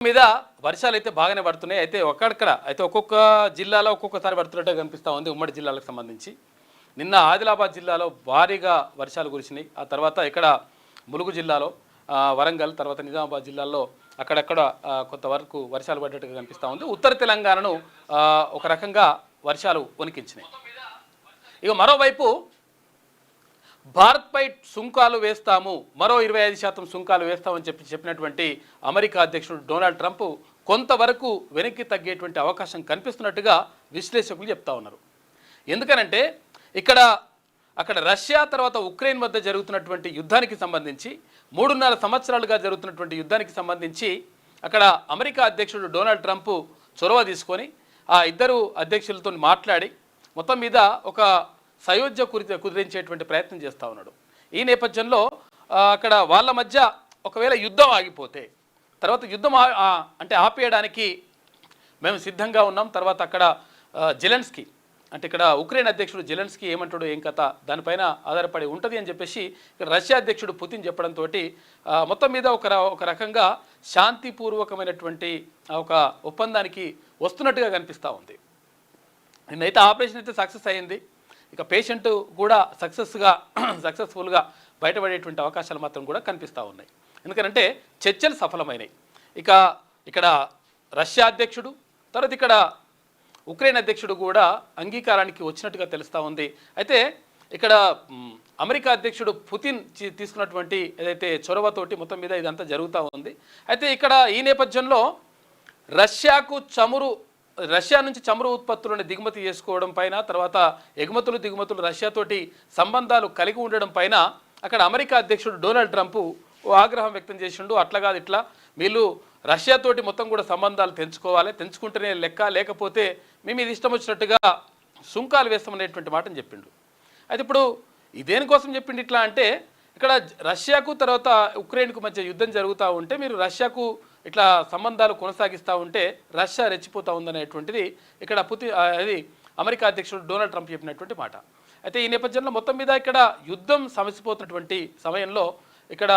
మీద వర్షాలు అయితే బాగానే పడుతున్నాయి. అయితే ఒక్కడక్కడ అయితే ఒక్కొక్క జిల్లాలో ఒక్కొక్కసారి పడుతున్నట్టు కనిపిస్తూ ఉంది. ఉమ్మడి జిల్లాలకు సంబంధించి నిన్న ఆదిలాబాద్ జిల్లాలో భారీగా వర్షాలు కురిసినాయి. ఆ తర్వాత ఇక్కడ ములుగు జిల్లాలో వరంగల్, తర్వాత నిజామాబాద్ జిల్లాల్లో అక్కడక్కడ కొంతవరకు వర్షాలు పడ్డట్టుగా కనిపిస్తూ ఉంది. ఉత్తర తెలంగాణను ఒక రకంగా వర్షాలు వణికించినాయి. ఇక మరోవైపు భారత్పై సుంకాలు వేస్తాము, మరో 25% సుంకాలు వేస్తామని చెప్పినటువంటి అమెరికా అధ్యక్షుడు డొనాల్డ్ ట్రంప్ కొంతవరకు వెనక్కి తగ్గేటువంటి అవకాశం కనిపిస్తున్నట్టుగా విశ్లేషకులు చెప్తా ఉన్నారు. ఎందుకనంటే అక్కడ రష్యా తర్వాత ఉక్రెయిన్ మధ్య జరుగుతున్నటువంటి యుద్ధానికి సంబంధించి 3.5 సంవత్సరాలుగా జరుగుతున్నటువంటి యుద్ధానికి సంబంధించి అక్కడ అమెరికా అధ్యక్షుడు డొనాల్డ్ ట్రంప్ చొరవ తీసుకొని ఆ ఇద్దరు అధ్యక్షులతో మాట్లాడి మొత్తం మీద ఒక సయోధ్య కుదిరించేటువంటి ప్రయత్నం చేస్తూ ఉన్నాడు. ఈ నేపథ్యంలో అక్కడ వాళ్ళ మధ్య ఒకవేళ యుద్ధం ఆగిపోతే తర్వాత యుద్ధం అంటే ఆపేయడానికి మేము సిద్ధంగా ఉన్నాం. తర్వాత అక్కడ జెలెన్స్కీ అంటే ఇక్కడ ఉక్రెయిన్ అధ్యక్షుడు జెలెన్స్కీ ఏమంటాడు ఏం కథ దానిపైన ఆధారపడి ఉంటుంది అని చెప్పేసి ఇక్కడ రష్యా అధ్యక్షుడు పుతిన్ చెప్పడంతో మొత్తం మీద ఒక రకంగా శాంతిపూర్వకమైనటువంటి ఒక ఒప్పందానికి వస్తున్నట్టుగా కనిపిస్తూ ఉంది. నిన్నైతే ఆపరేషన్ అయితే సక్సెస్ అయ్యింది. ఇక పేషెంట్ కూడా సక్సెస్ఫుల్గా బయటపడేటువంటి అవకాశాలు మాత్రం కూడా కనిపిస్తూ ఉన్నాయి. ఎందుకంటే చర్చలు సఫలమైనాయి. ఇక్కడ రష్యా అధ్యక్షుడు తర్వాత ఇక్కడ ఉక్రెయిన్ అధ్యక్షుడు కూడా అంగీకారానికి వచ్చినట్టుగా తెలుస్తూ ఉంది. అయితే ఇక్కడ అమెరికా అధ్యక్షుడు పుతిన్ తీసుకున్నటువంటి ఏదైతే చొరవతోటి మొత్తం మీద ఇదంతా జరుగుతూ ఉంది. అయితే ఇక్కడ ఈ నేపథ్యంలో రష్యా నుంచి చమురు ఉత్పత్తులను దిగుమతి చేసుకోవడం పైన తర్వాత దిగుమతులు రష్యాతోటి సంబంధాలు కలిగి ఉండడం పైన అక్కడ అమెరికా అధ్యక్షుడు డొనాల్డ్ ట్రంప్ ఆగ్రహం వ్యక్తం చేసిండు. అట్లా కాదు ఇట్లా వీళ్ళు రష్యాతోటి మొత్తం కూడా సంబంధాలు తెంచుకుంటేనే లెక్క, లేకపోతే మేము ఇది ఇష్టం వచ్చినట్టుగా సుంకాలు వేస్తామనేటువంటి మాటను చెప్పిండు. అయితే ఇప్పుడు ఇదేనికోసం చెప్పిండు ఇట్లా అంటే ఇక్కడ రష్యాకు తర్వాత ఉక్రెయిన్కు మధ్య యుద్ధం జరుగుతూ ఉంటే మీరు రష్యాకు ఇట్లా సంబంధాలు కొనసాగిస్తూ ఉంటే రష్యా రెచ్చిపోతూ ఉందనేటువంటిది ఇక్కడ అది అమెరికా అధ్యక్షుడు డొనాల్డ్ ట్రంప్ చెప్పినటువంటి మాట. అయితే ఈ నేపథ్యంలో మొత్తం మీద ఇక్కడ యుద్ధం సమసిపోతున్నటువంటి సమయంలో ఇక్కడ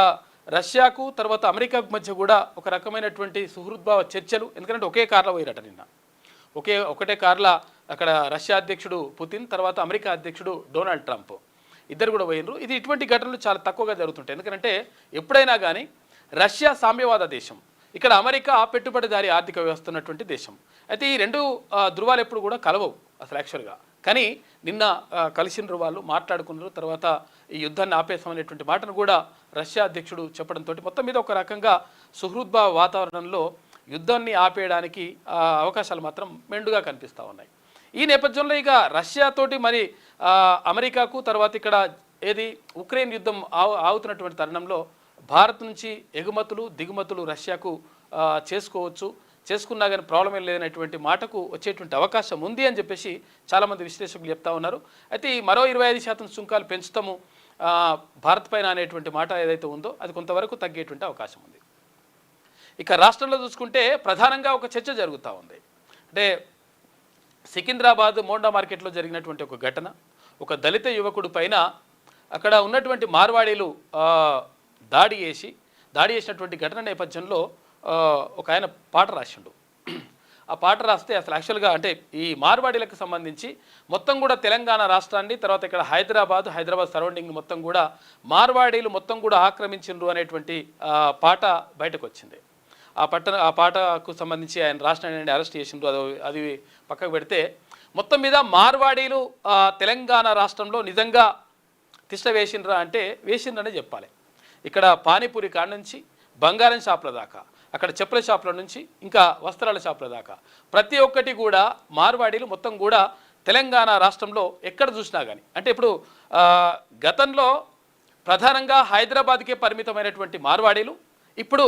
రష్యాకు తర్వాత అమెరికాకు మధ్య కూడా ఒక రకమైనటువంటి సుహృద్భావ చర్చలు, ఎందుకంటే ఒకే కార్లో పోయిరట నిన్న, ఒకటే కార్లో అక్కడ రష్యా అధ్యక్షుడు పుతిన్ తర్వాత అమెరికా అధ్యక్షుడు డొనాల్డ్ ట్రంప్ ఇద్దరు కూడా పోయినరు. ఇది ఇటువంటి ఘటనలు చాలా తక్కువగా జరుగుతుంటాయి. ఎందుకంటే ఎప్పుడైనా కానీ రష్యా సామ్యవాద దేశం, ఇక్కడ అమెరికా పెట్టుబడిదారి ఆర్థిక వ్యవస్థ ఉన్నటువంటి దేశం. అయితే ఈ రెండు ధృవాలు ఎప్పుడు కూడా కలవవు అసలు యాక్చువల్గా. కానీ నిన్న కలిసిన వాళ్ళు మాట్లాడుకున్నారు. తర్వాత ఈ యుద్ధాన్ని ఆపేసామనేటువంటి మాటను కూడా రష్యా అధ్యక్షుడు చెప్పడంతో మొత్తం మీద ఒక రకంగా సుహృద్భావ వాతావరణంలో యుద్ధాన్ని ఆపేయడానికి అవకాశాలు మాత్రం మెండుగా కనిపిస్తూ ఉన్నాయి. ఈ నేపథ్యంలో ఇక రష్యాతోటి మరి అమెరికాకు తర్వాత ఇక్కడ ఉక్రెయిన్ యుద్ధం ఆగుతున్నటువంటి తరుణంలో భారత్ నుంచి దిగుమతులు రష్యాకు చేసుకున్నా కానీ ప్రాబ్లం ఏం లేదనేటువంటి మాటకు వచ్చేటువంటి అవకాశం ఉంది అని చెప్పేసి చాలామంది విశ్లేషకులు చెప్తా ఉన్నారు. అయితే ఈ మరో 25% సుంకాలు పెంచుతాము భారత్ పైన అనేటువంటి మాట ఏదైతే ఉందో అది కొంతవరకు తగ్గేటువంటి అవకాశం ఉంది. ఇక రాష్ట్రంలో చూసుకుంటే ప్రధానంగా ఒక చర్చ జరుగుతూ ఉంది. అంటే సికింద్రాబాద్ మోండా మార్కెట్లో జరిగినటువంటి ఒక ఘటన, ఒక దళిత యువకుడు పైన అక్కడ ఉన్నటువంటి మార్వాడీలు దాడి చేసినటువంటి ఘటన నేపథ్యంలో ఒక ఆయన పాట రాసిండు. ఆ పాట రాస్తే అసలు యాక్చువల్గా అంటే ఈ మార్వాడీలకు సంబంధించి మొత్తం కూడా తెలంగాణ రాష్ట్రాన్ని తర్వాత ఇక్కడ హైదరాబాద్ సరౌండింగ్ మొత్తం కూడా మార్వాడీలు మొత్తం కూడా ఆక్రమించిండ్రు అనేటువంటి పాట బయటకు వచ్చింది. ఆ పాటకు సంబంధించి ఆయన రాష్ట్రాన్ని అరెస్ట్ చేసిండ్రు. అది పక్కకు పెడితే మొత్తం మీద మార్వాడీలు తెలంగాణ రాష్ట్రంలో నిజంగా తిష్ట వేసిండ్రా అంటే వేసిండ్రనే చెప్పాలి. ఇక్కడ పానీపూరి కాడ నుంచి బంగారం షాపుల దాకా, అక్కడ చెప్పుల షాపుల నుంచి ఇంకా వస్త్రాల షాపుల దాకా ప్రతి ఒక్కటి కూడా మార్వాడీలు మొత్తం కూడా తెలంగాణ రాష్ట్రంలో ఎక్కడ చూసినా కానీ అంటే ఇప్పుడు గతంలో ప్రధానంగా హైదరాబాద్కే పరిమితమైనటువంటి మార్వాడీలు ఇప్పుడు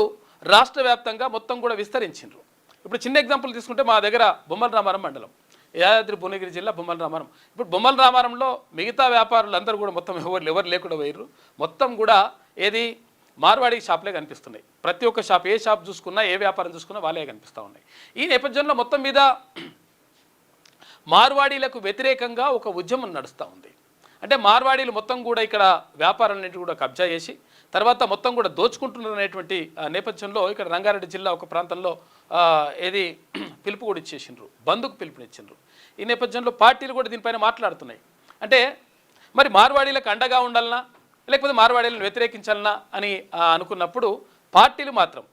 రాష్ట్ర వ్యాప్తంగా మొత్తం కూడా విస్తరించిండ్రు. ఇప్పుడు చిన్న ఎగ్జాంపుల్ తీసుకుంటే మా దగ్గర బొమ్మల రామారం మండలం, యాదాద్రి భువనగిరి జిల్లా బొమ్మల రామారం. ఇప్పుడు బొమ్మల రామారంలో మిగతా వ్యాపారులు అందరూ కూడా మొత్తం ఎవరు లేకుండా పోయిర్రు. మొత్తం కూడా మార్వాడి షాపులే కనిపిస్తున్నాయి. ప్రతి ఒక్క షాప్, ఏ షాప్ చూసుకున్నా ఏ వ్యాపారం చూసుకున్నా వాళ్ళే కనిపిస్తూ ఉన్నాయి. ఈ నేపథ్యంలో మొత్తం మీద మార్వాడీలకు వ్యతిరేకంగా ఒక ఉద్యమం నడుస్తూ ఉంది. అంటే మార్వాడీలు మొత్తం కూడా ఇక్కడ వ్యాపారాలన్నింటి కూడా కబ్జా చేసి తర్వాత మొత్తం కూడా దోచుకుంటున్నటువంటి నేపథ్యంలో ఇక్కడ రంగారెడ్డి జిల్లా ఒక ప్రాంతంలో ఏది పిలుపు కూడా ఇచ్చేసిండ్రు, బంద్కు పిలుపునిచ్చిండ్రు. ఈ నేపథ్యంలో పార్టీలు కూడా దీనిపైన మాట్లాడుతున్నాయి. అంటే మరి మార్వాడీలకు అండగా ఉండాలనా లేకపోతే మార్వాడీలను వ్యతిరేకించాలనా అని అనుకున్నప్పుడు పార్టీలు మాత్రం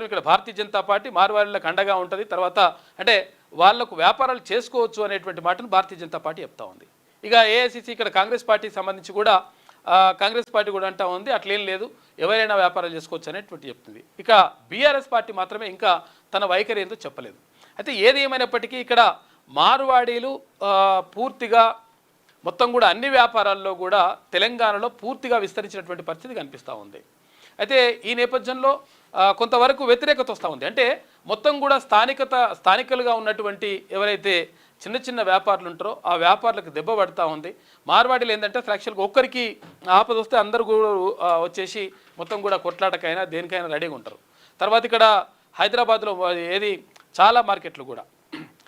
ఇక్కడ భారతీయ జనతా పార్టీ మార్వాడీలకు అండగా ఉంటుంది, తర్వాత అంటే వాళ్లకు వ్యాపారాలు చేసుకోవచ్చు అనేటువంటి మాటను భారతీయ జనతా పార్టీ చెప్తా ఉంది. ఇక ఏఐసిసి ఇక్కడ కాంగ్రెస్ పార్టీకి సంబంధించి కూడా కాంగ్రెస్ పార్టీ కూడా అంటా ఉంది అట్లేం లేదు, ఎవరైనా వ్యాపారాలు చేసుకోవచ్చు అనేటువంటి చెప్తుంది. ఇక బీఆర్ఎస్ పార్టీ మాత్రమే ఇంకా తన వైఖరి ఏంటో చెప్పలేదు. అయితే ఏది ఏమైనప్పటికీ ఇక్కడ మార్వాడీలు పూర్తిగా మొత్తం కూడా అన్ని వ్యాపారాల్లో కూడా తెలంగాణలో పూర్తిగా విస్తరించినటువంటి పరిస్థితి కనిపిస్తూ ఉంది. అయితే ఈ నేపథ్యంలో కొంతవరకు వ్యతిరేకత వస్తూ ఉంది. అంటే మొత్తం కూడా స్థానికులుగా ఉన్నటువంటి ఎవరైతే చిన్న చిన్న వ్యాపారులు ఉంటారో ఆ వ్యాపారులకు దెబ్బ పడుతూ ఉంది. మార్వాడీలు ఏంటంటే యాక్చువల్గా ఒక్కరికి ఆపద వస్తే అందరూ కూడా వచ్చేసి మొత్తం కూడా కొట్లాటకైనా దేనికైనా రెడీగా ఉంటారు. తర్వాత ఇక్కడ హైదరాబాద్లో ఏది చాలా మార్కెట్లు కూడా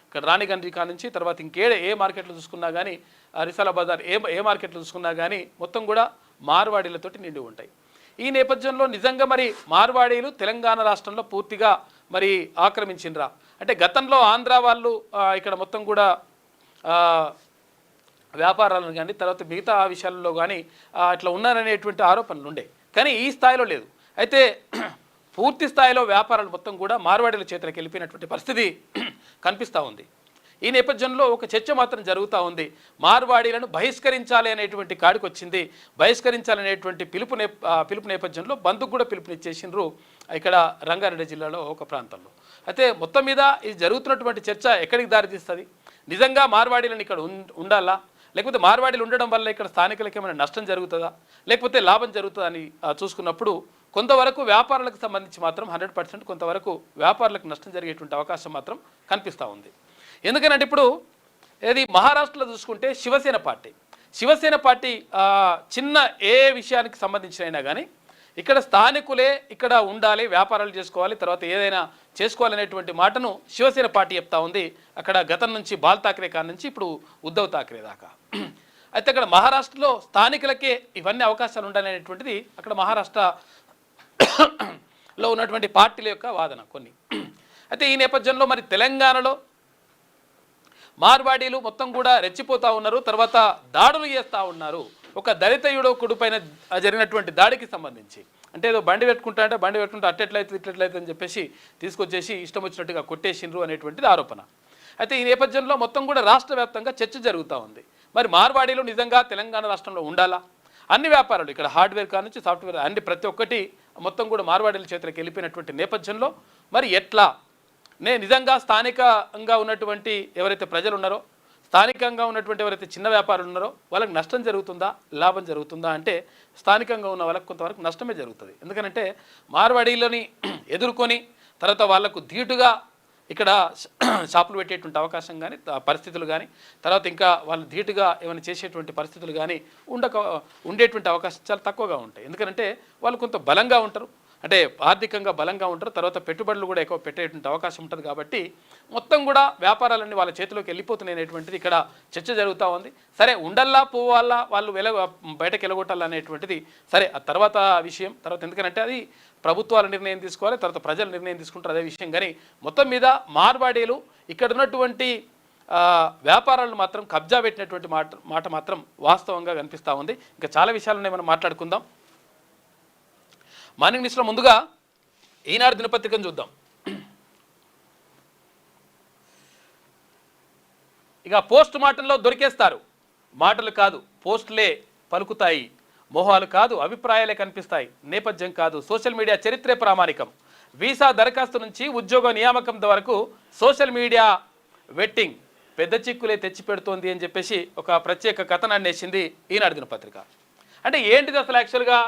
ఇక్కడ రాణిగంజ్ నుంచి తర్వాత ఏ మార్కెట్లు చూసుకున్నా కానీ రిసాలా బజార్ ఏ మార్కెట్లు చూసుకున్నా కానీ మొత్తం కూడా మార్వాడీలతోటి నిండి ఉంటాయి. ఈ నేపథ్యంలో నిజంగా మరి మార్వాడీలు తెలంగాణ రాష్ట్రంలో పూర్తిగా మరి ఆక్రమించిండ్రా అంటే గతంలో ఆంధ్ర వాళ్ళు ఇక్కడ మొత్తం కూడా వ్యాపారాలను కానీ తర్వాత మిగతా విషయాల్లో కానీ ఇట్లా ఉన్నారనేటువంటి ఆరోపణలు ఉండే, కానీ ఈ స్థాయిలో లేదు. అయితే పూర్తి స్థాయిలో వ్యాపారాలు మొత్తం కూడా మార్వాడీల చేతులకు వెళ్ళిపోయినటువంటి పరిస్థితి కనిపిస్తూ ఉంది. ఈ నేపథ్యంలో ఒక చర్చ మాత్రం జరుగుతూ ఉంది. మార్వాడీలను బహిష్కరించాలి అనేటువంటి కాడికి వచ్చింది. బహిష్కరించాలనేటువంటి పిలుపు నేపథ్యంలో బంద్కు కూడా పిలుపునిచ్చేసిండ్రు ఇక్కడ రంగారెడ్డి జిల్లాలో ఒక ప్రాంతంలో. అయితే మొత్తం మీద ఇది జరుగుతున్నటువంటి చర్చ ఎక్కడికి దారితీస్తుంది? నిజంగా మార్వాడీలను ఇక్కడ ఉండాలా లేకపోతే మార్వాడీలు ఉండడం వల్ల ఇక్కడ స్థానికులకు ఏమైనా నష్టం జరుగుతుందా లేకపోతే లాభం జరుగుతుందా అని చూసుకున్నప్పుడు కొంతవరకు వ్యాపారులకు సంబంధించి మాత్రం 100% కొంతవరకు వ్యాపారులకు నష్టం జరిగేటువంటి అవకాశం మాత్రం కనిపిస్తూ ఉంది. ఎందుకంటే ఇప్పుడు ఏది మహారాష్ట్రలో చూసుకుంటే శివసేన పార్టీ చిన్న ఏ విషయానికి సంబంధించినైనా కానీ ఇక్కడ స్థానికులే ఇక్కడ ఉండాలి, వ్యాపారాలు చేసుకోవాలి, తర్వాత ఏదైనా చేసుకోవాలనేటువంటి మాటను శివసేన పార్టీ చెప్తా ఉంది. అక్కడ గతం నుంచి బాల్ ఠాక్రే కాడ నుంచి ఇప్పుడు ఉద్ధవ్ ఠాక్రే దాకా. అయితే అక్కడ మహారాష్ట్రలో స్థానికులకే ఇవన్నీ అవకాశాలు ఉండాలనేటువంటిది అక్కడ మహారాష్ట్రలో ఉన్నటువంటి పార్టీల యొక్క వాదన కొన్ని. అయితే ఈ నేపథ్యంలో మరి తెలంగాణలో మార్వాడీలు మొత్తం కూడా రెచ్చిపోతూ ఉన్నారు, తర్వాత దాడులు చేస్తూ ఉన్నారు. ఒక దళిత యువకుడు పైన జరిగినటువంటి దాడికి సంబంధించి అంటే ఏదో బండి పెట్టుకుంటే అట్టెట్లయితే ఇట్లయితే అని చెప్పేసి తీసుకొచ్చేసి ఇష్టం వచ్చినట్టుగా కొట్టేసిండ్రు అనేటువంటిది ఆరోపణ. అయితే ఈ నేపథ్యంలో మొత్తం కూడా రాష్ట్ర వ్యాప్తంగా చర్చ జరుగుతూ ఉంది. మరి మార్వాడీలు నిజంగా తెలంగాణ రాష్ట్రంలో ఉండాలా? అన్ని వ్యాపారాలు ఇక్కడ హార్డ్వేర్ కానుంచి సాఫ్ట్వేర్ అన్ని ప్రతి ఒక్కటి మొత్తం కూడా మార్వాడీల చేతులకు వెళ్ళిపోయినటువంటి నేపథ్యంలో మరి ఎట్లా నిజంగా స్థానికంగా ఉన్నటువంటి ఎవరైతే ప్రజలు ఉన్నారో స్థానికంగా ఉన్నటువంటి ఎవరైతే చిన్న వ్యాపారులు ఉన్నారో వాళ్ళకి నష్టం జరుగుతుందా లాభం జరుగుతుందా అంటే స్థానికంగా ఉన్న వాళ్ళకి కొంతవరకు నష్టమే జరుగుతుంది. ఎందుకంటే మార్వాడీలని ఎదుర్కొని తర్వాత వాళ్లకు ధీటుగా ఇక్కడ షాపులు పెట్టేటువంటి అవకాశం కానీ పరిస్థితులు కానీ తర్వాత ఇంకా వాళ్ళు ధీటుగా ఏమైనా చేసేటువంటి పరిస్థితులు కానీ ఉండేటువంటి అవకాశం చాలా తక్కువగా ఉంటాయి. ఎందుకంటే వాళ్ళు కొంత బలంగా ఉంటారు, అంటే ఆర్థికంగా బలంగా ఉంటారు, తర్వాత పెట్టుబడులు కూడా ఎక్కువ పెట్టేటువంటి అవకాశం ఉంటుంది. కాబట్టి మొత్తం కూడా వ్యాపారాలన్నీ వాళ్ళ చేతిలోకి వెళ్ళిపోతున్నాయనేటువంటిది ఇక్కడ చర్చ జరుగుతూ ఉంది. సరే ఉండల్లా పోవాలా వాళ్ళు బయటకు వెళ్ళగొట్టాలనేటువంటిది సరే ఆ తర్వాత విషయం. తర్వాత ఎందుకంటే అది ప్రభుత్వాల నిర్ణయం తీసుకోవాలి, తర్వాత ప్రజలు నిర్ణయం తీసుకుంటారు అదే విషయం. కానీ మొత్తం మీద మార్వాడీలు ఇక్కడ ఉన్నటువంటి వ్యాపారాలను మాత్రం కబ్జా పెట్టినటువంటి మాట మాత్రం వాస్తవంగా కనిపిస్తూ ఉంది. ఇంకా చాలా విషయాలను మనం మాట్లాడుకుందాం. మార్నింగ్ న్యూస్లో ముందుగా ఈనాడు దినపత్రికను చూద్దాం. ఇక పోస్ట్ మార్టంలో దొరికేస్తారు, మాటలు కాదు పోస్టులే పలుకుతాయి, మోహాలు కాదు అభిప్రాయాలే కనిపిస్తాయి, నేపథ్యం కాదు సోషల్ మీడియా చరిత్రే ప్రామాణికం, వీసా దరఖాస్తు నుంచి ఉద్యోగ నియామకం వరకు సోషల్ మీడియా వెట్టింగ్ పెద్ద చిక్కులే తెచ్చిపెడుతోంది అని చెప్పేసి ఒక ప్రత్యేక కథనాన్ని వేసింది ఈనాడు దినపత్రిక. అంటే ఏంటిది అసలు యాక్చువల్గా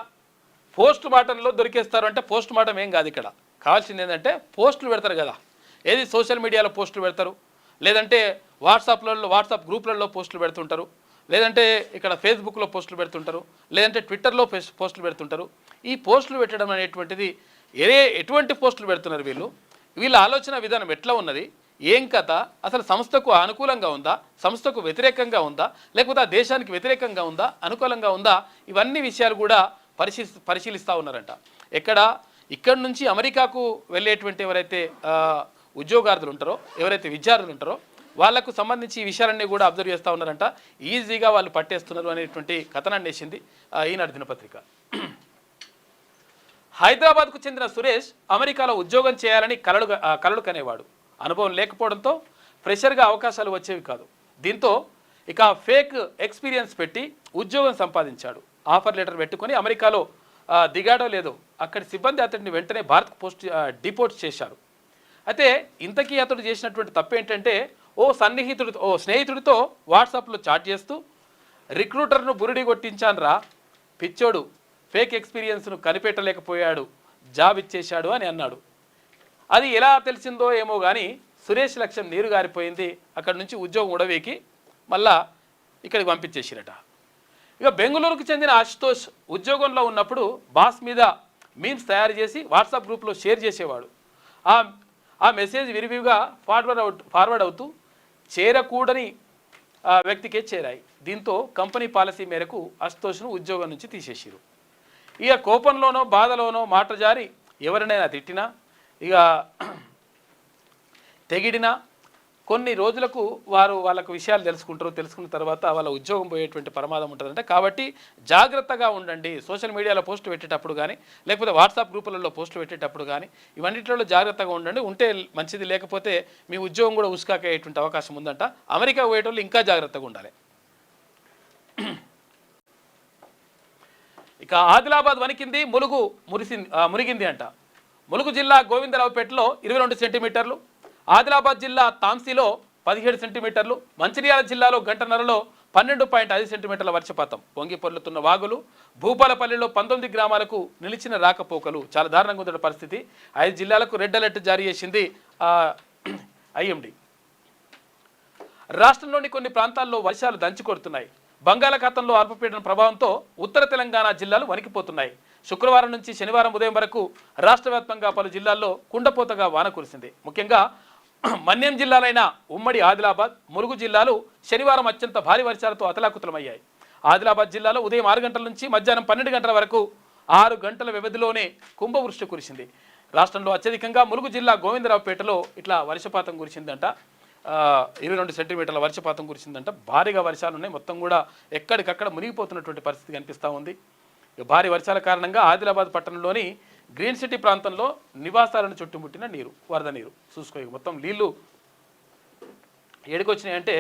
పోస్ట్ మార్టంలో దొరికేస్తారు అంటే పోస్ట్ మార్టం ఏం కాదు. ఇక్కడ కావాల్సింది ఏంటంటే పోస్టులు పెడతారు కదా, ఏది సోషల్ మీడియాలో పోస్టులు పెడతారు, లేదంటే వాట్సాప్ గ్రూప్లలో పోస్టులు పెడుతుంటారు, లేదంటే ఇక్కడ ఫేస్బుక్లో పోస్టులు పెడుతుంటారు, లేదంటే ట్విట్టర్లో పోస్టులు పెడుతుంటారు. ఈ పోస్టులు పెట్టడం అనేటువంటిది ఎటువంటి పోస్టులు పెడుతున్నారు వీళ్ళ ఆలోచన విధానం ఎట్లా ఉన్నది, ఏం కథ, అసలు సంస్థకు అనుకూలంగా ఉందా, సంస్థకు వ్యతిరేకంగా ఉందా, లేకపోతే ఆ దేశానికి వ్యతిరేకంగా ఉందా, అనుకూలంగా ఉందా, ఇవన్నీ విషయాలు కూడా పరిశీలిస్తూ ఉన్నారంట. ఇక్కడి నుంచి అమెరికాకు వెళ్ళేటువంటి ఎవరైతే ఉద్యోగార్థులు ఉంటారో, ఎవరైతే విద్యార్థులు ఉంటారో వాళ్లకు సంబంధించి ఈ విషయాలన్నీ కూడా అబ్జర్వ్ చేస్తూ ఉన్నారంట. ఈజీగా వాళ్ళు పట్టేస్తున్నారు అనేటువంటి కథనాన్ని వేసింది ఈనాడు దినపత్రిక. హైదరాబాద్కు చెందిన సురేష్ అమెరికాలో ఉద్యోగం చేయాలని కలలు కనేవాడు. అనుభవం లేకపోవడంతో ఫ్రెషర్గా అవకాశాలు వచ్చేవి కాదు. దీంతో ఇక ఫేక్ ఎక్స్పీరియన్స్ పెట్టి ఉద్యోగం సంపాదించాడు. ఆఫర్ లెటర్ పెట్టుకొని అమెరికాలో దిగాడో లేదో అక్కడి సిబ్బంది అతడిని వెంటనే భారత్కు డిపోర్ట్ చేశారు. అయితే ఇంతకీ అతడు చేసినటువంటి తప్పు ఏంటంటే ఓ స్నేహితుడితో వాట్సాప్లో చాట్ చేస్తూ రిక్రూటర్ను బురిడి కొట్టించాను రా పిచ్చోడు, ఫేక్ ఎక్స్పీరియన్స్ను కనిపెట్టలేకపోయాడు, జాబ్ ఇచ్చేశాడు అని అన్నాడు. అది ఎలా తెలిసిందో ఏమో కానీ సురేష్ లక్ష్యం నీరు గారిపోయింది. అక్కడి నుంచి ఉద్యోగం ఉడవేకి మళ్ళా ఇక్కడికి పంపించేసిరట. ఇక బెంగళూరుకు చెందిన అశుతోష్ ఉద్యోగంలో ఉన్నప్పుడు బాస్ మీద మీమ్స్ తయారు చేసి వాట్సాప్ గ్రూప్లో షేర్ చేసేవాడు. ఆ మెసేజ్ విరివిగా ఫార్వర్డ్ అవుతూ చేరకూడని వ్యక్తికే చేరాయి. దీంతో కంపెనీ పాలసీ మేరకు అశుతోష్ను ఉద్యోగం నుంచి తీసేసారు. ఇక కోపంలోనో బాధలోనో మాట జారి ఎవరినైనా తిట్టినా ఇక తెగిడినా కొన్ని రోజులకు వాళ్ళకు విషయాలు తెలుసుకున్న తర్వాత వాళ్ళ ఉద్యోగం పోయేటువంటి ప్రమాదం ఉంటుందంటే. కాబట్టి జాగ్రత్తగా ఉండండి. సోషల్ మీడియాలో పోస్టు పెట్టేటప్పుడు కానీ లేకపోతే వాట్సాప్ గ్రూపులలో పోస్టు పెట్టేటప్పుడు కానీ ఇవన్నింటిలో జాగ్రత్తగా ఉండండి. ఉంటే మంచిది, లేకపోతే మీ ఉద్యోగం కూడా ఉసుకాకేటువంటి అవకాశం ఉందంట. అమెరికా పోయేటోళ్ళు ఇంకా జాగ్రత్తగా ఉండాలి. ఇక ఆదిలాబాద్ వణికింది, మురిగింది అంట. ములుగు జిల్లా గోవిందరావుపేటలో 22 సెంటీమీటర్లు, ఆదిలాబాద్ జిల్లా తాంసీలో 17 సెంటీమీటర్లు, మంచిర్యాల జిల్లాలో గంటన్నరలో 12.5 సెంటీమీటర్ల వర్షపాతం. పొంగి పొర్లుతున్న వాగులు, భూపాలపల్లిలో 19 గ్రామాలకు నిలిచిన రాకపోకలు. చాలా దారుణంగా ఉన్న పరిస్థితి. 5 జిల్లాలకు రెడ్ అలర్ట్ జారీ చేసింది ఐఎండీ. రాష్ట్రంలోని కొన్ని ప్రాంతాల్లో వర్షాలు దంచి కొడుతున్నాయి. బంగాళాఖాతంలో అల్పపీడన ప్రభావంతో ఉత్తర తెలంగాణ జిల్లాలు వణికిపోతున్నాయి. శుక్రవారం నుంచి శనివారం ఉదయం వరకు రాష్ట్ర వ్యాప్తంగా పలు జిల్లాల్లో కుండపోతగా వాన కురిసింది. ముఖ్యంగా మన్యం జిల్లాలైన ఉమ్మడి ఆదిలాబాద్, ములుగు జిల్లాలు శనివారం అత్యంత భారీ వర్షాలతో అతలాకుతలమయ్యాయి. ఆదిలాబాద్ జిల్లాలో ఉదయం 6 గంటల నుంచి మధ్యాహ్నం 12 గంటల వరకు 6 గంటల వ్యవధిలోనే కుంభవృష్టి కురిసింది. రాష్ట్రంలో అత్యధికంగా ములుగు జిల్లా గోవిందరావుపేటలో ఇట్లా వర్షపాతం కురిసిందంట. 22 సెంటీమీటర్ల వర్షపాతం కురిసిందంట. భారీగా వర్షాలు ఉన్నాయి. మొత్తం కూడా ఎక్కడికక్కడ మునిగిపోతున్నటువంటి పరిస్థితి కనిపిస్తూ ఉంది. భారీ వర్షాల కారణంగా ఆదిలాబాద్ పట్టణంలోని గ్రీన్ సిటీ ప్రాంతంలో నివాసాలను చుట్టుముట్టిన వరద నీరు చూసుకో. మొత్తం నీళ్లు ఏడుకొచ్చినాయంటే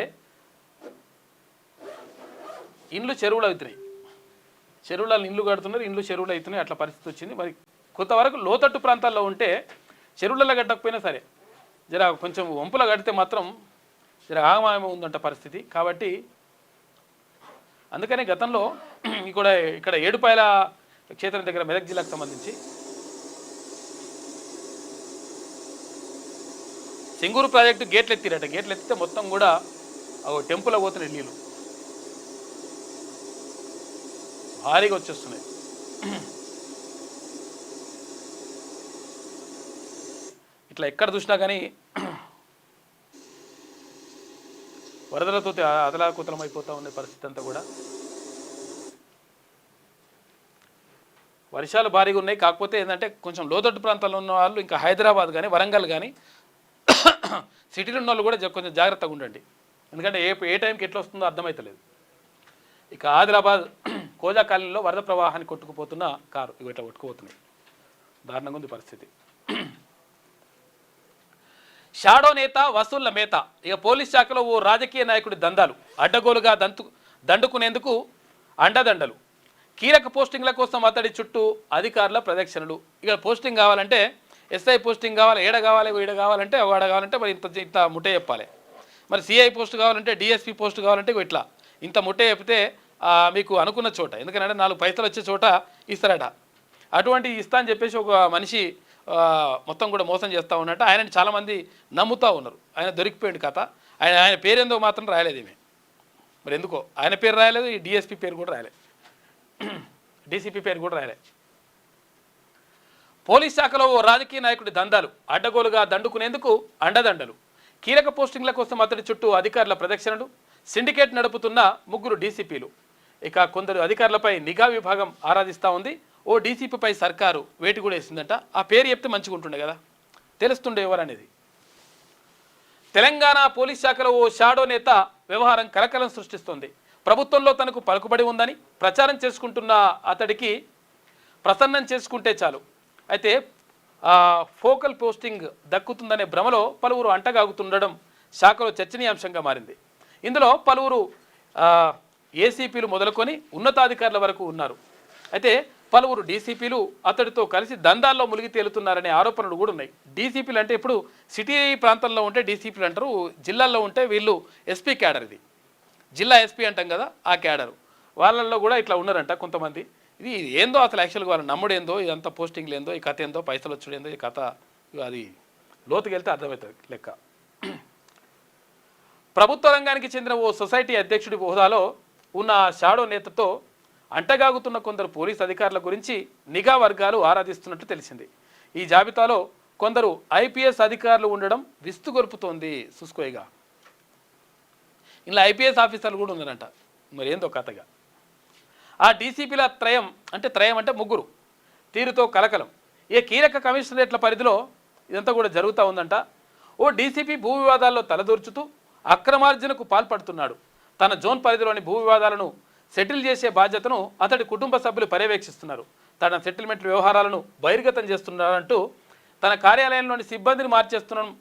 ఇండ్లు చెరువులు అవుతున్నాయి. చెరువులలో ఇండ్లు కడుతున్నారు, ఇండ్లు చెరువులు అవుతున్నాయి. అట్లా పరిస్థితి వచ్చింది. మరి కొంతవరకు లోతట్టు ప్రాంతాల్లో ఉంటే చెరువులలో కట్టకపోయినా సరే జర కొంచెం వంపులో కడితే మాత్రం జర ఆగమాగమ ఉందంట పరిస్థితి. కాబట్టి అందుకనే గతంలో ఇక్కడ ఏడుపాయల క్షేత్రం దగ్గర మెదక్ జిల్లాకు సంబంధించి సింగూరు ప్రాజెక్టు గేట్లు ఎత్తిరట. గేట్లు ఎత్తితే మొత్తం కూడా టెంపుల్ పోతున్నాయి నీళ్ళు, భారీగా వచ్చేస్తున్నాయి. ఇట్లా ఎక్కడ చూసినా కానీ వరదలతో అతలాకుతలం అయిపోతూ ఉన్న పరిస్థితి అంతా కూడా. వర్షాలు భారీగా ఉన్నాయి. కాకపోతే ఏంటంటే కొంచెం లోతట్టు ప్రాంతాల్లో ఉన్న వాళ్ళు, ఇంకా హైదరాబాద్ కానీ వరంగల్ కానీ సిటీలో ఉన్న వాళ్ళు కూడా కొంచెం జాగ్రత్తగా ఉండండి. ఎందుకంటే ఏ టైంకి ఎట్లా వస్తుందో అర్థమవుతలేదు. ఇక ఆదిలాబాద్ కోజా కాలనీలో వరద ప్రవాహాన్ని కొట్టుకుపోతున్న కారు ఇట్లా కొట్టుకుపోతున్నాయి. దారుణంగా ఉంది పరిస్థితి. షాడో నేత వసూళ్ల మేత. ఇక పోలీస్ శాఖలో ఓ రాజకీయ నాయకుడి దందాలు, అడ్డగోలుగా దండుకునేందుకు అండదండలు, కీలక పోస్టింగ్ల కోసం అతడి చుట్టూ అధికారుల ప్రదక్షిణలు. ఇక పోస్టింగ్ కావాలంటే ఎస్ఐ పోస్టింగ్ కావాలి, ఈడ కావాలంటే వాడ కావాలంటే మరి ఇంత ముట్టే చెప్పాలి. మరి సిఐ పోస్ట్ కావాలంటే, డిఎస్పీ పోస్ట్ కావాలంటే ఇట్లా ఇంత ముట్టే చెప్తే మీకు అనుకున్న చోట, ఎందుకంటే 4 పైసలు వచ్చే చోట ఇస్తారట. అటువంటి ఇస్తా అని చెప్పేసి ఒక మనిషి మొత్తం కూడా మోసం చేస్తూ ఉన్నట్టు ఆయనని చాలామంది నమ్ముతూ ఉన్నారు. ఆయన దొరికిపోయింది కథ. ఆయన పేరేందో మాత్రం రాయలేదు ఈమె. మరి ఎందుకో ఆయన పేరు రాయలేదు, ఈ డిఎస్పీ పేరు కూడా రాయలేదు, డీసీపీ పేరు కూడా రాయలేదు. పోలీస్ శాఖలో ఓ రాజకీయ నాయకుడి దందాలు, అడ్డగోలుగా దండుకునేందుకు అండదండలు, కీలక పోస్టింగ్ల కోసం అతడి చుట్టూ అధికారుల ప్రదక్షిణలు, సిండికేట్ నడుపుతున్న 3 డీసీపీలు. ఇక కొందరు అధికారులపై నిఘా విభాగం ఆరాధిస్తూ ఉంది. ఓ డీసీపీపై సర్కారు వేటు కూడా వేసిందంట. ఆ పేరు చెప్తే మంచిగా ఉంటుండే కదా, తెలుస్తుండే ఎవరనేది. తెలంగాణ పోలీస్ శాఖలో ఓ షాడో నేత వ్యవహారం కలకలం సృష్టిస్తోంది. ప్రభుత్వంలో తనకు పలుకుబడి ఉందని ప్రచారం చేసుకుంటున్న అతడికి ప్రసన్నం చేసుకుంటే చాలు, అయితే ఫోకల్ పోస్టింగ్ దక్కుతుందనే భ్రమలో పలువురు అంటగాగుతుండడం శాఖలో చర్చనీయాంశంగా మారింది. ఇందులో పలువురు ఏసీపీలు మొదలుకొని ఉన్నతాధికారుల వరకు ఉన్నారు. అయితే పలువురు డీసీపీలు అతడితో కలిసి దందాల్లో మునిగి తేలుతున్నారనే ఆరోపణలు కూడా ఉన్నాయి. డీసీపీలు అంటే ఇప్పుడు సిటీ ప్రాంతంలో ఉంటే డీసీపీలు అంటారు, జిల్లాల్లో ఉంటే వీళ్ళు ఎస్పీ క్యాడర్, ఇది జిల్లా ఎస్పీ అంటాం కదా ఆ క్యాడరు, వాళ్ళల్లో కూడా ఇట్లా ఉన్నారంట కొంతమంది. ఇది ఏందో అసలు యాక్చువల్గా వాళ్ళ నమ్ముడేందో, ఇదంతా పోస్టింగ్లు ఏందో, ఈ కథ ఏందో, పైసలు వచ్చుడేందో, ఈ కథ అది లోతుకి వెళ్తే అర్థమవుతుంది లెక్క. ప్రభుత్వ రంగానికి చెందిన ఓ సొసైటీ అధ్యక్షుడి హోదాలో ఉన్న షాడో నేతతో అంటగాగుతున్న కొందరు పోలీస్ అధికారుల గురించి నిఘా వర్గాలు ఆరాధిస్తున్నట్లు తెలిసింది. ఈ జాబితాలో కొందరు ఐపీఎస్ అధికారులు ఉండడం విస్తుగొల్పుతోంది. చూసుకోయిగా ఇలా ఐపీఎస్ ఆఫీసర్లు కూడా ఉన్నారంట, మరి ఏందో కథగా. ఆ డీసీపీల త్రయం అంటే ముగ్గురు తీరుతో కలకలం. ఏ కీలక కమిషనరేట్ల పరిధిలో ఇదంతా కూడా జరుగుతూ ఉందంట. ఓ డీసీపీ భూ వివాదాల్లో తలదూర్చుతూ అక్రమార్జనకు పాల్పడుతున్నాడు. తన జోన్ పరిధిలోని భూ వివాదాలను సెటిల్ చేసే బాధ్యతను అతడి కుటుంబ సభ్యులు పర్యవేక్షిస్తున్నారు. తన సెటిల్మెంట్ వ్యవహారాలను బహిర్గతం చేస్తున్నారంటూ తన కార్యాలయంలోని సిబ్బందిని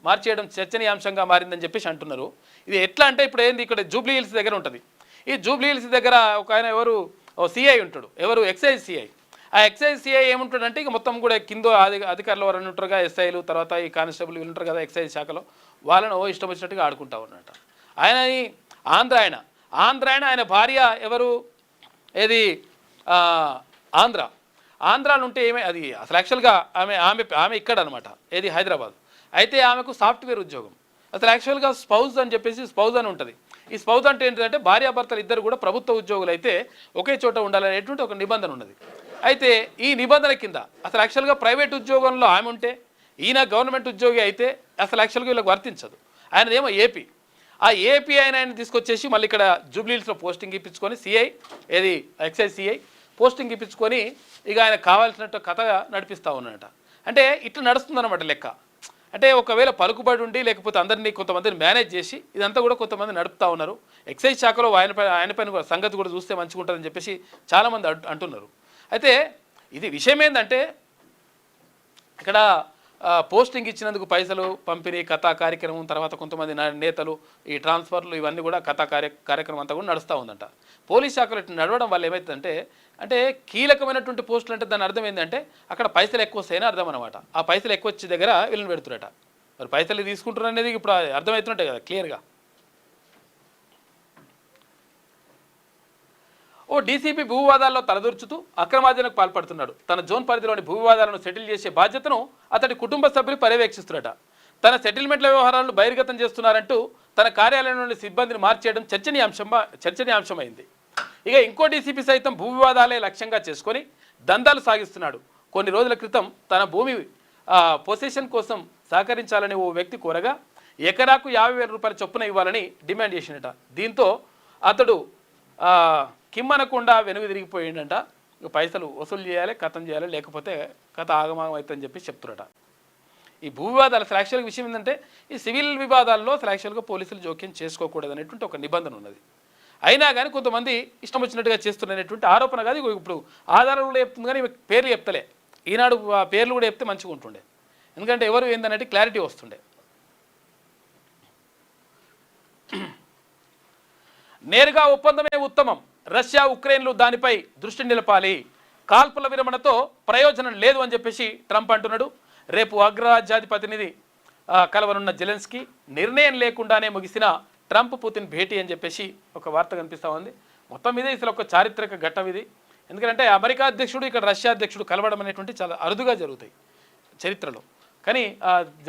మార్చేయడం చర్చనీయాంశంగా మారిందని చెప్పేసి అంటున్నారు. ఇది ఎట్లా అంటే ఇప్పుడు ఏంది, ఇక్కడ జూబ్లీ హిల్స్ దగ్గర ఉంటుంది. ఈ జూబ్లీ హిల్స్ దగ్గర ఒక ఆయన ఎవరు సిఐ ఉంటాడు, ఎవరు ఎక్సైజ్ సిఐ. ఆ ఎక్సైజ్ సిఐ ఏముంటాడంటే ఇక మొత్తం కూడా కింద అధికారులు ఎవరైనా ఉంటారుగా, ఎస్ఐలు, తర్వాత ఈ కానిస్టేబుల్ వీళ్ళు ఉంటారు కదా ఎక్సైజ్ శాఖలో, వాళ్ళను ఇష్టం వచ్చినట్టుగా ఆడుకుంటా ఉన్నట. ఆంధ్ర ఆయన భార్య ఎవరు, ఏది ఆంధ్రాలో ఉంటే ఏమే అది అసలు యాక్చువల్గా ఆమె ఇక్కడ అనమాట, ఏది హైదరాబాద్. అయితే ఆమెకు సాఫ్ట్వేర్ ఉద్యోగం. అసలు యాక్చువల్గా స్పౌజ్ అని చెప్పేసి స్పౌజ్ అని ఉంటుంది. ఈ స్పౌజ్ అంటే ఏంటంటే భార్యాభర్తలు ఇద్దరు కూడా ప్రభుత్వ ఉద్యోగులు అయితే ఒకే చోట ఉండాలనేటువంటి ఒక నిబంధన ఉన్నది. అయితే ఈ నిబంధన కింద అసలు యాక్చువల్గా ప్రైవేట్ ఉద్యోగంలో ఆమె ఉంటే, ఈయన గవర్నమెంట్ ఉద్యోగి అయితే అసలు యాక్చువల్గా వీళ్ళకి వర్తించదు. ఆయనదేమో ఏపీ. ఆ ఏపీ ఆయన తీసుకొచ్చేసి మళ్ళీ ఇక్కడ జూబ్లీహిల్స్లో పోస్టింగ్ ఇప్పించుకొని సిఐ, ఏది ఎక్సైజ్ సిఐ పోస్టింగ్ ఇప్పించుకొని ఇక ఆయన కావాల్సినట్టు కథ నడిపిస్తూ ఉన్నాడట. అంటే ఇట్లా నడుస్తుందన్నమాట లెక్క. అంటే ఒకవేళ పలుకుబడి ఉండి లేకపోతే అందరినీ కొంతమందిని మేనేజ్ చేసి ఇదంతా కూడా కొంతమంది నడుపుతూ ఉన్నారు. ఎక్సైజ్ శాఖలో ఆయన పైన కూడా సంగతి కూడా చూస్తే మంచిగా ఉంటుందని చెప్పేసి చాలామంది అంటున్నారు. అయితే ఇది విషయం ఏంటంటే ఇక్కడ పోస్టింగ్ ఇచ్చినందుకు పైసలు పంపిణీ కథా కార్యక్రమం, తర్వాత కొంతమంది నేతలు ఈ ట్రాన్స్ఫర్లు ఇవన్నీ కూడా కథా కార్యక్రమం అంతా కూడా నడుస్తూ ఉందంట. పోలీస్ శాఖలో ఇట్లా నడవడం వల్ల ఏమవుతుందంటే, అంటే కీలకమైనటువంటి పోస్టులు అంటే దాని అర్థం ఏంటంటే అక్కడ పైసలు ఎక్కువ వస్తాయని అర్థం అనమాట. ఆ పైసలు ఎక్కువ వచ్చే దగ్గర వీళ్ళని పెడుతున్నట. మరి పైసలు తీసుకుంటున్నారు అనేది ఇప్పుడు అర్థమవుతున్నట్టే కదా క్లియర్గా. ఓ డీసీపీ భూ వివాదాల్లో తలదూర్చుతూ అక్రమార్జనకు పాల్పడుతున్నాడు. తన జోన్ పరిధిలోని భూ వివాదాలను సెటిల్ చేసే బాధ్యతను అతడి కుటుంబ సభ్యులు పర్యవేక్షిస్తున్నట. తన సెటిల్మెంట్ల వ్యవహారాలను బహిర్గతం చేస్తున్నారంటూ తన కార్యాలయంలోని సిబ్బందిని మార్చేయడం చర్చనీయాంశమైంది. ఇక ఇంకో డీసీపీ సైతం భూ వివాదాలే లక్ష్యంగా చేసుకొని దందాలు సాగిస్తున్నాడు. కొన్ని రోజుల క్రితం తన భూమి పొసెషన్ కోసం సహకరించాలని ఓ వ్యక్తి కోరగా ఎకరాకు 50,000 రూపాయల చొప్పున ఇవ్వాలని డిమాండ్ చేసినట. దీంతో అతడు కిమ్మనకుండా వెనుక తిరిగిపోయిందంట. పైసలు వసూలు చేయాలి, కథం చేయాలి, లేకపోతే కథ ఆగమాగం అవుతుందని చెప్పి చెప్తున్నట. ఈ భూ వివాదాల యాక్చువల్గా విషయం ఏంటంటే ఈ సివిల్ వివాదాల్లో యాక్చువల్గా పోలీసులు జోక్యం చేసుకోకూడదు అనేటువంటి ఒక నిబంధన ఉన్నది. అయినా కానీ కొంతమంది ఇష్టం వచ్చినట్టుగా చేస్తున్నటువంటి ఆరోపణ కాదు. ఇప్పుడు ఆధారాలు కూడా చెప్తుంది కానీ పేర్లు చెప్తలే. ఈనాడు పేర్లు కూడా చెప్తే మంచిగా ఉంటుండే, ఎందుకంటే ఎవరు ఏందనేది క్లారిటీ వస్తుండే. నేరుగా ఒప్పందమే ఉత్తమం, రష్యా ఉక్రెయిన్లు దానిపై దృష్టి నిలపాలి, కాల్పుల విరమణతో ప్రయోజనం లేదు అని చెప్పేసి ట్రంప్ అంటున్నాడు. రేపు అగ్రరాజ్యాధిపతినిధి కలవనున్న జెలెన్స్కీ నిర్ణయం లేకుండానే ముగిసిన ట్రంప్ పుతిన్ భేటీ అని చెప్పేసి ఒక వార్త కనిపిస్తూ ఉంది. మొత్తం మీద అసలు ఒక చారిత్రక ఘట్టం ఇది. ఎందుకంటే అమెరికా అధ్యక్షుడు ఇక్కడ రష్యా అధ్యక్షుడు కలవడం అనేటువంటి చాలా అరుదుగా జరుగుతాయి చరిత్రలో. కానీ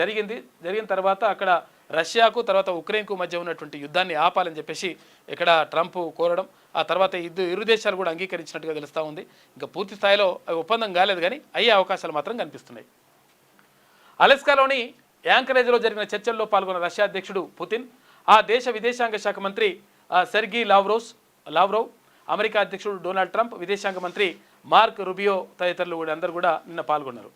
జరిగిన తర్వాత అక్కడ రష్యాకు తర్వాత ఉక్రెయిన్కు మధ్య ఉన్నటువంటి యుద్ధాన్ని ఆపాలని చెప్పేసి ఇక్కడ ట్రంప్ కోరడం, ఆ తర్వాత ఇరు దేశాలు కూడా అంగీకరించినట్టుగా తెలుస్తూ ఉంది. ఇంకా పూర్తి స్థాయిలో ఒప్పందం కాలేదు కానీ అయ్యే అవకాశాలు మాత్రం కనిపిస్తున్నాయి. అలెస్కాలోని యాంకరేజ్లో జరిగిన చర్చల్లో పాల్గొన్న రష్యా అధ్యక్షుడు పుతిన్, ఆ దేశ విదేశాంగ శాఖ మంత్రి సెర్గీ లావ్రోవ్, అమెరికా అధ్యక్షుడు డొనాల్డ్ ట్రంప్, విదేశాంగ మంత్రి మార్క్ రుబియో తదితరులు కూడా అందరూ కూడా నిన్న పాల్గొన్నారు.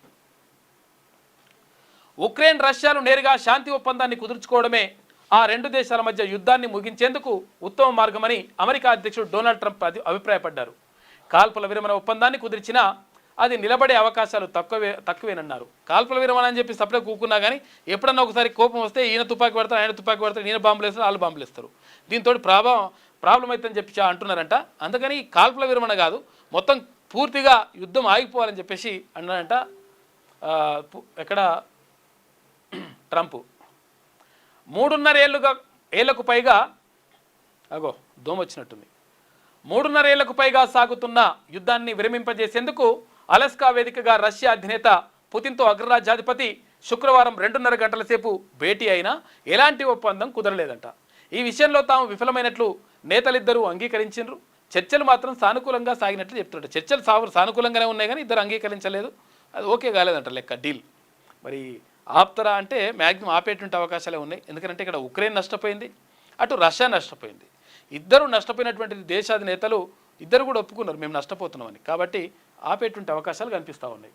ఉక్రెయిన్ రష్యాలు నేరుగా శాంతి ఒప్పందాన్ని కుదుర్చుకోవడమే ఆ రెండు దేశాల మధ్య యుద్ధాన్ని ముగించేందుకు ఉత్తమ మార్గమని అమెరికా అధ్యక్షుడు డొనాల్డ్ ట్రంప్ అభిప్రాయపడ్డారు. కాల్పుల విరమణ ఒప్పందాన్ని కుదిర్చినా అది నిలబడే అవకాశాలు తక్కువేనన్నారు. కాల్పుల విరమణ అని చెప్పి సపరేట్ కూకున్నా కానీ ఎప్పుడన్నా ఒకసారి కోపం వస్తే ఈయన తుపాకి పెడతారు, ఆయన తుపాకి పెడతారు, ఈయన బాంబులు వేస్తారు, వాళ్ళు బాంబులు వేస్తారు. దీంతో ప్రాబ్లం అవుతుందని చెప్పి అంటున్నారంట. అందుకని కాల్పుల విరమణ కాదు, మొత్తం పూర్తిగా యుద్ధం ఆగిపోవాలని చెప్పేసి అన్నారంట ఎక్కడ ట్రంప్. 3.5 ఏళ్లకు పైగా దోమ వచ్చినట్టుంది. 3.5 ఏళ్లకు పైగా సాగుతున్న యుద్ధాన్ని విరమింపజేసేందుకు అలస్కా వేదికగా రష్యా అధినేత పుతిన్తో అగ్రరాజ్యాధిపతి శుక్రవారం 2.5 గంటల సేపు భేటీ అయినా ఎలాంటి ఒప్పందం కుదరలేదంట. ఈ విషయంలో తాము విఫలమైనట్లు నేతలిద్దరూ అంగీకరించారు. చర్చలు మాత్రం సానుకూలంగా సాగినట్లు చెప్తున్నారు. చర్చలు సానుకూలంగానే ఉన్నాయి కానీ ఇద్దరు అంగీకరించలేదు, అది ఓకే కాలేదంట లెక్క డీల్. మరి ఆప్తరా అంటే మ్యాక్సిమం ఆపేటువంటి అవకాశాలే ఉన్నాయి. ఎందుకంటే ఇక్కడ ఉక్రెయిన్ నష్టపోయింది, అటు రష్యా నష్టపోయింది. ఇద్దరు నష్టపోయినటువంటి దేశాధినేతలు ఇద్దరు కూడా ఒప్పుకున్నారు మేము నష్టపోతున్నామని. కాబట్టి ఆపేటువంటి అవకాశాలు కనిపిస్తూ ఉన్నాయి.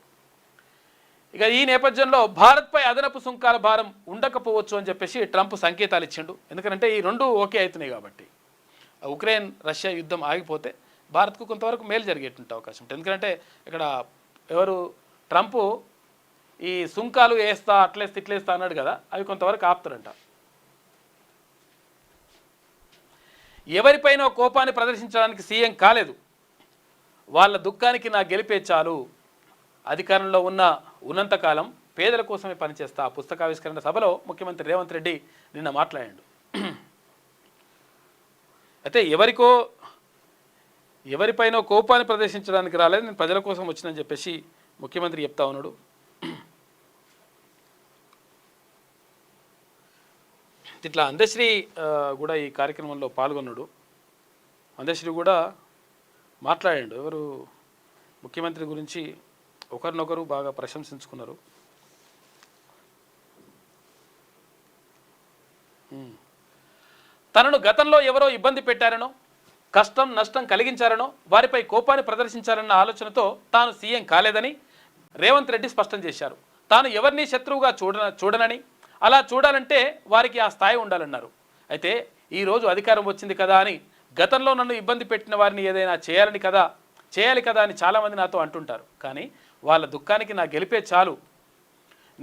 ఇక ఈ నేపథ్యంలో భారత్పై అదనపు సుంకాల భారం ఉండకపోవచ్చు అని చెప్పేసి ట్రంప్ సంకేతాలు ఇచ్చిండు. ఎందుకంటే ఈ రెండు ఓకే అవుతున్నాయి కాబట్టి ఉక్రెయిన్ రష్యా యుద్ధం ఆగిపోతే భారత్కు కొంతవరకు మేలు జరిగేటువంటి అవకాశం ఉంటుంది. ఎందుకంటే ఇక్కడ ఎవరు ట్రంప్ ఈ సుంకాలు వేస్తా అట్లేస్తా ఇట్లేస్తా అన్నాడు కదా, అవి కొంతవరకు ఆపుతారంట. ఎవరిపైనో కోపాన్ని ప్రదర్శించడానికి సీఎం కాలేదు, వాళ్ళ దుఃఖానికి నా గెలిపే చాలు, అధికారంలో ఉన్నంతకాలం పేదల కోసమే పనిచేస్తా. పుస్తకావిష్కరణ సభలో ముఖ్యమంత్రి రేవంత్ రెడ్డి నిన్న మాట్లాడాడు. అయితే ఎవరిపైనో కోపాన్ని ప్రదర్శించడానికి రాలేదు, నేను ప్రజల కోసం వచ్చినని చెప్పేసి ముఖ్యమంత్రి చెప్తా ఉన్నాడు. ఇట్లా అందశ్రీ కూడా ఈ కార్యక్రమంలో పాల్గొన్నాడు. అందశ్రీ కూడా మాట్లాడాడు. ఎవరు ముఖ్యమంత్రి గురించి ఒకరినొకరు బాగా ప్రశంసించుకున్నారు. తనను గతంలో ఎవరో ఇబ్బంది పెట్టారనో, కష్టం నష్టం కలిగించారనో, వారిపై కోపాన్ని ప్రదర్శించారన్న ఆలోచనతో తాను సీఎం కాలేదని రేవంత్ రెడ్డి స్పష్టం చేశారు. తాను ఎవరిని శత్రువుగా చూడనని, అలా చూడాలంటే వారికి ఆ స్థాయి ఉండాలన్నారు. అయితే ఈరోజు అధికారం వచ్చింది కదా అని గతంలో నన్ను ఇబ్బంది పెట్టిన వారిని ఏదైనా చేయాలి కదా అని చాలామంది నాతో అంటుంటారు. కానీ వాళ్ళ దుఃఖానికి నా గెలిపే చాలు.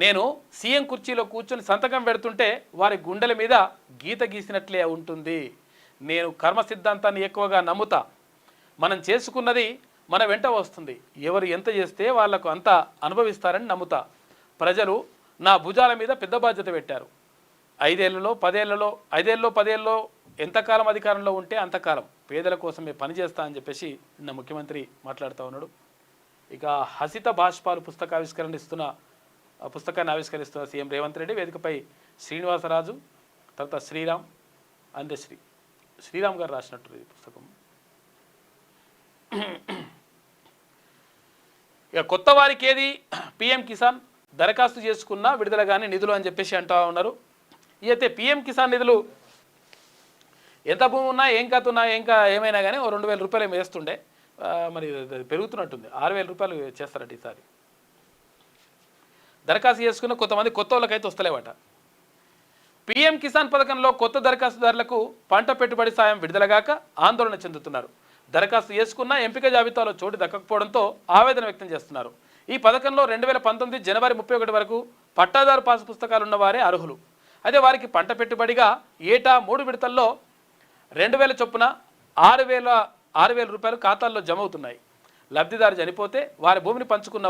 నేను సీఎం కుర్చీలో కూర్చొని సంతకం పెడుతుంటే వారి గుండెల మీద గీత గీసినట్లే ఉంటుంది. నేను కర్మ సిద్ధాంతాన్ని ఎక్కువగా నమ్ముతా. మనం చేసుకున్నది మన వెంట వస్తుంది. ఎవరు ఎంత చేస్తే వాళ్లకు అంత అనుభవిస్తారని నమ్ముతా. ప్రజలు నా భుజాల మీద పెద్ద బాధ్యత పెట్టారు. 5 ఏళ్ళలో 10 ఎంతకాలం అధికారంలో ఉంటే అంతకాలం పేదల కోసమే పనిచేస్తా అని చెప్పేసి నిన్న ముఖ్యమంత్రి మాట్లాడుతూ ఉన్నాడు. ఇక హసిత భాష్పాలు పుస్తకాన్ని ఆవిష్కరిస్తున్న సీఎం రేవంత్ రెడ్డి వేదికపై శ్రీనివాసరాజు, తర్వాత శ్రీరామ్ గారు రాసినట్టు ఈ పుస్తకం. ఇక కొత్త వారికి ఏది పిఎం కిసాన్ దరఖాస్తు చేసుకున్న విడుదల కానీ నిధులు అని చెప్పేసి అంటూ ఉన్నారు. అయితే పిఎం కిసాన్ నిధులు ఎంత భూమి ఉన్నా ఏం కథ ఉన్నా ఏమైనా కానీ 2,000 రూపాయలు వేస్తుండే, మరి పెరుగుతున్నట్టుంది. 6,000 రూపాయలు చేస్తారట ఈసారి. దరఖాస్తు చేసుకున్న కొంతమంది కొత్త వాళ్ళకైతే వస్తలేవట. పిఎం కిసాన్ పథకంలో కొత్త దరఖాస్తుదారులకు పంట పెట్టుబడి సాయం విడుదలగాక ఆందోళన చెందుతున్నారు. దరఖాస్తు చేసుకున్న ఎంపిక జాబితాలో చోటు దక్కకపోవడంతో ఆవేదన వ్యక్తం చేస్తున్నారు. ఈ పథకంలో 2019 జనవరి 31 వరకు పట్టాదారు పాసు పుస్తకాలు ఉన్న వారే అర్హులు. అదే వారికి పంట పెట్టుబడిగా ఏటా 3 విడతల్లో 2,000 చొప్పున 6,000 రూపాయలు ఖాతాల్లో జమ అవుతున్నాయి. లబ్ధిదారు చనిపోతే వారి భూమిని పంచుకున్న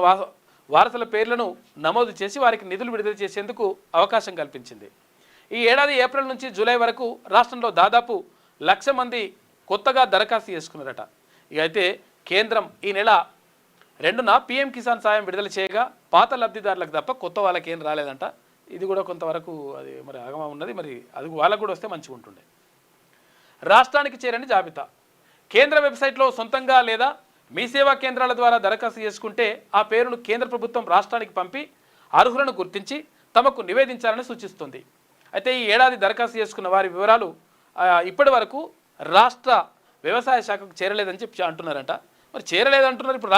వారసుల పేర్లను నమోదు చేసి వారికి నిధులు విడుదల చేసేందుకు అవకాశం కల్పించింది. ఈ ఏడాది ఏప్రిల్ నుంచి జూలై వరకు రాష్ట్రంలో దాదాపు 1,00,000 మంది కొత్తగా దరఖాస్తు చేసుకున్నారట. ఇక అయితే కేంద్రం ఈ నెల 2న పిఎం కిసాన్ సాయం విడుదల చేయగా పాత లబ్ధిదారులకు తప్ప కొత్త వాళ్ళకి ఏం రాలేదంట. ఇది కూడా కొంతవరకు అది మరి ఆగమా ఉన్నది. మరి అది వాళ్ళకు కూడా వస్తే మంచిగా ఉంటుండే. రాష్ట్రానికి చేరని జాబితా. కేంద్ర వెబ్సైట్లో సొంతంగా లేదా మీ సేవా కేంద్రాల ద్వారా దరఖాస్తు చేసుకుంటే ఆ పేరును కేంద్ర ప్రభుత్వం రాష్ట్రానికి పంపి అర్హులను గుర్తించి తమకు నివేదించాలని సూచిస్తుంది. అయితే ఈ ఏడాది దరఖాస్తు చేసుకున్న వారి వివరాలు ఇప్పటి వరకు రాష్ట్ర వ్యవసాయ శాఖకు చేరలేదని చెప్పి అంటున్నారంట. మరి చేరలేదంటున్నారు. ఇప్పుడు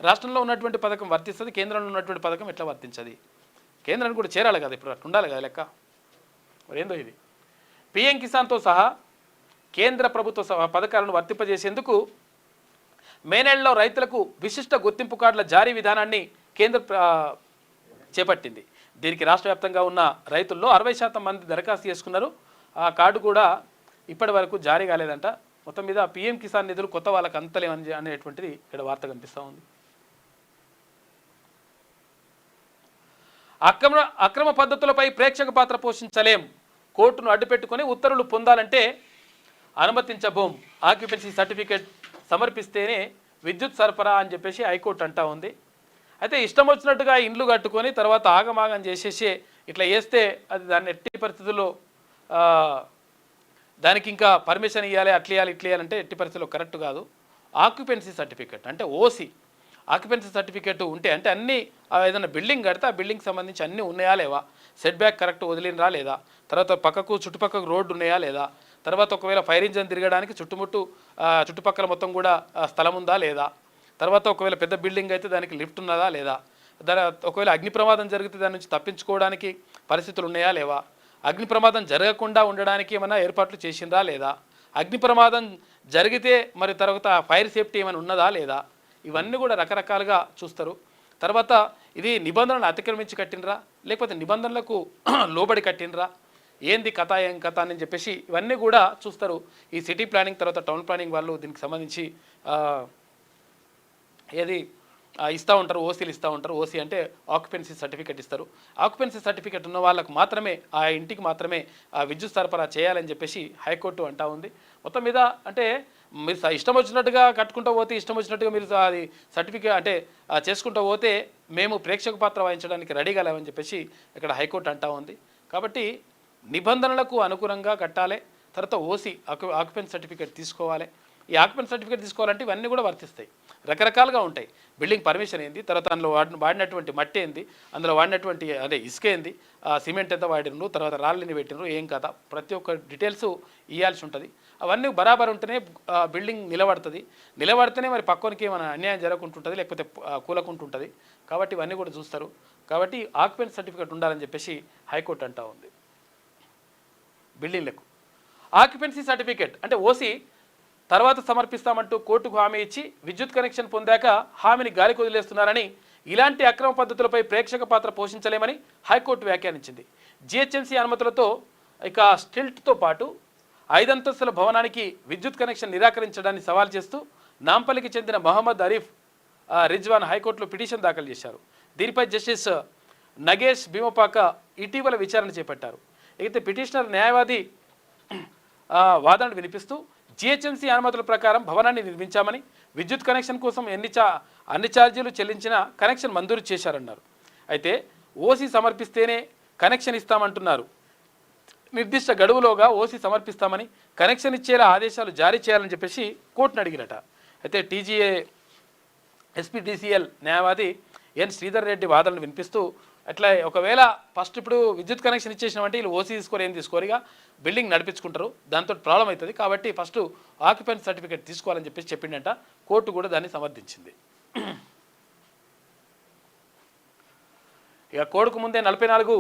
రాష్ట్రంలో ఉన్నటువంటి పథకం వర్తిస్తుంది, కేంద్రంలో ఉన్నటువంటి పథకం ఎట్లా వర్తించదు? కేంద్రానికి కూడా చేరాలి కదా, ఇప్పుడు అట్లా ఉండాలి కదా లెక్క. మరి ఏందో ఇది. పిఎం కిసాన్తో సహా కేంద్ర ప్రభుత్వ పథకాలను వర్తింపజేసేందుకు మే నెలలో రైతులకు విశిష్ట గుర్తింపు కార్డుల జారీ విధానాన్ని కేంద్రం చేపట్టింది. దీనికి రాష్ట్ర వ్యాప్తంగా ఉన్న రైతుల్లో 60% మంది దరఖాస్తు చేసుకున్నారు. ఆ కార్డు కూడా ఇప్పటి వరకు జారీ కాలేదంట. మొత్తం మీద పిఎం కిసాన్ నిధులు కొత్త వాళ్ళకి అంతలేమని అనేటువంటిది ఇక్కడ వార్త కనిపిస్తూ ఉంది. అక్రమ పద్ధతులపై ప్రేక్షక పాత్ర పోషించలేం, కోర్టును అడ్డుపెట్టుకొని ఉత్తర్వులు పొందాలంటే అనుమతించబోం, ఆక్యుపెన్సీ సర్టిఫికేట్ సమర్పిస్తేనే విద్యుత్ సరఫరా అని చెప్పేసి హైకోర్టు అంటా ఉంది. అయితే ఇష్టం వచ్చినట్టుగా ఇండ్లు కట్టుకొని తర్వాత ఆగమాగం చేసేసి ఇట్లా వేస్తే అది దాన్ని ఎట్టి పరిస్థితుల్లో దానికి ఇంకా పర్మిషన్ ఇవ్వాలి, అట్లా ఇవ్వాలి, ఇట్లా ఇవ్వాలంటే ఎట్టి పరిస్థితుల్లో కరెక్ట్ కాదు. ఆక్యుపెన్సీ సర్టిఫికేట్ అంటే ఓసీ ఆక్యుపెన్సీ సర్టిఫికేట్ ఉంటే అంటే అన్నీ ఏదైనా బిల్డింగ్ కడితే ఆ బిల్డింగ్కి సంబంధించి అన్నీ ఉన్నాయా లేవా, సెట్ బ్యాక్ కరెక్ట్ వదిలినరా లేదా, తర్వాత చుట్టుపక్కకు రోడ్డు ఉన్నాయా లేదా, తర్వాత ఒకవేళ ఫైర్ ఇంజన్ తిరగడానికి చుట్టుపక్కల మొత్తం కూడా స్థలం ఉందా లేదా, తర్వాత ఒకవేళ పెద్ద బిల్డింగ్ అయితే దానికి లిఫ్ట్ ఉన్నదా లేదా, ఒకవేళ అగ్ని ప్రమాదం జరిగితే దాని నుంచి తప్పించుకోవడానికి పరిస్థితులు ఉన్నాయా లేవా, అగ్ని ప్రమాదం జరగకుండా ఉండడానికి ఏమైనా ఏర్పాట్లు చేసిందా లేదా, అగ్ని ప్రమాదం జరిగితే మరి తర్వాత ఫైర్ సేఫ్టీ ఏమైనా ఉన్నదా లేదా, ఇవన్నీ కూడా రకరకాలుగా చూస్తారు. తర్వాత ఇది నిబంధనలు అతిక్రమించి కట్టినరా లేకపోతే నిబంధనలకు లోబడి కట్టినరా, ఏంది కథ ఏం కథ అని చెప్పేసి ఇవన్నీ కూడా చూస్తారు. ఈ సిటీ ప్లానింగ్ తర్వాత టౌన్ ప్లానింగ్ వాళ్ళు దీనికి సంబంధించి ఏది ఇస్తూ ఉంటారు, ఓసీలు ఇస్తూ ఉంటారు. ఓసీ అంటే ఆక్యుపెన్సీ సర్టిఫికేట్ ఇస్తారు. ఆక్యుపెన్సీ సర్టిఫికేట్ ఉన్న వాళ్ళకు మాత్రమే ఆ ఇంటికి మాత్రమే విద్యుత్ సరఫరా చేయాలని చెప్పేసి హైకోర్టు అంటా ఉంది. మొత్తం మీద అంటే మీరు ఇష్టం వచ్చినట్టుగా కట్టుకుంటూ పోతే, ఇష్టం వచ్చినట్టుగా మీరు అది సర్టిఫికేట్ అంటే చేసుకుంటూ పోతే మేము ప్రేక్షక పాత్ర వహించడానికి రెడీగా లేవని చెప్పేసి ఇక్కడ హైకోర్టు అంటా ఉంది. కాబట్టి నిబంధనలకు అనుగుణంగా కట్టాలి. తర్వాత ఓసీ ఆక్యుపెన్సీ సర్టిఫికేట్ తీసుకోవాలి. ఈ ఆక్యుపెన్సీ సర్టిఫికేట్ తీసుకోవాలంటే ఇవన్నీ కూడా వర్తిస్తాయి. రకరకాలుగా ఉంటాయి. బిల్డింగ్ పర్మిషన్ ఏంది, తర్వాత అందులో వాడినటువంటి మట్టి ఏంది, అందులో వాడినటువంటి అదే ఇసుక ఏంది, సిమెంట్ ఎంత వాడినరు, తర్వాత రాళ్ళని పెట్టినరు, ఏం కదా ప్రతి ఒక్క డీటెయిల్స్ ఇవ్వాల్సి ఉంటుంది. అవన్నీ బరాబర్ ఉంటేనే బిల్డింగ్ నిలబడితేనే మరి పక్కనికి ఏమైనా అన్యాయం జరగకుంటుంటుంది, లేకపోతే కూలకుంటుంటుంది. కాబట్టి ఇవన్నీ కూడా చూస్తారు. కాబట్టి ఆక్యుపెన్సీ సర్టిఫికేట్ ఉండాలని చెప్పేసి హైకోర్టు అంటా ఉంది. బిల్డింగ్లకు ఆక్యుపెన్సీ సర్టిఫికేట్ అంటే ఓసీ తర్వాత సమర్పిస్తామంటూ కోర్టుకు హామీ ఇచ్చి విద్యుత్ కనెక్షన్ పొందాక హామీని గాలికి వదిలేస్తున్నారని, ఇలాంటి అక్రమ పద్ధతులపై ప్రేక్షక పాత్ర పోషించలేమని హైకోర్టు వ్యాఖ్యానించింది. జిహెచ్ఎంసీ అనుమతులతో ఇక స్టిల్ట్తో పాటు 5 అంతస్తుల భవనానికి విద్యుత్ కనెక్షన్ నిరాకరించడాన్ని సవాల్ చేస్తూ నాంపల్లికి చెందిన మహమ్మద్ అరీఫ్ రిజ్వాన్ హైకోర్టులో పిటిషన్ దాఖలు చేశారు. దీనిపై జస్టిస్ నగేష్ భీమపాక ఇటీవల విచారణ చేపట్టారు. అయితే పిటిషనర్ న్యాయవాది వాదనలు వినిపిస్తూ జిహెచ్ఎంసీ అనుమతుల ప్రకారం భవనాన్ని నిర్మించామని, విద్యుత్ కనెక్షన్ కోసం అన్ని ఛార్జీలు చెల్లించిన కనెక్షన్ మంజూరు చేశారన్నారు. అయితే ఓసీ సమర్పిస్తేనే కనెక్షన్ ఇస్తామంటున్నారు. నిర్దిష్ట గడువులోగా ఓసీ సమర్పిస్తామని, కనెక్షన్ ఇచ్చేలా ఆదేశాలు జారీ చేయాలని చెప్పేసి కోర్టును అడిగిరట. అయితే టీజీఏ ఎస్పీడీసీఎల్ న్యాయవాది ఎన్ శ్రీధర్ రెడ్డి వాదనలు వినిపిస్తూ అట్లా ఒకవేళ ఫస్ట్ ఇప్పుడు విద్యుత్ కనెక్షన్ ఇచ్చేసినామంటే వీళ్ళు ఓసీ తీసుకోరు, ఏం తీసుకోరుగా బిల్డింగ్ నడిపించుకుంటారు, దాంతో ప్రాబ్లం అవుతుంది. కాబట్టి ఫస్ట్ ఆక్యుపెన్సీ సర్టిఫికేట్ తీసుకోవాలని చెప్పేసి చెప్పిండంట. కోర్టు కూడా దాన్ని సమర్థించింది. ఇక కోర్టుకు ముందే 44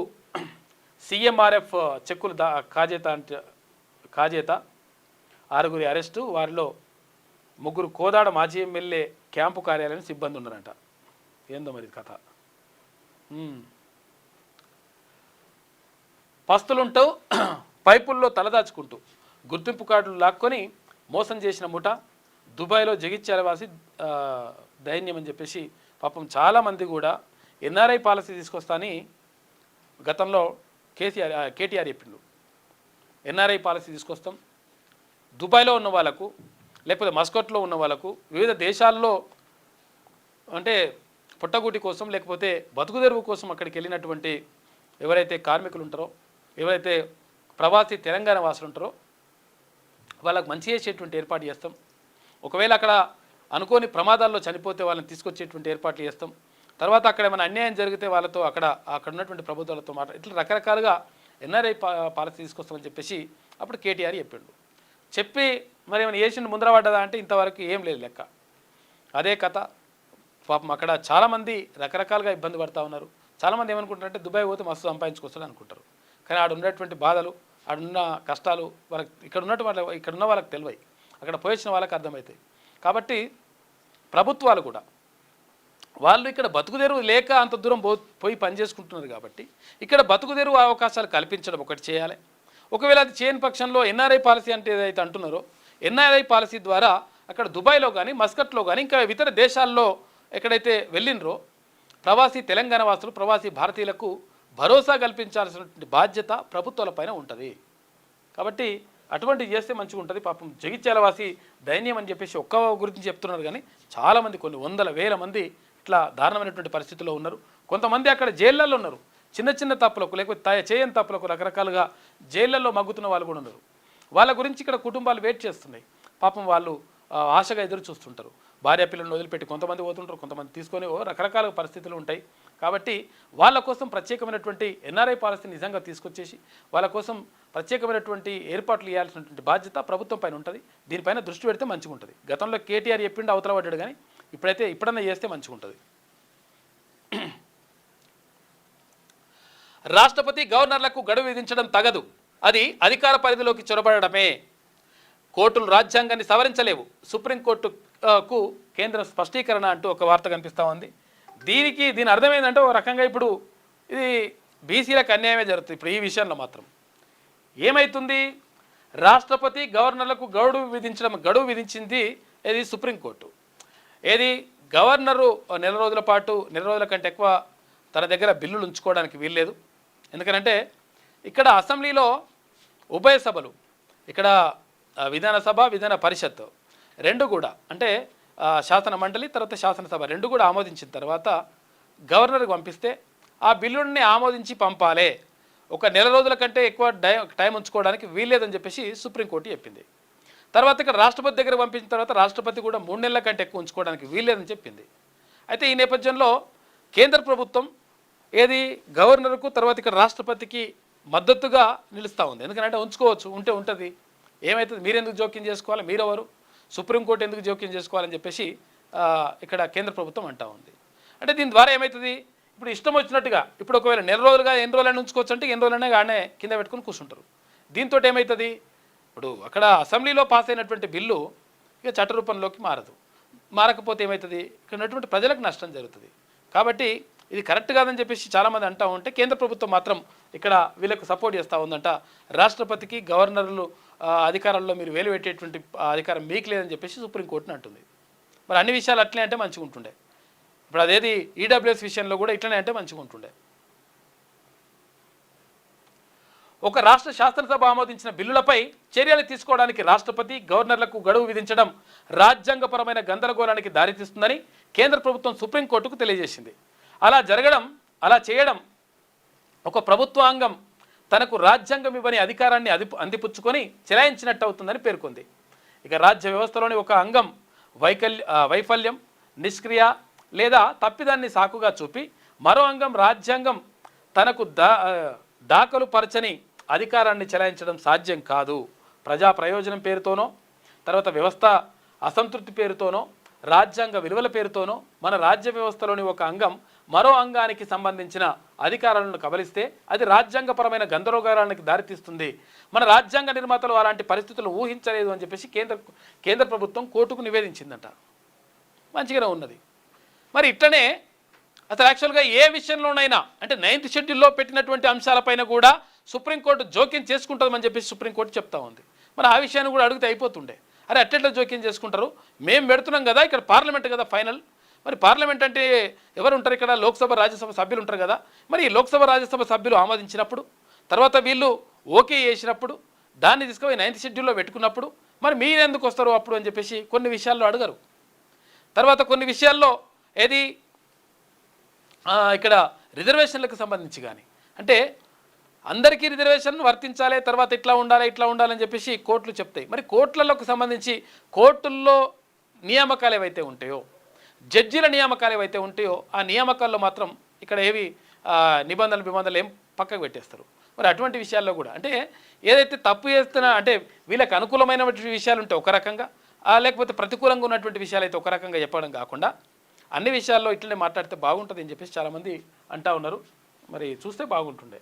సీఎంఆర్ఎఫ్ చెక్కులు కాజేత 6 అరెస్టు, వారిలో 3 కోదాడ మాజీ ఎమ్మెల్యే క్యాంపు కార్యాలయం సిబ్బంది ఉన్నారంట. ఏందో మరి కథ. పస్తులుంటూ పైపుల్లో తలదాచుకుంటూ గుర్తింపు కార్డులు లాక్కొని మోసం చేసిన ముఠ దుబాయ్లో జగిత్యాలవాసి దైన్యం అని చెప్పేసి పాపం చాలామంది కూడా ఎన్ఆర్ఐ పాలసీ తీసుకొస్తా అని గతంలో కేటీఆర్ చెప్పిండు. ఎన్ఆర్ఐ పాలసీ తీసుకొస్తాం, దుబాయ్లో ఉన్న వాళ్ళకు లేకపోతే మస్కట్లో ఉన్న వాళ్ళకు వివిధ దేశాల్లో అంటే పుట్టగూటి కోసం లేకపోతే బతుకుదెరువు కోసం అక్కడికి వెళ్ళినటువంటి ఎవరైతే కార్మికులు ఉంటారో, ఎవరైతే ప్రవాసీ తెలంగాణ వాసులు ఉంటారో వాళ్ళకు మంచి చేసేటువంటి ఏర్పాటు చేస్తాం. ఒకవేళ అక్కడ అనుకోని ప్రమాదాల్లో చనిపోతే వాళ్ళని తీసుకొచ్చేటువంటి ఏర్పాట్లు చేస్తాం. తర్వాత అక్కడ ఏమైనా అన్యాయం జరిగితే వాళ్ళతో అక్కడ ఉన్నటువంటి ప్రభుత్వాలతో ఇట్లా రకరకాలుగా ఎన్ఆర్ఐ పాలసీ తీసుకొస్తామని చెప్పేసి అప్పుడు కేటీఆర్ చెప్పాడు. చెప్పి మరి ఏమైనా చేసిండు ముందర పడ్డదా అంటే ఇంతవరకు ఏం లేదు లెక్క. అదే కథ. పాపం అక్కడ చాలామంది రకరకాలుగా ఇబ్బంది పడుతూ ఉన్నారు. చాలామంది ఏమనుకుంటారంటే దుబాయ్ పోతే మస్తు సంపాదించుకొస్తాడు అనుకుంటారు. కానీ ఆడ ఉన్నటువంటి బాధలు, ఆడున్న కష్టాలు వాళ్ళకి ఇక్కడ ఉన్న వాళ్ళకి తెలివై, అక్కడ పోయించిన వాళ్ళకి అర్థమవుతాయి. కాబట్టి ప్రభుత్వాలు కూడా వాళ్ళు ఇక్కడ బతుకుదెరువు లేక అంత దూరం పోయి పని చేసుకుంటున్నారు కాబట్టి ఇక్కడ బతుకుదెరువు అవకాశాలు కల్పించడం ఒకటి చేయాలి. ఒకవేళ అది చేయని పక్షంలో ఎన్ఆర్ఐ పాలసీ అంటే ఏదైతే అంటున్నారో ఎన్ఆర్ఐ పాలసీ ద్వారా అక్కడ దుబాయ్లో కానీ మస్కట్లో కానీ ఇంకా ఇతర దేశాల్లో ఎక్కడైతే వెళ్ళినరో ప్రవాసీ తెలంగాణ వాసులు ప్రవాసీ భారతీయులకు భరోసా కల్పించాల్సినటువంటి బాధ్యత ప్రభుత్వాలపైన ఉంటుంది. కాబట్టి అటువంటివి చేస్తే మంచిగా ఉంటుంది. పాపం జగిత్యాల వాసి దైన్యం అని చెప్పేసి ఒక్క గురించి చెప్తున్నారు, కానీ చాలామంది కొన్ని వందల వేల మంది ఇట్లా దారుణమైనటువంటి పరిస్థితుల్లో ఉన్నారు. కొంతమంది అక్కడ జైళ్ళల్లో ఉన్నారు, చిన్న చిన్న తప్పులకు లేకపోతే చేయని తప్పులకు రకరకాలుగా జైళ్ళల్లో మగ్గుతున్న వాళ్ళు కూడా ఉన్నారు. వాళ్ళ గురించి ఇక్కడ కుటుంబాలు వెయిట్ చేస్తున్నాయి. పాపం వాళ్ళు ఆశగా ఎదురు చూస్తుంటారు. భార్య పిల్లలను వదిలిపెట్టి కొంతమంది పోతుంటారు, కొంతమంది తీసుకొని రకరకాల పరిస్థితులు ఉంటాయి. కాబట్టి వాళ్ళ కోసం ప్రత్యేకమైనటువంటి ఎన్ఆర్ఐ పాలసీ నిజంగా తీసుకొచ్చేసి వాళ్ళ కోసం ప్రత్యేకమైనటువంటి ఏర్పాట్లు చేయాల్సినటువంటి బాధ్యత ప్రభుత్వం పైన ఉంటుంది. దీనిపైన దృష్టి పెడితే మంచిగా ఉంటుంది. గతంలో కేటీఆర్ చెప్పిండు అవతల పడ్డాడు, కానీ ఇప్పుడన్నా చేస్తే మంచిగా ఉంటుంది. రాష్ట్రపతి గవర్నర్లకు గడువు విధించడం తగదు, అది అధికార పరిధిలోకి చొరబడమే. కోర్టులు రాజ్యాంగాన్ని సవరించలేవు, సుప్రీంకోర్టుకు కేంద్రం స్పష్టీకరణ అంటూ ఒక వార్త కనిపిస్తూ ఉంది. దీని అర్థమైందంటే ఒక రకంగా ఇప్పుడు ఇది బీసీలకు అన్యాయమే జరుగుతుంది. ఇప్పుడు ఈ విషయంలో మాత్రం ఏమవుతుంది, రాష్ట్రపతి గవర్నర్లకు గడువు విధించింది ఏది సుప్రీంకోర్టు. ఏది గవర్నరు నెల రోజుల కంటే ఎక్కువ తన దగ్గర బిల్లులు ఉంచుకోవడానికి వీల్లేదు. ఎందుకంటే ఇక్కడ అసెంబ్లీలో ఉభయ సభలు, ఇక్కడ విధానసభ విధాన పరిషత్ రెండు కూడా, అంటే శాసన మండలి తర్వాత శాసనసభ రెండు కూడా ఆమోదించిన తర్వాత గవర్నర్కి పంపిస్తే ఆ బిల్లుని ఆమోదించి పంపాలి. ఒక నెల రోజుల కంటే ఎక్కువ టైం ఉంచుకోవడానికి వీల్లేదని చెప్పేసి సుప్రీంకోర్టు చెప్పింది. తర్వాత ఇక్కడ రాష్ట్రపతి దగ్గర పంపించిన తర్వాత రాష్ట్రపతి కూడా 3 నెలల కంటే ఎక్కువ ఉంచుకోవడానికి వీల్లేదని చెప్పింది. అయితే ఈ నేపథ్యంలో కేంద్ర ప్రభుత్వం ఏది గవర్నర్కు తర్వాత ఇక్కడ రాష్ట్రపతికి మద్దతుగా నిలుస్తూ ఉంది. ఎందుకంటే ఉంచుకోవచ్చు, ఉంటుంది, ఏమవుతుంది, మీరెందుకు జోక్యం చేసుకోవాలి, మీరెవరు, సుప్రీంకోర్టు ఎందుకు జోక్యం చేసుకోవాలని చెప్పేసి ఇక్కడ కేంద్ర ప్రభుత్వం అంటూ ఉంది. అంటే దీని ద్వారా ఏమవుతుంది, ఇప్పుడు ఇష్టం వచ్చినట్టుగా ఇప్పుడు ఒకవేళ నెల రోజులుగా ఎన్ని రోజులైనా ఉంచుకోవచ్చు అంటే ఎన్ని రోజులైనా ఆడనే కింద పెట్టుకుని కూర్చుంటారు. దీంతో ఏమవుతుంది, ఇప్పుడు అక్కడ అసెంబ్లీలో పాస్ అయినటువంటి బిల్లు ఇక చట్టరూపంలోకి మారకపోతే ఏమవుతుంది, ఇక్కడ ఉన్నటువంటి ప్రజలకు నష్టం జరుగుతుంది. కాబట్టి ఇది కరెక్ట్ కాదని చెప్పేసి చాలామంది అంటూ ఉంటే కేంద్ర ప్రభుత్వం మాత్రం ఇక్కడ వీళ్ళకు సపోర్ట్ చేస్తూ ఉందంట. రాష్ట్రపతికి గవర్నర్లు అధికారాల్లో మీరు వేలు పెట్టేటువంటి అధికారం మీకు లేదని చెప్పేసి సుప్రీంకోర్టుని అంటుంది. మరి అన్ని విషయాలు అట్లే అంటే మంచిగా ఉంటుండే. ఇప్పుడు అదేది ఈడబ్ల్యూఎస్ విషయంలో కూడా ఇట్లనే అంటే మంచిగా ఉంటుండే. ఒక రాష్ట్ర శాసనసభ ఆమోదించిన బిల్లులపై చర్యలు తీసుకోవడానికి రాష్ట్రపతి గవర్నర్లకు గడువు విధించడం రాజ్యాంగపరమైన గందరగోళానికి దారితీస్తుందని కేంద్ర ప్రభుత్వం సుప్రీంకోర్టుకు తెలియజేసింది. అలా చేయడం ఒక ప్రభుత్వాంగం తనకు రాజ్యాంగం ఇవ్వని అధికారాన్ని అందిపుచ్చుకొని చెలాయించినట్టు అవుతుందని పేర్కొంది. ఇక రాజ్య వ్యవస్థలోని ఒక అంగం వైఫల్యం, నిష్క్రియ లేదా తప్పిదాన్ని సాకుగా చూపి మరో అంగం రాజ్యాంగం తనకు దాఖలు పరచని అధికారాన్ని చెలాయించడం సాధ్యం కాదు. ప్రజా ప్రయోజనం పేరుతోనో తర్వాత వ్యవస్థ అసంతృప్తి పేరుతోనో రాజ్యాంగ విలువల పేరుతోనో మన రాజ్య వ్యవస్థలోని ఒక అంగం మరో అంగానికి సంబంధించిన అధికారాలను కబలిస్తే అది రాజ్యాంగపరమైన గందరగోళానికి దారితీస్తుంది. మన రాజ్యాంగ నిర్మాతలు అలాంటి పరిస్థితులు ఊహించలేదు అని చెప్పేసి కేంద్ర ప్రభుత్వం కోర్టుకు నివేదించిందంట. మంచిగానే ఉన్నది. మరి ఇట్లనే అసలు యాక్చువల్గా ఏ విషయంలోనైనా అంటే 9th షెడ్యూల్లో పెట్టినటువంటి అంశాలపైన కూడా సుప్రీంకోర్టు జోక్యం చేసుకుంటుందని చెప్పేసి సుప్రీంకోర్టు చెప్తా ఉంది. మరి ఆ విషయాన్ని కూడా అడిగితే అయిపోతుండే. అరే అట్లెట్లా జోక్యం చేసుకుంటారు, మేము పెడుతున్నాం కదా, ఇక్కడ పార్లమెంట్ కదా ఫైనల్. మరి పార్లమెంట్ అంటే ఎవరు ఉంటారు, ఇక్కడ లోక్సభ రాజ్యసభ సభ్యులు ఉంటారు కదా. మరి ఈ లోక్సభ రాజ్యసభ సభ్యులు ఆమోదించినప్పుడు తర్వాత వీళ్ళు ఓకే చేసినప్పుడు దాన్ని తీసుకుపోయి 9th షెడ్యూల్లో పెట్టుకున్నప్పుడు మరి మీరెందుకు వస్తారు అప్పుడు అని చెప్పేసి కొన్ని విషయాల్లో అడగరు. తర్వాత కొన్ని విషయాల్లో ఏది ఇక్కడ రిజర్వేషన్లకు సంబంధించి కానీ అంటే అందరికీ రిజర్వేషన్ వర్తించాలి, తర్వాత ఇట్లా ఉండాలని చెప్పేసి కోర్టులు చెప్తాయి. మరి కోర్టులకు సంబంధించి కోర్టుల్లో నియామకాలు ఏవైతే ఉంటాయో, జడ్జీల నియామకాలు ఏవైతే ఉంటాయో ఆ నియామకాల్లో మాత్రం ఇక్కడ ఏవి నిబంధనలు ఏం పక్కకు పెట్టేస్తారు. మరి అటువంటి విషయాల్లో కూడా అంటే ఏదైతే తప్పు చేస్తున్నా అంటే వీళ్ళకి అనుకూలమైనటువంటి విషయాలు ఉంటాయి ఒక రకంగా, లేకపోతే ప్రతికూలంగా ఉన్నటువంటి విషయాలు అయితే ఒక రకంగా చెప్పడం కాకుండా అన్ని విషయాల్లో ఇట్లనే మాట్లాడితే బాగుంటుంది అని చెప్పేసి చాలామంది అంటా ఉన్నారు. మరి చూస్తే బాగుంటుండే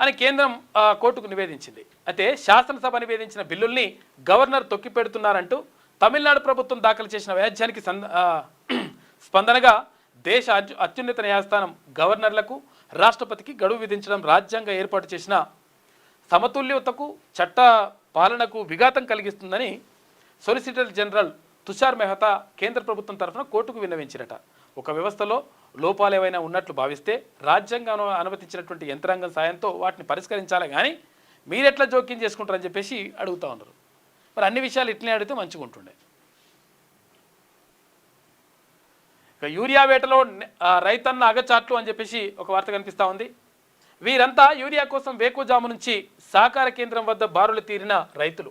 అని కేంద్రం కోర్టుకు నివేదించింది. అయితే శాసనసభ నివేదించిన బిల్లుల్ని గవర్నర్ తొక్కిపెడుతున్నారంటూ తమిళనాడు ప్రభుత్వం దాఖలు చేసిన వ్యాజ్యానికి స్పందనగా దేశ అత్యున్నత న్యాయస్థానం గవర్నర్లకు రాష్ట్రపతికి గడువు విధించడం రాజ్యాంగం ఏర్పాటు చేసిన సమతుల్యతకు చట్ట పాలనకు విఘాతం కలిగిస్తుందని సొలిసిటర్ జనరల్ తుషార్ మెహతా కేంద్ర ప్రభుత్వం తరఫున కోర్టుకు విన్నవించినట. ఒక వ్యవస్థలో లోపాలు ఏవైనా ఉన్నట్లు భావిస్తే రాజ్యాంగం అనుమతించినటువంటి యంత్రాంగం సాయంతో వాటిని పరిష్కరించాలి, కానీ మీరెట్లా జోక్యం చేసుకుంటారని చెప్పేసి అడుగుతూ ఉన్నారు. మరి అన్ని విషయాలు ఇట్లనే అడిగితే మంచిగా ఉంటుండే. ఇక యూరియా వేటలో రైతన్న అగచాట్లు అని చెప్పేసి ఒక వార్త కనిపిస్తూ ఉంది. వీరంతా యూరియా కోసం వేకుజాము నుంచి సహకార కేంద్రం వద్ద బారులు తీరిన రైతులు.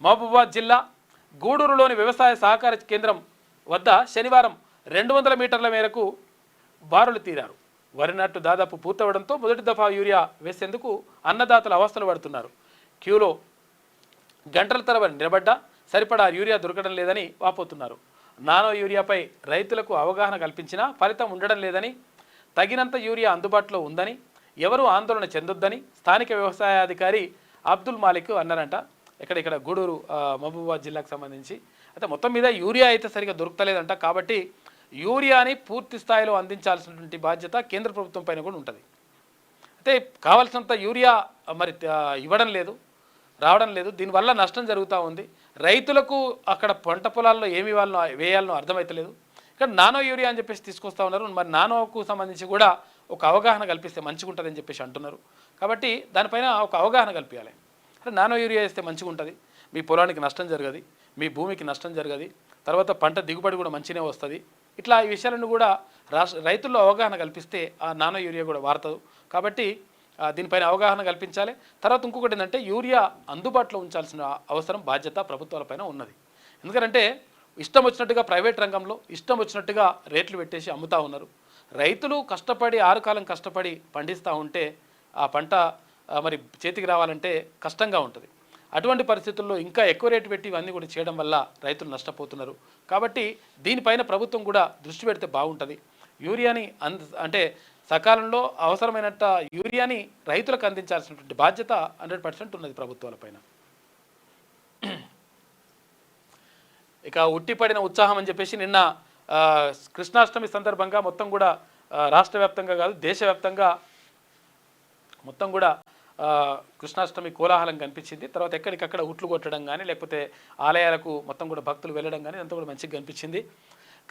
మహబూబాబాద్ జిల్లా గూడూరులోని వ్యవసాయ సహకార కేంద్రం వద్ద శనివారం 200 మీటర్ల మేరకు బారులు తీరారు. వరి నాటు దాదాపు పూర్తవడంతో మొదటి దఫా యూరియా వేసేందుకు అన్నదాతలు అవస్థలు పడుతున్నారు. క్యూలో గంటల తరబడి నిలబడ్డా సరిపడా యూరియా దొరకడం లేదని వాపోతున్నారు. నానో యూరియాపై రైతులకు అవగాహన కల్పించినా ఫలితం ఉండడం లేదని, తగినంత యూరియా అందుబాటులో ఉందని, ఎవరూ ఆందోళన చెందొద్దని స్థానిక వ్యవసాయాధికారి అబ్దుల్ మాలిక్ అన్నారంట. ఇక్కడ గూడూరు మహబూబాబాద్ జిల్లాకు సంబంధించి అయితే మొత్తం మీద యూరియా అయితే సరిగా దొరుకుతలేదంట. కాబట్టి యూరియాని పూర్తి స్థాయిలో అందించాల్సినటువంటి బాధ్యత కేంద్ర ప్రభుత్వం పైన కూడా ఉంటుంది. అయితే కావాల్సినంత యూరియా మరి ఇవ్వడం లేదు, రావడం లేదు. దీనివల్ల నష్టం జరుగుతూ ఉంది. రైతులకు అక్కడ పంట పొలాల్లో ఏమి వేయాలనో అర్థమవుతలేదు. ఇక్కడ నానో యూరియా అని చెప్పేసి తీసుకొస్తూ ఉన్నారు. మరి నానోకు సంబంధించి కూడా ఒక అవగాహన కల్పిస్తే మంచిగా ఉంటుందని చెప్పేసి అంటున్నారు. కాబట్టి దానిపైన ఒక అవగాహన కల్పించాలి. అంటే నానో యూరియా వేస్తే మంచిగా ఉంటుంది, మీ పొలానికి నష్టం జరగదు, మీ భూమికి నష్టం జరగదు, తర్వాత పంట దిగుబడి కూడా మంచిగానే వస్తుంది. ఇట్లా ఈ విషయాలను కూడా రైతుల్లో అవగాహన కల్పిస్తే ఆ నానో యూరియా కూడా వాడతారు. కాబట్టి దీనిపైన అవగాహన కల్పించాలి. తర్వాత ఇంకొకటి ఏంటంటే యూరియా అందుబాటులో ఉంచాల్సిన అవసరం బాధ్యత ప్రభుత్వాలపైన ఉన్నది. ఎందుకంటే ఇష్టం వచ్చినట్టుగా ప్రైవేట్ రంగంలో ఇష్టం వచ్చినట్టుగా రేట్లు పెట్టేసి అమ్ముతూ ఉన్నారు. రైతులు కష్టపడి 6 కాలం కష్టపడి పండిస్తూ ఉంటే ఆ పంట మరి చేతికి రావాలంటే కష్టంగా ఉంటుంది. అటువంటి పరిస్థితుల్లో ఇంకా ఎక్కువ రేటు పెట్టి ఇవన్నీ కూడా చేయడం వల్ల రైతులు నష్టపోతున్నారు. కాబట్టి దీనిపైన ప్రభుత్వం కూడా దృష్టి పెడితే బాగుంటుంది. యూరియాని అంటే సకాలంలో అవసరమైనట్టు యూరియాని రైతులకు అందించాల్సినటువంటి బాధ్యత 100% ఉన్నది ప్రభుత్వాలపైన. ఇక ఉట్టిపడిన ఉత్సాహం అని చెప్పేసి నిన్న కృష్ణాష్టమి సందర్భంగా మొత్తం కూడా రాష్ట్ర వ్యాప్తంగా కాదు దేశవ్యాప్తంగా మొత్తం కూడా కృష్ణాష్టమి కోలాహలం కనిపించింది. తర్వాత ఎక్కడికక్కడ ఉట్లు కొట్టడం కానీ లేకపోతే ఆలయాలకు మొత్తం కూడా భక్తులు వెళ్ళడం కానీ అంతా కూడా మంచిగా కనిపించింది.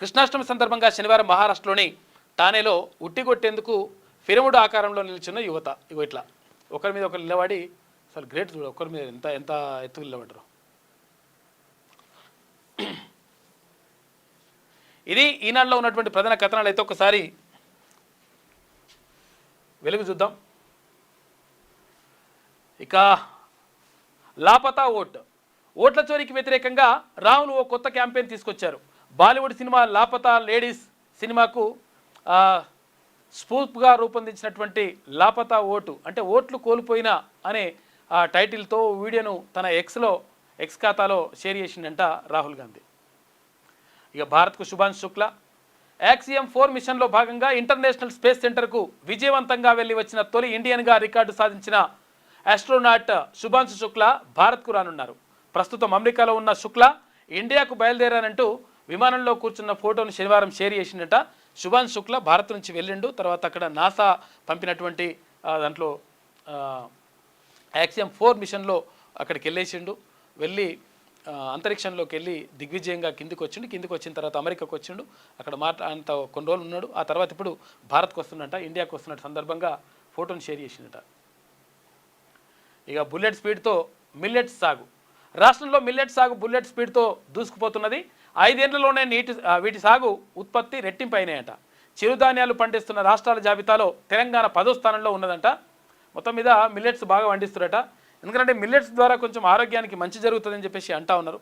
కృష్ణాష్టమి సందర్భంగా శనివారం మహారాష్ట్రలోని ఠానేలో ఉట్టి కొట్టేందుకు పిరమిడ్ ఆకారంలో నిల్చున్న యువత ఇగో ఇట్లా ఒకరి మీద ఒకరు నిలబడి అసలు గ్రేట్ చూడ ఒకరి మీద ఎంత ఎంత ఎత్తుకు నిలబడ్డారు. ఇది ఈనాడులో ఉన్నటువంటి ప్రధాన కథనాలు. అయితే ఒకసారి వెలుగు చూద్దాం. ఇక లాపతా ఓట్ల చోరీకి వ్యతిరేకంగా రాహుల్ ఓ కొత్త క్యాంపెయిన్ తీసుకొచ్చారు. బాలీవుడ్ సినిమా లాపతా లేడీస్ సినిమాకు స్ఫూర్తిగా రూపొందించినటువంటి లాపతా ఓటు అంటే ఓట్లు కోల్పోయిన అనే టైటిల్తో వీడియోను తన ఎక్స్ ఖాతాలో షేర్ చేసిందంట రాహుల్ గాంధీ. ఇక భారత్కు శుభాంశు శుక్లా యాక్సియం 4 మిషన్లో భాగంగా ఇంటర్నేషనల్ స్పేస్ సెంటర్కు విజయవంతంగా వెళ్ళి వచ్చిన తొలి ఇండియన్గా రికార్డు సాధించిన ఆస్ట్రోనాట్ శుభాంశు శుక్లా భారత్కు రానున్నారు. ప్రస్తుతం అమెరికాలో ఉన్న శుక్లా ఇండియాకు బయలుదేరానంటూ విమానంలో కూర్చున్న ఫోటోను శనివారం షేర్ చేసిందట. శుభాంశు శుక్లా భారత్ నుంచి వెళ్ళిండు. తర్వాత అక్కడ నాసా పంపినటువంటి దాంట్లో యాక్సియం 4 మిషన్లో అక్కడికి వెళ్ళేసిండు. వెళ్ళి అంతరిక్షంలోకి వెళ్ళి దిగ్విజయంగా కిందికి వచ్చిన తర్వాత అమెరికాకు వచ్చిండు. అక్కడ అంత కొన్ని రోజులు ఉన్నాడు. ఆ తర్వాత ఇప్పుడు భారత్కు వస్తున్నట్ట, ఇండియాకు వస్తున్నట్టు సందర్భంగా ఫోటోను షేర్ చేసిందట. ఇక బుల్లెట్ స్పీడ్తో మిల్లెట్స్ సాగు. రాష్ట్రంలో మిల్లెట్ సాగు బుల్లెట్ స్పీడ్తో దూసుకుపోతున్నది. 5 ఏళ్లలోనే వీటి సాగు ఉత్పత్తి రెట్టింపు అయినాయట. చిరుధాన్యాలు పండిస్తున్న రాష్ట్రాల జాబితాలో తెలంగాణ 10వ స్థానంలో ఉన్నదంట. మొత్తం మీద మిల్లెట్స్ బాగా పండిస్తున్నారట. ఎందుకంటే మిల్లెట్స్ ద్వారా కొంచెం ఆరోగ్యానికి మంచి జరుగుతుందని చెప్పేసి అంటూ ఉన్నారు.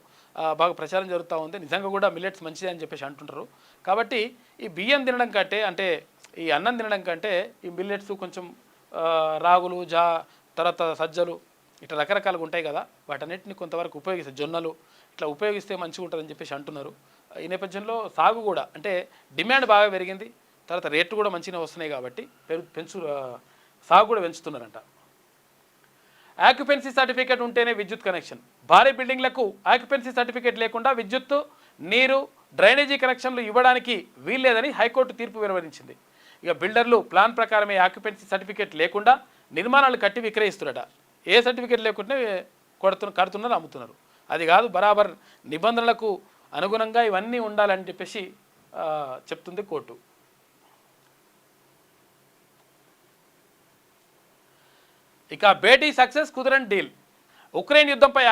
బాగా ప్రచారం జరుగుతూ ఉంది. నిజంగా కూడా మిల్లెట్స్ మంచిది అని చెప్పేసి అంటుంటారు. కాబట్టి ఈ బియ్యం తినడం కంటే అంటే ఈ అన్నం తినడం కంటే ఈ మిల్లెట్స్ కొంచెం రాగులు తర్వాత సజ్జలు ఇట్లా రకరకాలుగా ఉంటాయి కదా, వాటన్నిటిని కొంతవరకు ఉపయోగిస్తే జొన్నలు ఇట్లా ఉపయోగిస్తే మంచిగా ఉంటుందని చెప్పేసి అంటున్నారు. ఈ నేపథ్యంలో సాగు కూడా అంటే డిమాండ్ బాగా పెరిగింది, తర్వాత రేట్లు కూడా మంచిగా వస్తున్నాయి కాబట్టి సాగు కూడా పెంచుతున్నారంట. ఆక్యుపెన్సీ సర్టిఫికేట్ ఉంటేనే విద్యుత్ కనెక్షన్. భారీ బిల్డింగ్లకు ఆక్యుపెన్సీ సర్టిఫికేట్ లేకుండా విద్యుత్తు, నీరు, డ్రైనేజీ కనెక్షన్లు ఇవ్వడానికి వీల్లేదని హైకోర్టు తీర్పు వెలువరించింది. ఇక బిల్డర్లు ప్లాన్ ప్రకారమే ఆక్యుపెన్సీ సర్టిఫికేట్ లేకుండా నిర్మాణాలు కట్టి విక్రయిస్తున్నారట. ఏ సర్టిఫికేట్ లేకుంటే కడుతున్నారు, అమ్ముతున్నారు. అది కాదు, బరాబర్ నిబంధనలకు అనుగుణంగా ఇవన్నీ ఉండాలని చెప్పేసి చెప్తుంది కోర్టు. ఇక భేటీ సక్సెస్, కుదరని డీల్. ఉక్రెయిన్ యుద్ధంపై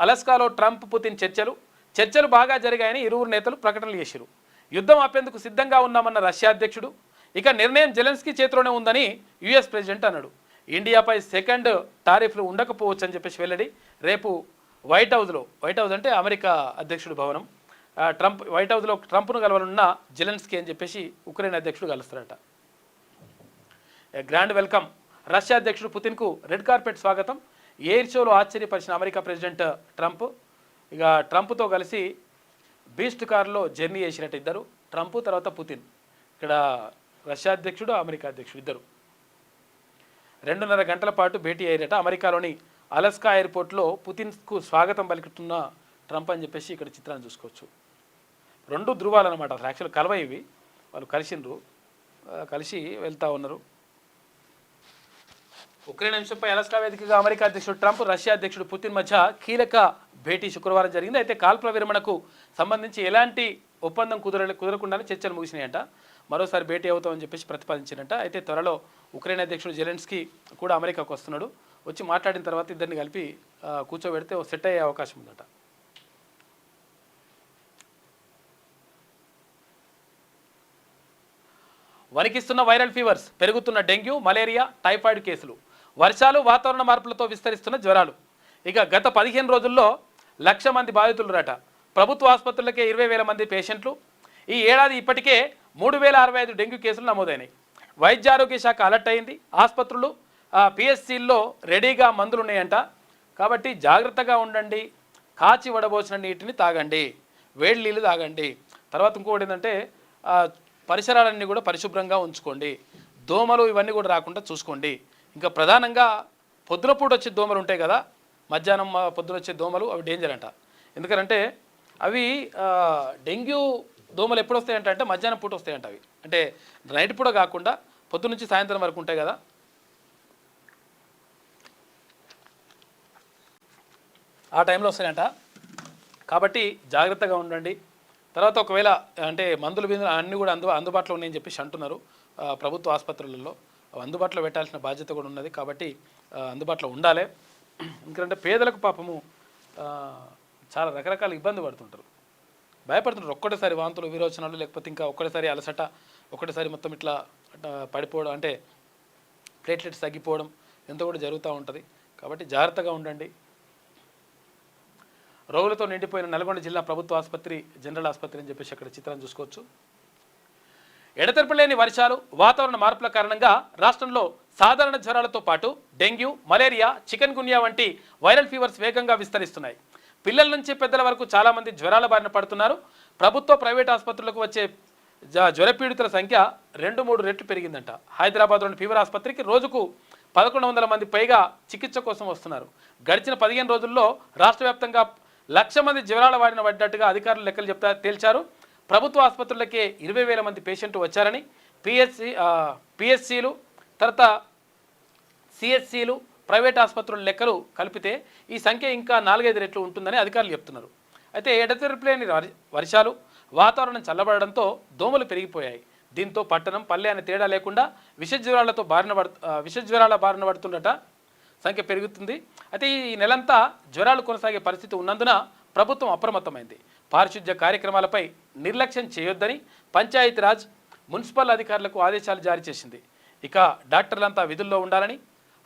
అలస్కాలో ట్రంప్ పుతిన్ చర్చలు బాగా జరిగాయని ఇరువురు నేతలు ప్రకటనలు చేశారు. యుద్ధం ఆపేందుకు సిద్ధంగా ఉన్నామన్న రష్యా అధ్యక్షుడు. ఇక నిర్ణయం జెలెన్స్కీ చేతిలోనే ఉందని యుఎస్ ప్రెసిడెంట్ అన్నాడు. ఇండియాపై సెకండ్ టారిఫ్లు ఉండకపోవచ్చు అని చెప్పేసి వెల్లడి. రేపు వైట్ హౌస్ అంటే అమెరికా అధ్యక్షుడు భవనం, వైట్ హౌస్లో ట్రంప్ను కలవనున్న జెలెన్స్కీ అని చెప్పేసి ఉక్రెయిన్ అధ్యక్షుడు కలుస్తారట. Grand welcome. రష్యా అధ్యక్షుడు పుతిన్కు రెడ్ కార్పెట్ స్వాగతం. ఎయిర్ షోలో ఆశ్చర్యపరిచిన అమెరికా ప్రెసిడెంట్ ట్రంప్. ఇక ట్రంప్తో కలిసి బీస్ట్ కారులో జర్నీ చేసినట్టు ఇద్దరు, ట్రంప్ తర్వాత పుతిన్. ఇక్కడ రష్యా అధ్యక్షుడు, అమెరికా అధ్యక్షుడు ఇద్దరు 2.5 గంటల పాటు భేటీ అయ్యారట. అమెరికాలోని అలస్కా ఎయిర్పోర్ట్లో పుతిన్కు స్వాగతం పలుకుతున్న ట్రంప్ అని చెప్పేసి ఇక్కడ చిత్రాన్ని చూసుకోవచ్చు. 2 ధృవాలు అనమాట, అసలు యాక్చువల్ కలవ ఇవి. వాళ్ళు కలిసి వెళ్తూ ఉన్నారు. ఉక్రెయిన్ అంశంపై అలస్కా వేదికగా అమెరికా అధ్యక్షుడు ట్రంప్, రష్యా అధ్యక్షుడు పుతిన్ మధ్య కీలక భేటీ శుక్రవారం జరిగింది. అయితే కాల్పుల విరమణకు సంబంధించి ఎలాంటి ఒప్పందం కుదరకుండానే చర్చలు ముగిసినాయంట. మరోసారి భేటీ అవుతామని చెప్పేసి ప్రతిపాదించారంట. అయితే త్వరలో ఉక్రెయిన్ అధ్యక్షుడు జెలెన్స్కీ కూడా అమెరికాకు వస్తున్నాడు. వచ్చి మాట్లాడిన తర్వాత ఇద్దరిని కలిపి కూర్చోబెడితే సెట్ అయ్యే అవకాశం ఉందట. వణికిస్తున్న వైరల్ ఫీవర్స్, పెరుగుతున్న డెంగ్యూ, మలేరియా, టైఫాయిడ్ కేసులు, వర్షాలు, వాతావరణ మార్పులతో విస్తరిస్తున్న జ్వరాలు. ఇక గత 15 రోజుల్లో 1,00,000 మంది బాధితులు రట. ప్రభుత్వ ఆసుపత్రులకే 20,000 మంది పేషెంట్లు. ఈ ఏడాది ఇప్పటికే 3,065 డెంగ్యూ కేసులు నమోదైనాయి. వైద్య ఆరోగ్య శాఖ అలర్ట్ అయింది. ఆసుపత్రులు, పిఎస్సీల్లో రెడీగా మందులు ఉన్నాయంట. కాబట్టి జాగ్రత్తగా ఉండండి. కాచి వడబోసిన నీటిని తాగండి, వేడి నీళ్ళు తాగండి. తర్వాత ఇంకోటి ఏంటంటే పరిసరాలన్నీ కూడా పరిశుభ్రంగా ఉంచుకోండి. దోమలు ఇవన్నీ కూడా రాకుండా చూసుకోండి. ఇంకా ప్రధానంగా పొద్దున పూట వచ్చే దోమలు ఉంటాయి కదా, మధ్యాహ్నం పొద్దున వచ్చే దోమలు, అవి డేంజర్ అంట. ఎందుకంటే అవి డెంగ్యూ దోమలు ఎప్పుడు వస్తాయంట అంటే మధ్యాహ్నం పూట వస్తాయంట. అవి అంటే నైట్ పూట కాకుండా పొద్దున్న నుంచి సాయంత్రం వరకు ఉంటాయి కదా, ఆ టైంలో వస్తాయంట. కాబట్టి జాగ్రత్తగా ఉండండి. తర్వాత ఒకవేళ అంటే మందులు అన్నీ కూడా అందుబాటులో ఉన్నాయని చెప్పేసి అంటున్నారు. ప్రభుత్వ ఆసుపత్రులలో అందుబాటులో పెట్టాల్సిన బాధ్యత కూడా ఉన్నది. కాబట్టి అందుబాటులో ఉండాలి. ఎందుకంటే పేదలకు పాపము చాలా రకరకాల ఇబ్బంది పడుతుంటారు, భయపడుతుంటారు. ఒక్కటేసారి వాంతులు, విరోచనాలు, లేకపోతే ఇంకా ఒక్కటేసారి అలసట, ఒక్కటేసారి మొత్తం ఇట్లా పడిపోవడం, అంటే ప్లేట్లెట్స్ తగ్గిపోవడం ఎంత కూడా జరుగుతూ ఉంటుంది. కాబట్టి జాగ్రత్తగా ఉండండి. రోగులతో నిండిపోయిన నల్గొండ జిల్లా ప్రభుత్వ ఆసుపత్రి, జనరల్ ఆసుపత్రి అని చెప్పేసి అక్కడ చిత్రాన్ని చూసుకోవచ్చు. ఎడతెరపలేని వర్షాలు, వాతావరణ మార్పుల కారణంగా రాష్ట్రంలో సాధారణ జ్వరాలతో పాటు డెంగ్యూ, మలేరియా, చికెన్ గున్యా వంటి వైరల్ ఫీవర్స్ వేగంగా విస్తరిస్తున్నాయి. పిల్లల నుంచి పెద్దల వరకు చాలామంది జ్వరాల బారిన పడుతున్నారు. ప్రభుత్వ, ప్రైవేట్ ఆసుపత్రులకు వచ్చే జ్వరపీడితుల సంఖ్య 2-3 రెట్లు పెరిగిందంట. హైదరాబాద్లోని ఫీవర్ ఆసుపత్రికి రోజుకు 1,100 మంది పైగా చికిత్స కోసం వస్తున్నారు. గడిచిన 15 రోజుల్లో రాష్ట్ర వ్యాప్తంగా 1,00,000 మంది జ్వరాల బారిన పడ్డట్టుగా అధికారులు లెక్కలు తేల్చారు. ప్రభుత్వ ఆసుపత్రులకే 20,000 మంది పేషెంట్లు వచ్చారని, పిఎస్సీలు, తర్వాత సిఎస్సీలు, ప్రైవేట్ ఆసుపత్రుల లెక్కలు కలిపితే ఈ సంఖ్య ఇంకా 4-5 రెట్లు ఉంటుందని అధికారులు చెప్తున్నారు. అయితే ఎడతెరపలేని వర్షాలు, వాతావరణం చల్లబడడంతో దోమలు పెరిగిపోయాయి. దీంతో పట్టణం, పల్లె అనే తేడా లేకుండా విష జ్వరాల బారిన పడుతుండట సంఖ్య పెరుగుతుంది. అయితే ఈ నెలంతా జ్వరాలు కొనసాగే పరిస్థితి ఉన్నందున ప్రభుత్వం అప్రమత్తమైంది. పారిశుద్ధ్య కార్యక్రమాలపై నిర్లక్ష్యం చేయొద్దని పంచాయతీరాజ్, మున్సిపల్ అధికారులకు ఆదేశాలు జారీ చేసింది. ఇక డాక్టర్లంతా విధుల్లో ఉండాలని,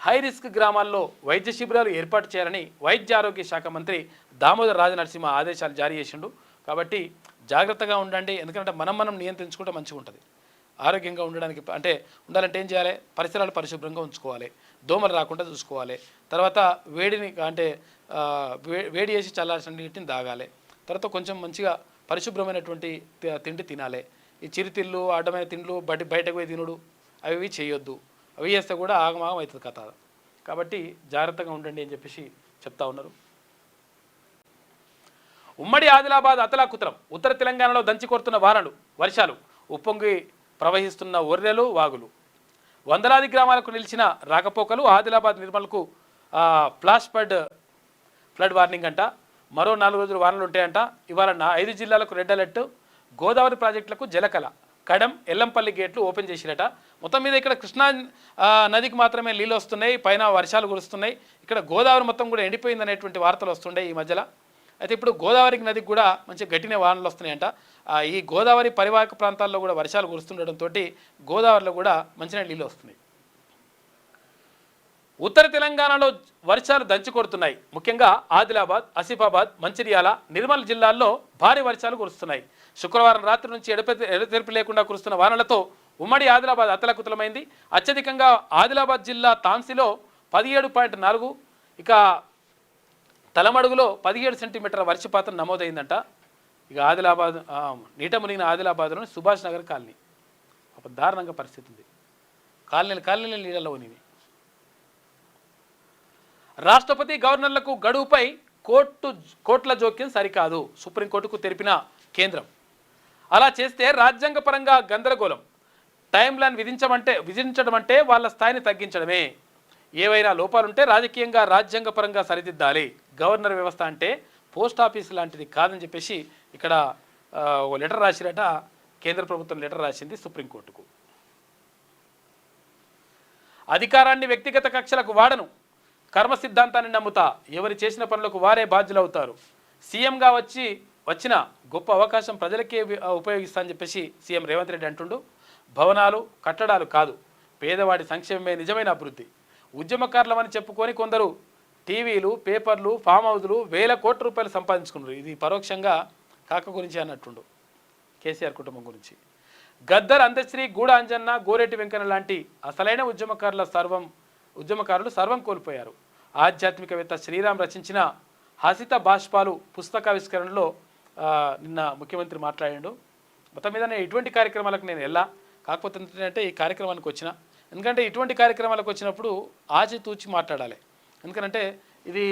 హై రిస్క్ గ్రామాల్లో వైద్య శిబిరాలు ఏర్పాటు చేయాలని వైద్య ఆరోగ్య శాఖ మంత్రి దామోదర్ రాజనరసింహ ఆదేశాలు జారీ చేసిండు. కాబట్టి జాగ్రత్తగా ఉండండి. ఎందుకంటే మనం నియంత్రించుకుంటే మంచిగా ఉంటుంది. ఆరోగ్యంగా ఉండడానికి అంటే ఉండాలంటే ఏం చేయాలి? పరిసరాలు పరిశుభ్రంగా ఉంచుకోవాలి, దోమలు రాకుండా చూసుకోవాలి. తర్వాత వేడిని అంటే వేడి చేసి చల్లార్చిన నీటిని తాగాలి. తర్వాత కొంచెం మంచిగా పరిశుభ్రమైనటువంటి తిండి తినాలి. ఈ చిరుతిళ్ళు అడ్డమైన తిండ్లు బయటకు పోయి తినుడు అవి చేయొద్దు. అవి చేస్తే కూడా ఆగమాగం అవుతుంది కథ. కాబట్టి జాగ్రత్తగా ఉండండి అని చెప్పేసి చెప్తా ఉన్నారు. ఉమ్మడి ఆదిలాబాద్ అతలాకుతలం. ఉత్తర తెలంగాణలో దంచి కొడుతున్న వర్షాలు, ఉప్పొంగి ప్రవహిస్తున్న ఒర్రెలు వాగులు, వందలాది గ్రామాలకు నిలిచిన రాకపోకలు. ఆదిలాబాద్ నిర్మల్కు ఫ్లడ్ వార్నింగ్ అంట. మరో 4 రోజులు వానలు ఉంటాయంట. ఇవాళ 5 జిల్లాలకు రెడ్ అలర్ట్. గోదావరి ప్రాజెక్టులకు జలకళ. కడం ఎల్లంపల్లి గేట్లు ఓపెన్ చేసిరట. మొత్తం మీద ఇక్కడ కృష్ణా నదికి మాత్రమే నీళ్ళు వస్తున్నాయి, పైన వర్షాలు కురుస్తున్నాయి. ఇక్కడ గోదావరి మొత్తం కూడా ఎండిపోయింది అనేటువంటి వార్తలు వస్తుండే ఈ మధ్యలో. అయితే ఇప్పుడు గోదావరి నదికి కూడా మంచి గట్టిన వానలు వస్తున్నాయంట. ఈ గోదావరి పరివాహక ప్రాంతాల్లో కూడా వర్షాలు కురుస్తుండటంతో గోదావరిలో కూడా మంచిగా నీళ్ళు వస్తున్నాయి. ఉత్తర తెలంగాణలో వర్షాలు దంచి కొడుతున్నాయి. ముఖ్యంగా ఆదిలాబాద్, ఆసిఫాబాద్, మంచిర్యాల, నిర్మల్ జిల్లాల్లో భారీ వర్షాలు కురుస్తున్నాయి. శుక్రవారం రాత్రి నుంచి ఎడతెరిపి లేకుండా కురుస్తున్న వానలతో ఉమ్మడి ఆదిలాబాద్ అతలకుతలమైంది. అత్యధికంగా ఆదిలాబాద్ జిల్లా తాంసిలో 17.4, ఇక తలమడుగులో 17 సెంటీమీటర్ల వర్షపాతం నమోదైందంట. ఇక ఆదిలాబాద్ నీట మునిగిన ఆదిలాబాద్లోని సుభాష్ నగర్ కాలనీ ఒక దారుణంగా పరిస్థితి ఉంది. కాలనీల నీళ్ళలో ఉనివి. రాష్ట్రపతి గవర్నర్లకు గడువుపై కోర్టుల జోక్యం సరికాదు. సుప్రీంకోర్టుకు తెలిపిన కేంద్రం. అలా చేస్తే రాజ్యాంగపరంగా గందరగోళం. టైం లైన్ విధించడం అంటే వాళ్ళ స్థాయిని తగ్గించడమే. ఏవైనా లోపాలుంటే రాజకీయంగా రాజ్యాంగపరంగా సరిదిద్దాలి. గవర్నర్ వ్యవస్థ అంటే పోస్ట్ ఆఫీస్ లాంటిది కాదని చెప్పేసి ఇక్కడ ఒక లెటర్ రాసిరట. కేంద్ర ప్రభుత్వం లెటర్ రాసింది సుప్రీంకోర్టుకు. అధికారాన్ని వ్యక్తిగత కక్షలకు వాడను, కర్మ సిద్ధాంతాన్ని నమ్ముతా, ఎవరు చేసిన పనులకు వారే బాధ్యులవుతారు. సీఎంగా వచ్చిన గొప్ప అవకాశం ప్రజలకే ఉపయోగిస్తా అని చెప్పేసి సీఎం రేవంత్ రెడ్డి అంటుండు. భవనాలు కట్టడాలు కాదు, పేదవాడి సంక్షేమమే నిజమైన అభివృద్ధి. ఉద్యమకారులమని చెప్పుకొని కొందరు టీవీలు, పేపర్లు, ఫామ్ హౌజులు 1000 కోట్ల రూపాయలు సంపాదించుకున్నారు. ఇది పరోక్షంగా కాక గురించి అన్నట్టుండు, కేసీఆర్ కుటుంబం గురించి. గద్దర్, అంత్యశ్రీ, గూడ అంజన్న, గోరెటి వెంకన్న లాంటి అసలైన ఉద్యమకారులు సర్వం కోల్పోయారు. ఆధ్యాత్మికవేత్త శ్రీరామ్ రచించిన హసిత బాష్పాలు పుస్తకావిష్కరణలో నిన్న ముఖ్యమంత్రి మాట్లాడాడు. మొత్తం మీద ఇటువంటి కార్యక్రమాలకు నేను కాకపోతే ఏంటంటే ఈ కార్యక్రమానికి వచ్చిన, ఎందుకంటే ఇటువంటి కార్యక్రమాలకు వచ్చినప్పుడు ఆచితూచి మాట్లాడాలి. ఎందుకంటే ఇది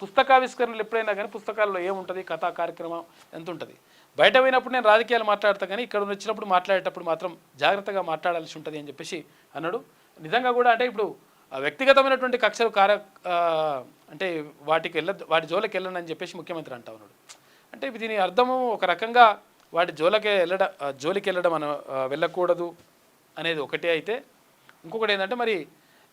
పుస్తకావిష్కరణలు ఎప్పుడైనా కానీ పుస్తకాల్లో ఏముంటుంది, కథా కార్యక్రమం ఎంత ఉంటుంది. బయట పోయినప్పుడు నేను రాజకీయాలు మాట్లాడతాను, కానీ ఇక్కడ వచ్చినప్పుడు మాట్లాడేటప్పుడు మాత్రం జాగ్రత్తగా మాట్లాడాల్సి ఉంటుంది అని చెప్పేసి అన్నాడు. నిజంగా కూడా అంటే ఇప్పుడు వ్యక్తిగతమైనటువంటి కక్షలు అంటే వాటి జోలికి వెళ్ళను అని చెప్పేసి ముఖ్యమంత్రి అంటా ఉన్నాడు. అంటే దీని అర్థము ఒక రకంగా వాటి జోలికి వెళ్ళడం వెళ్ళకూడదు అనేది ఒకటే. అయితే ఇంకొకటి ఏంటంటే మరి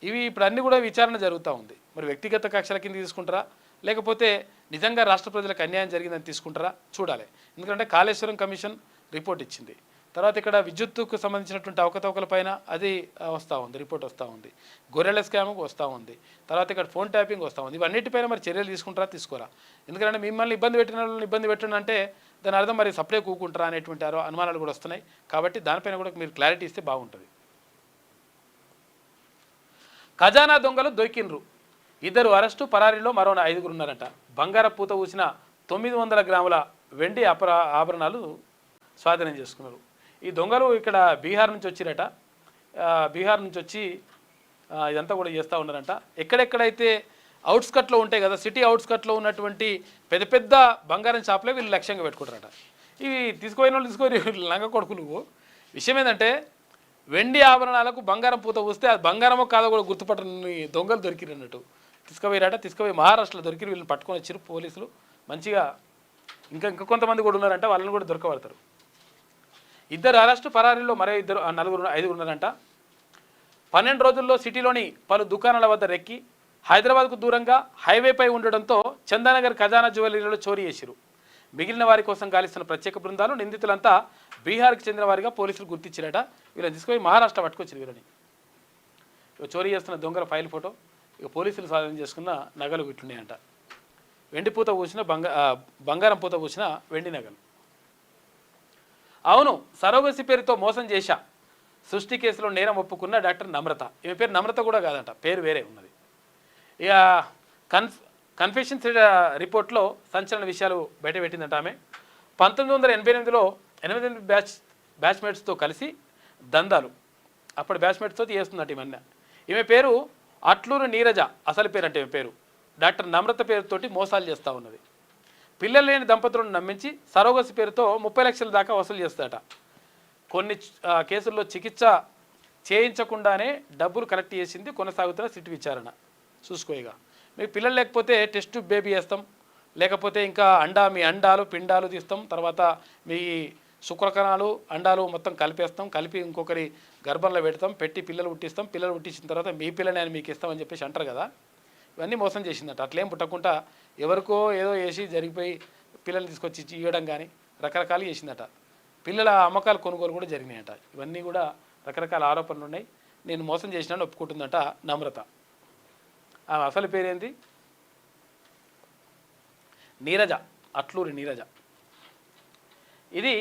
ఇవి ఇప్పుడు అన్నీ కూడా విచారణ జరుగుతూ ఉంది. మరి వ్యక్తిగత కక్షల కింద తీసుకుంటారా, లేకపోతే నిజంగా రాష్ట్ర ప్రజలకు అన్యాయం జరిగిందని తీసుకుంటారా చూడాలి. ఎందుకంటే కాళేశ్వరం కమిషన్ రిపోర్ట్ ఇచ్చింది. తర్వాత ఇక్కడ విద్యుత్తుకు సంబంధించినటువంటి అవకతవకల పైన అది వస్తూ ఉంది, రిపోర్ట్ వస్తూ ఉంది. గొర్రెల స్కామ్కు వస్తూ ఉంది. తర్వాత ఇక్కడ ఫోన్ ట్యాపింగ్ వస్తూ ఉంది. ఇవన్నిటిపైన మరి చర్యలు తీసుకుంటారా తీసుకోరా? ఎందుకంటే మిమ్మల్ని ఇబ్బంది పెట్టిన అంటే దాని అర్థం మరి సపరేట్ కూకుంటారా అనేటువంటి అనుమానాలు కూడా వస్తున్నాయి. కాబట్టి దానిపైన కూడా మీరు క్లారిటీ ఇస్తే బాగుంటుంది. ఖజానా దొంగలు దొరికినరు. 2 అరెస్టు, పరారీలో మరో 5 ఉన్నారంట. బంగార పూత ఊసిన 900 గ్రాముల వెండి ఆభరణాలు స్వాధీనం చేసుకున్నారు. ఈ దొంగలు ఇక్కడ బీహార్ నుంచి వచ్చిరట. బీహార్ నుంచి వచ్చి ఇదంతా కూడా చేస్తూ ఉన్నారంట. ఎక్కడెక్కడైతే అవుట్స్కట్లో ఉంటాయి కదా, సిటీ అవుట్స్కట్లో ఉన్నటువంటి పెద్ద బంగారం షాపులే వీళ్ళు లక్ష్యంగా పెట్టుకుంటారట. ఇవి తీసుకుపోయిన వాళ్ళు లంగ కొడుకులు. విషయం ఏంటంటే వెండి ఆభరణాలకు బంగారం పూత వస్తే అది బంగారమో కాదో కూడా గుర్తుపట్టని దొంగలు దొరికిరన్నట్టు తీసుకుపోయి మహారాష్ట్రలో దొరికి వీళ్ళని పట్టుకొని వచ్చారు పోలీసులు. మంచిగా ఇంకా కొంతమంది కూడా ఉన్నారంట, వాళ్ళని కూడా దొరకబడతారు. 2 అరెస్టు, పరారీలో మరో 5 ఉన్నారంట. 12 రోజుల్లో సిటీలోని పలు దుకాణాల వద్ద రెక్కి హైదరాబాద్కు దూరంగా హైవేపై ఉండడంతో చందానగర్ ఖజానా జ్యువెలరీలో చోరీ చేశారు. మిగిలిన వారి కోసం గాలిస్తున్న ప్రత్యేక బృందాలు నిందితులంతా బీహార్కి చెందిన వారిగా పోలీసులు గుర్తించారట. వీళ్ళని తీసుకుపోయి మహారాష్ట్ర పట్టుకొచ్చారు. వీళ్ళని చోరీ చేస్తున్న దొంగల ఫైల్ ఫోటో, ఇక పోలీసులు స్వాధీనం చేసుకున్న నగలు ఇట్లున్నాయంట. వెండి పూత పూసిన బంగారం పూత పూసిన వెండి నగలు. అవును, సరోగసి పేరుతో మోసం చేశా. సృష్టి కేసులో నేరం ఒప్పుకున్న డాక్టర్ నమ్రత. ఈమె పేరు నమ్రత కూడా కాదంట, పేరు వేరే ఉన్నది. ఇక కన్ఫెషన్స్ రిపోర్ట్లో సంచలన విషయాలు బయటపెట్టిందంట ఆమె. 1988లో 8 బ్యాచ్మేట్స్తో కలిసి దందాలు, అప్పుడు బ్యాచ్మేట్స్తో చేస్తుందట ఈమె. ఈమె పేరు అట్లూరు నీరజ, అసలు పేరు అంటే ఈమె పేరు. డాక్టర్ నమ్రత పేరుతోటి మోసాలు చేస్తూ ఉన్నది. పిల్లలు లేని దంపతులను నమ్మించి సరోగసి పేరుతో 30 లక్షల దాకా వసూలు చేస్తాడట. కొన్ని కేసుల్లో చికిత్స చేయించకుండానే డబ్బులు కలెక్ట్ చేసింది కొనసాగుతున్న సిట్ విచారణ. చూసుకోయిగా, మీకు పిల్లలు లేకపోతే టెస్ట్ బేబీ వేస్తాం, లేకపోతే ఇంకా మీ అండాలు పిండాలు తీస్తాం, తర్వాత మీ శుక్రకణాలు అండాలు మొత్తం కలిపేస్తాం, కలిపి ఇంకొకరి గర్భంలో పెడతాం, పెట్టి పిల్లలు పుట్టిస్తాం, పిల్లలు పుట్టించిన తర్వాత మీ పిల్లని అని మీకు ఇస్తామని చెప్పేసి అంటారు కదా. ఇవన్నీ మోసం చేసిందట. అట్లేం పుట్టకుండా ఎవరికో ఏదో వేసి జరిగిపోయి పిల్లల్ని తీసుకొచ్చి ఇవ్వడం కానీ రకరకాలు చేసిందట. పిల్లల అమ్మకాలు కొనుగోలు కూడా జరిగినాయట. ఇవన్నీ కూడా రకరకాల ఆరోపణలు ఉన్నాయి. నేను మోసం చేసినాను ఒప్పుకుంటుందట నమ్రత. ఆమె అసలు పేరేంది? నీరజ, అట్లూరి నీరజ. ఇది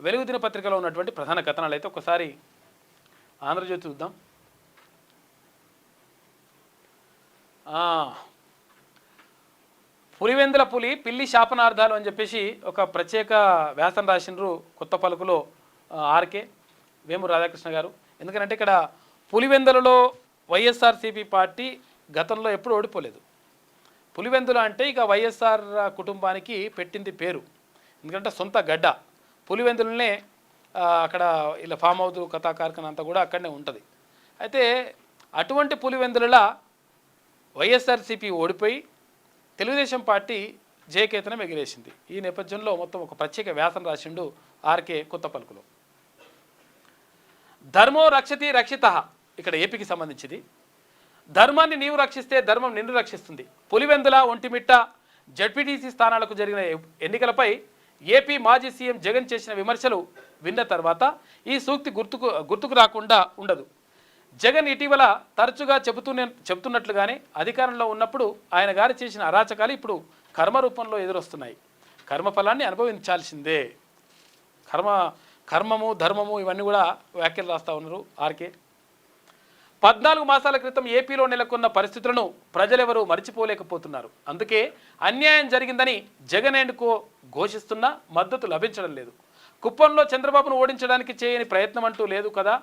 వెలుగు దినపత్రికలో ఉన్నటువంటి ప్రధాన కథనాలు. అయితే ఒకసారి ఆంధ్రజ్యోతి చూద్దాం. పులివెందుల పులి పిల్లి శాపనార్థాలు అని చెప్పేసి ఒక ప్రత్యేక వ్యాసం రాసినారు కొత్త పలుకులో ఆర్కే వేమూరు రాధాకృష్ణ గారు. ఎందుకంటే ఇక్కడ పులివెందులలో వైఎస్ఆర్సీపీ పార్టీ గతంలో ఎప్పుడు ఓడిపోలేదు. పులివెందుల అంటే ఇక వైఎస్ఆర్ కుటుంబానికి పెట్టింది పేరు. ఎందుకంటే సొంత గడ్డ పులివెందులనే. అక్కడ ఇలా ఫామ్ హౌస్ కథా కార్ఖానా అంతా కూడా అక్కడనే ఉంటుంది. అయితే అటువంటి పులివెందులలో వైఎస్ఆర్సీపీ ఓడిపోయి తెలుగుదేశం పార్టీ జయకేతనం ఎగిరేసింది. ఈ నేపథ్యంలో మొత్తం ఒక ప్రత్యేక వ్యాసం రాసిండు ఆర్కే కొత్త పలుకులో. ధర్మో రక్షతి రక్షిత, ఇక్కడ ఏపీకి సంబంధించింది. ధర్మాన్ని నీవు రక్షిస్తే ధర్మం నిన్ను రక్షిస్తుంది. పులివెందుల, ఒంటిమిట్ట జడ్పీటీసీ స్థానాలకు జరిగిన ఎన్నికలపై ఏపీ మాజీ సీఎం జగన్ చేసిన విమర్శలు విన్న తర్వాత ఈ సూక్తి గుర్తుకు రాకుండా ఉండదు. జగన్ ఇటీవల తరచుగా చెబుతున్నట్లుగానే అధికారంలో ఉన్నప్పుడు ఆయన గారు చేసిన అరాచకాలు ఇప్పుడు కర్మ రూపంలో ఎదురొస్తున్నాయి. కర్మఫలాన్ని అనుభవించాల్సిందే. కర్మము ధర్మము ఇవన్నీ కూడా వ్యాఖ్యలు రాస్తూ ఉన్నారు ఆర్కే. 14 మాసాల క్రితం ఏపీలో నెలకొన్న పరిస్థితులను ప్రజలెవరూ మర్చిపోలేకపోతున్నారు. అందుకే అన్యాయం జరిగిందని జగన్ అండ్ ఘోషిస్తున్నా మద్దతు లభించడం లేదు. కుప్పంలో చంద్రబాబును ఓడించడానికి చేయని ప్రయత్నం అంటూ లేదు కదా.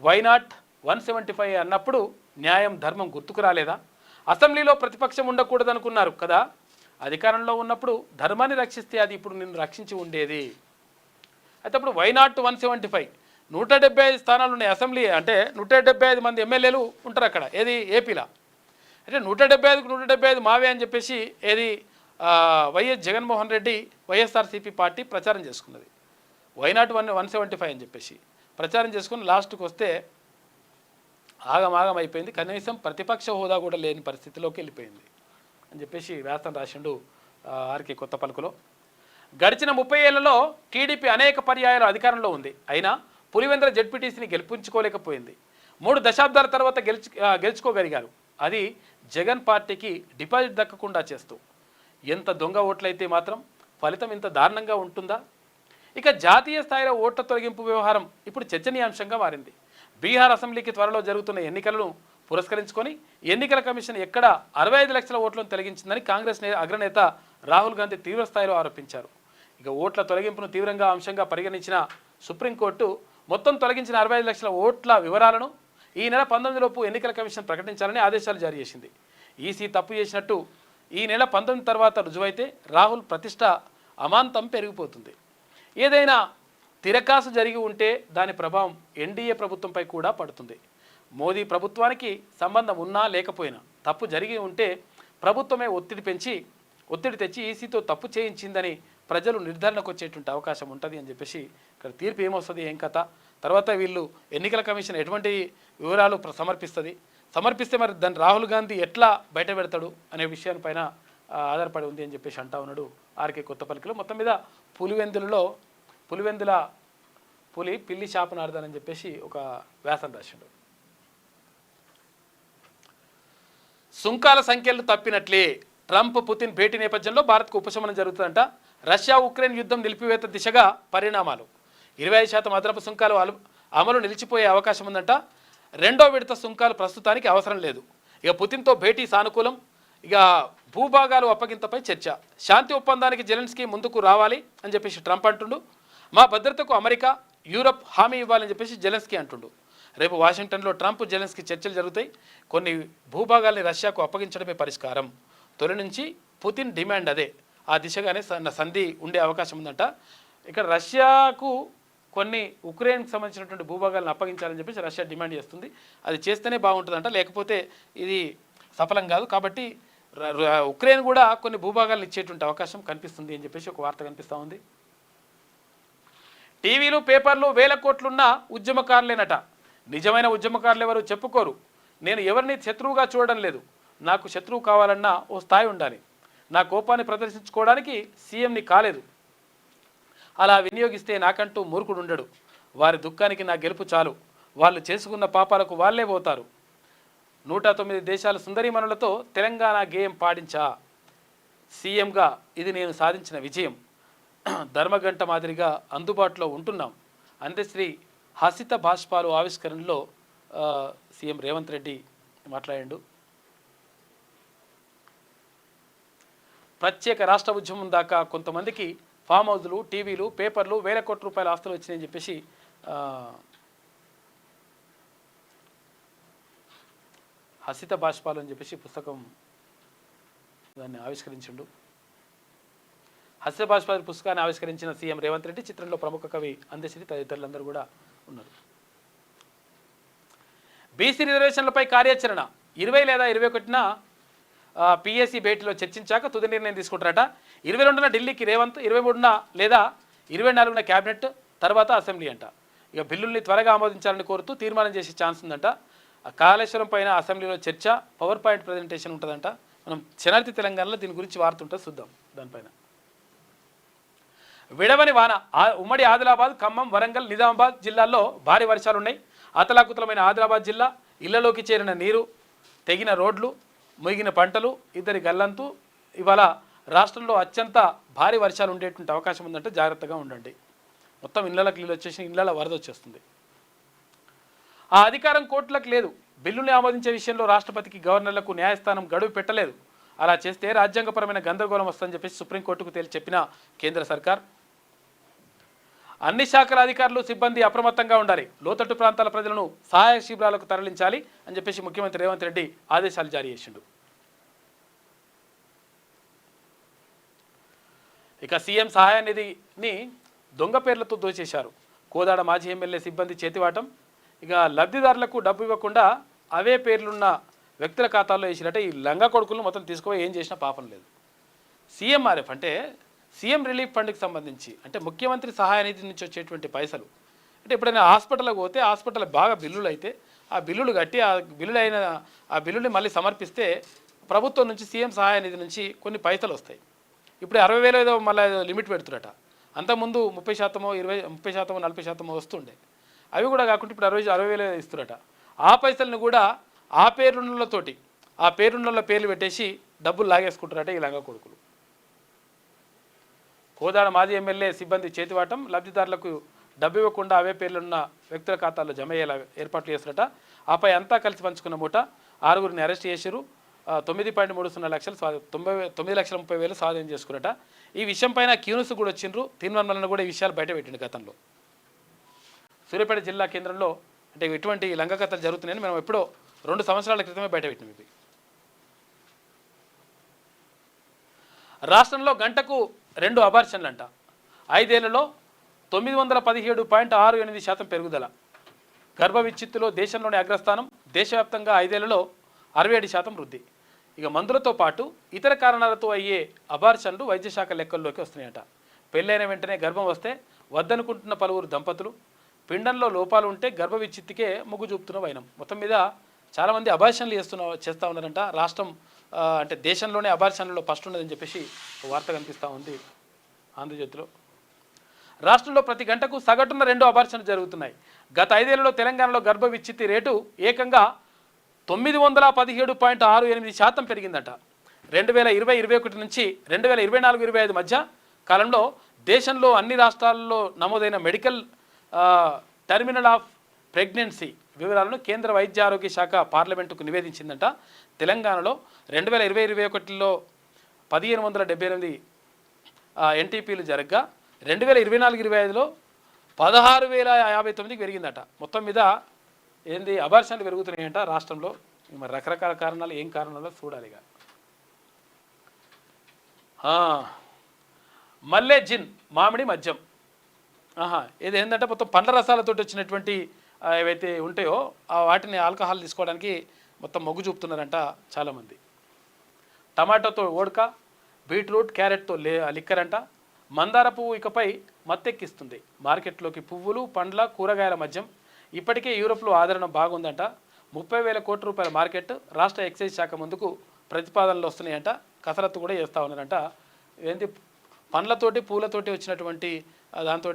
వైనాట్ 175 అన్నప్పుడు న్యాయం ధర్మం గుర్తుకు రాలేదా? అసెంబ్లీలో ప్రతిపక్షం ఉండకూడదనుకున్నారు కదా. అధికారంలో ఉన్నప్పుడు ధర్మాన్ని రక్షిస్తే అది ఇప్పుడు నిన్ను రక్షించి ఉండేది. అయితే అప్పుడు వైనాట్ 175 175 స్థానాలు ఉన్నాయి అసెంబ్లీ. అంటే 175 మంది ఎమ్మెల్యేలు ఉంటారు అక్కడ. ఏది ఏపీలో. అంటే 175కు 175 మావే అని చెప్పేసి ఏది వైఎస్ జగన్మోహన్ రెడ్డి వైఎస్ఆర్సీపీ పార్టీ ప్రచారం చేసుకున్నది. వైనాట్ 175 అని చెప్పేసి ప్రచారం చేసుకుని లాస్ట్కి వస్తే ఆగమాగం అయిపోయింది. కనీసం ప్రతిపక్ష హోదా కూడా లేని పరిస్థితిలోకి వెళ్ళిపోయింది అని చెప్పేసి వ్యాసం రాసిండు ఆర్కే కొత్త పలుకులో. గడిచిన 30 ఏళ్లలో టీడీపీ అనేక పర్యాయాలు అధికారంలో ఉంది. అయినా పులివెందుల జడ్పీటీసీని గెలిపించుకోలేకపోయింది. 3 దశాబ్దాల తర్వాత గెలుచుకోగలిగారు. అది జగన్ పార్టీకి డిపాజిట్ దక్కకుండా చేస్తూ. ఎంత దొంగ ఓట్లయితే మాత్రం ఫలితం ఇంత దారుణంగా ఉంటుందా? ఇక జాతీయ స్థాయిలో ఓట్ల తొలగింపు వ్యవహారం ఇప్పుడు చర్చనీయాంశంగా మారింది. బీహార్ అసెంబ్లీకి త్వరలో జరుగుతున్న ఎన్నికలను పురస్కరించుకొని ఎన్నికల కమిషన్ ఎక్కడ 65 లక్షల ఓట్లను తొలగించిందని కాంగ్రెస్ అగ్రనేత రాహుల్ గాంధీ తీవ్రస్థాయిలో ఆరోపించారు. ఇక ఓట్ల తొలగింపును తీవ్రంగా అంశంగా పరిగణించిన సుప్రీంకోర్టు మొత్తం తొలగించిన 65 లక్షల ఓట్ల వివరాలను ఈ నెల 19 లోపు ఎన్నికల కమిషన్ ప్రకటించాలని ఆదేశాలు జారీ చేసింది. ఈసీ తప్పు చేసినట్టు ఈ నెల 19 తర్వాత రుజువైతే రాహుల్ ప్రతిష్ట అమాంతం పెరిగిపోతుంది. ఏదైనా తిరకాసు జరిగి ఉంటే దాని ప్రభావం ఎన్డీఏ ప్రభుత్వంపై కూడా పడుతుంది. మోదీ ప్రభుత్వానికి సంబంధం ఉన్నా లేకపోయినా తప్పు జరిగి ఉంటే ప్రభుత్వమే ఒత్తిడి తెచ్చి ఈసీతో తప్పు చేయించిందని ప్రజలు నిర్ధారణకు వచ్చేటువంటి అవకాశం ఉంటుంది అని చెప్పేసి ఇక్కడ తీర్పు ఏమొస్తుంది, ఏం కథ, తర్వాత వీళ్ళు ఎన్నికల కమిషన్ ఎటువంటి వివరాలు సమర్పిస్తే మరి దాన్ని రాహుల్ గాంధీ ఎట్లా బయట పెడతాడు అనే విషయానిపైన ఆధారపడి ఉంది అని చెప్పేసి అంటా ఉన్నాడు ఆర్కే కొత్త పలికిలో. మొత్తం మీద పులివెందుల పులి పిల్లి శాపనార్థాలని చెప్పేసి ఒక వ్యాసం రాసిండు. సుంకాల సంఖ్యలు తప్పినట్లే ట్రంప్ పుతిన్ భేటీ నేపథ్యంలో భారత్కు ఉపశమనం జరుగుతుందంట. రష్యా ఉక్రెయిన్ యుద్ధం నిలిపివేత దిశగా పరిణామాలు. 25% అదనపు సుంకాలు అమలు నిలిచిపోయే అవకాశం ఉందంట. రెండో విడత సుంకాలు ప్రస్తుతానికి అవసరం లేదు. ఇక పుతిన్తో భేటీ సానుకూలం. ఇక భూభాగాలు అప్పగింతపై చర్చ. శాంతి ఒప్పందానికి జెలెన్స్కీ ముందుకు రావాలి అని చెప్పేసి ట్రంప్ అంటుండు. మా భద్రతకు అమెరికా, యూరప్ హామీ ఇవ్వాలని చెప్పేసి జెలెన్స్కీ అంటుండు. రేపు వాషింగ్టన్లో ట్రంప్ జెలెన్స్కీ చర్చలు జరుగుతాయి. కొన్ని భూభాగాల్ని రష్యాకు అప్పగించడమే పరిష్కారం. తొలి నుంచి పుతిన్ డిమాండ్ అదే. ఆ దిశగానే సంధి ఉండే అవకాశం ఉందంట. ఇక్కడ రష్యాకు కొన్ని ఉక్రెయిన్కి సంబంధించినటువంటి భూభాగాలను అప్పగించాలని చెప్పేసి రష్యా డిమాండ్ చేస్తుంది. అది చేస్తేనే బాగుంటుందంట, లేకపోతే ఇది సఫలం కాదు. కాబట్టి ఉక్రెయిన్ కూడా కొన్ని భూభాగాలను ఇచ్చేటువంటి అవకాశం కనిపిస్తుంది అని చెప్పేసి ఒక వార్త కనిపిస్తూ ఉంది. టీవీలు, పేపర్లు వేల కోట్లున్న ఉద్యమకారులేనట. నిజమైన ఉద్యమకారులు ఎవరు చెప్పుకోరు. నేను ఎవరిని శత్రువుగా చూడడం లేదు. నాకు శత్రువు కావాలన్నా ఓ స్థాయి ఉండాలి. నా కోపాన్ని ప్రదర్శించుకోవడానికి సీఎంని కాలేదు. అలా వినియోగిస్తే నాకంటూ మూర్ఖుడు ఉండడు. వారి దుఃఖానికి నా గెలుపు చాలు. వాళ్ళు చేసుకున్న పాపాలకు వాళ్ళే పోతారు. 109 దేశాల సుందరీమణులతో తెలంగాణ గేయం పాడించా. సీఎంగా ఇది నేను సాధించిన విజయం. ధర్మగంట మాదిరిగా అందుబాటులో ఉంటున్నాం. అందశ్రీ హసిత భాష్పాలు ఆవిష్కరణలో సీఎం రేవంత్ రెడ్డి మాట్లాడాడు. ప్రత్యేక రాష్ట్ర ఉద్యమం దాకా కొంతమందికి ఫామ్ హౌజులు, టీవీలు, పేపర్లు వేల కోట్ల రూపాయల ఆస్తులు వచ్చినాయని చెప్పేసి హసిత భాష్పాలు అని చెప్పేసి పుస్తకం దాన్ని ఆవిష్కరించిండు. హసిత భాష్పాలు పుస్తకాన్ని ఆవిష్కరించిన సీఎం రేవంత్ రెడ్డి చిత్రంలో ప్రముఖ కవి అందశ్రీ తదితరులందరూ కూడా ఉన్నారు. బీసీ రిజర్వేషన్లపై కార్యాచరణ 20 లేదా 21న పిఎస్సి భేటీలో చర్చించాక తుది నిర్ణయం తీసుకుంటారట. 22న ఢిల్లీకి రేవంత్, 23న లేదా 24న క్యాబినెట్, తర్వాత అసెంబ్లీ అంట. ఇక బిల్లుల్ని త్వరగా ఆమోదించాలని కోరుతూ తీర్మానం చేసే ఛాన్స్ ఉందంట. కాళేశ్వరం పైన అసెంబ్లీలో చర్చ, పవర్ పాయింట్ ప్రజెంటేషన్ ఉంటుందంట. మనం శనార్థి తెలంగాణలో దీని గురించి వార్త ఉంటుంది, చూద్దాం. దానిపైన విడవని వాన. ఉమ్మడి ఆదిలాబాద్, ఖమ్మం, వరంగల్, నిజామాబాద్ జిల్లాల్లో భారీ వర్షాలు ఉన్నాయి. అతలాకుతలమైన ఆదిలాబాద్ జిల్లా, ఇళ్లలోకి చేరిన నీరు, తెగిన రోడ్లు, ముగిన పంటలు, ఇద్దరి గల్లంతు. ఇవాళ రాష్ట్రంలో అత్యంత భారీ వర్షాలు ఉండేటువంటి అవకాశం ఉందంటే జాగ్రత్తగా ఉండండి. మొత్తం ఇళ్లకి నీళ్ళు వచ్చేసి ఇళ్ల వరద వచ్చేస్తుంది. ఆ అధికారం కోర్టులకు లేదు. బిల్లుని ఆమోదించే విషయంలో రాష్ట్రపతికి, గవర్నర్లకు న్యాయస్థానం గడువు పెట్టలేదు. అలా చేస్తే రాజ్యాంగపరమైన గందరగోళం వస్తుందని చెప్పేసి సుప్రీంకోర్టుకు చెప్పిన కేంద్ర సర్కార్. అన్ని శాఖల అధికారులు, సిబ్బంది అప్రమత్తంగా ఉండాలి. లోతట్టు ప్రాంతాల ప్రజలను సహాయ శిబిరాలకు తరలించాలి అని చెప్పేసి ముఖ్యమంత్రి రేవంత్ రెడ్డి ఆదేశాలు జారీ చేసిండు. ఇక సీఎం సహాయ నిధిని దొంగ పేర్లతో దోచేశారు. కోదాడ మాజీ ఎమ్మెల్యే సిబ్బంది చేతివాటం. ఇక లబ్ధిదారులకు డబ్బు ఇవ్వకుండా అవే పేర్లున్న వ్యక్తుల ఖాతాల్లో వేసినట్టే ఈ లంగా కొడుకులను మొత్తం తీసుకుపోయి ఏం చేసినా పాపం లేదు. సీఎంఆర్ఎఫ్ అంటే సీఎం రిలీఫ్ ఫండ్కి సంబంధించి, అంటే ముఖ్యమంత్రి సహాయ నిధి నుంచి వచ్చేటువంటి పైసలు. అంటే ఎప్పుడైనా హాస్పిటల్కి పోతే హాస్పిటల్ బాగా బిల్లులు అయితే ఆ బిల్లులు కట్టి ఆ బిల్లుని మళ్ళీ సమర్పిస్తే ప్రభుత్వం నుంచి సీఎం సహాయ నిధి నుంచి కొన్ని పైసలు వస్తాయి. ఇప్పుడు 60,000 ఏదో మళ్ళీ లిమిట్ పెడుతున్నట. అంతకుముందు 30%, 30%, 40% వస్తుండే. అవి కూడా కాకుండా ఇప్పుడు 60,000 ఇస్తున్నట. ఆ పైసలను కూడా ఆ పేరున్నలతోటి, ఆ పేరున్న పేర్లు పెట్టేసి డబ్బులు లాగేసుకుంటారట ఈ లంగా కొడుకులు. కోదాడ మాజీ ఎమ్మెల్యే సిబ్బంది చేతివాటం. లబ్ధిదారులకు డబ్బు ఇవ్వకుండా అవే పేర్లున్న వ్యక్తుల ఖాతాల్లో జమ అయ్యేలా ఏర్పాట్లు చేస్తారట. ఆపై అంతా కలిసి పంచుకున్న మూట 6గురిని అరెస్ట్ చేశారు. 9.30 లక్షలు 9,30,000 స్వాధీనం చేసుకున్నట. ఈ విషయం పైన క్యూనిస్ కూడా వచ్చిండ్రు. తీర్మానాలను కూడా ఈ విషయాలు బయట పెట్టిండు గతంలో. సూర్యాపేట జిల్లా కేంద్రంలో అంటే ఇటువంటి లంగా కథలు జరుగుతున్నాయని మనం ఎప్పుడో 2 సంవత్సరాల క్రితమే బయట పెట్టినాం. ఇవి రాష్ట్రంలో గంటకు 2 అబార్షన్లు అంట. 5 ఏళ్లలో 917.68% పెరుగుదల. గర్భ విచ్ఛిత్తులో దేశంలోని అగ్రస్థానం. దేశవ్యాప్తంగా 5 ఏళ్లలో 67% వృద్ధి. ఇక మందులతో పాటు ఇతర కారణాలతో అయ్యే అబార్షన్లు వైద్యశాఖ లెక్కల్లోకి వస్తున్నాయట. పెళ్ళైన వెంటనే గర్భం వస్తే వద్దనుకుంటున్న పలువురు దంపతులు, పిండంలో లోపాలు ఉంటే గర్భ విచ్ఛిత్తికే మొగ్గు చూపుతున్న వైనం. మొత్తం మీద చాలామంది అబార్షన్లు చేస్తూ ఉన్నారంట. రాష్ట్రం అంటే దేశంలోనే అబార్షన్లలో ఫస్ట్ ఉన్నదని చెప్పేసి వార్త కనిపిస్తూ ఉంది ఆంధ్రజ్యోతిలో. రాష్ట్రంలో ప్రతి గంటకు సగటున 2 అబార్షన్లు జరుగుతున్నాయి. గత 5 ఏళ్లలో తెలంగాణలో గర్భ విచ్ఛిత్తి రేటు ఏకంగా 917.68% పెరిగిందట. 2020-21 నుంచి 2024-25 మధ్య కాలంలో దేశంలో అన్ని రాష్ట్రాల్లో నమోదైన మెడికల్ టర్మినల్ ఆఫ్ ప్రెగ్నెన్సీ వివరాలను కేంద్ర వైద్య ఆరోగ్య శాఖ పార్లమెంటుకు నివేదించిందంట. తెలంగాణలో 2020-21లో 1578 ఎన్టీపీలు జరగగా 2024-25లో 16,059కి పెరిగిందట. మొత్తం మీద ఏంది అబార్షన్లు పెరుగుతున్నాయంట రాష్ట్రంలో. మరి రకరకాల కారణాలు, ఏం కారణాలో చూడాలిగా. మల్లె జిన్ మామిడి మద్యం. ఇది ఏంటంటే మొత్తం పండ్ల రసాలతో వచ్చినటువంటి ఏవైతే ఉంటాయో వాటిని ఆల్కహాల్ తీసుకోవడానికి మొత్తం మొగ్గు చూపుతున్నారంట చాలామంది. టమాటోతో ఓడక, బీట్రూట్, క్యారెట్తో లిక్కర్ అంట. మందార పువ్వు ఇకపై మత్తెక్కిస్తుంది. మార్కెట్లోకి పువ్వులు, పండ్ల, కూరగాయల మద్యం. ఇప్పటికే యూరోప్లో ఆదరణ బాగుందంట. 30,000 కోట్ల రూపాయల మార్కెట్. రాష్ట్ర ఎక్సైజ్ శాఖ ముందుకు ప్రతిపాదనలు వస్తున్నాయంట. కసరత్తు కూడా చేస్తూ ఉన్నారంట. ఏంటి పండ్లతోటి, పూలతోటి వచ్చినటువంటి దాంతో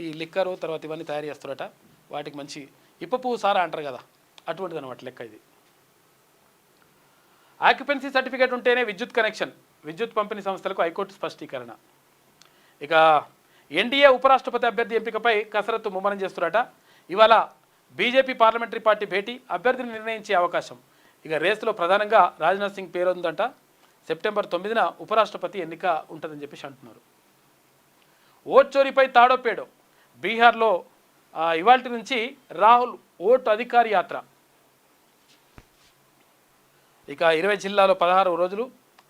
ఈ లిక్కరు తర్వాత ఇవన్నీ తయారు చేస్తారట. వాటికి మంచి ఇప్ప పువ్వు సారా అంటారు కదా, అటువంటిది అనమాట లెక్క ఇది. ఆక్యుపెన్సీ సర్టిఫికేట్ ఉంటేనే విద్యుత్ కనెక్షన్. విద్యుత్ పంపిణీ సంస్థలకు హైకోర్టు స్పష్టీకరణ. ఇక ఎన్డీఏ ఉపరాష్ట్రపతి అభ్యర్థి ఎంపికపై కసరత్తు ముమ్మరం చేస్తున్నారట. ఇవాళ బీజేపీ పార్లమెంటరీ పార్టీ భేటీ, అభ్యర్థిని నిర్ణయించే అవకాశం. ఇక రేసులో ప్రధానంగా రాజ్నాథ్ సింగ్ పేరు ఉందంట. సెప్టెంబర్ 9న ఉపరాష్ట్రపతి ఎన్నిక ఉంటుందని చెప్పేసి అంటున్నారు. ఓట్ చోరీపై తాడోపేడో. బీహార్లో ఇవాల్టి నుంచి రాహుల్ ఓటు అధికారి యాత్ర. ఇక 20 జిల్లాలో 16 రోజులు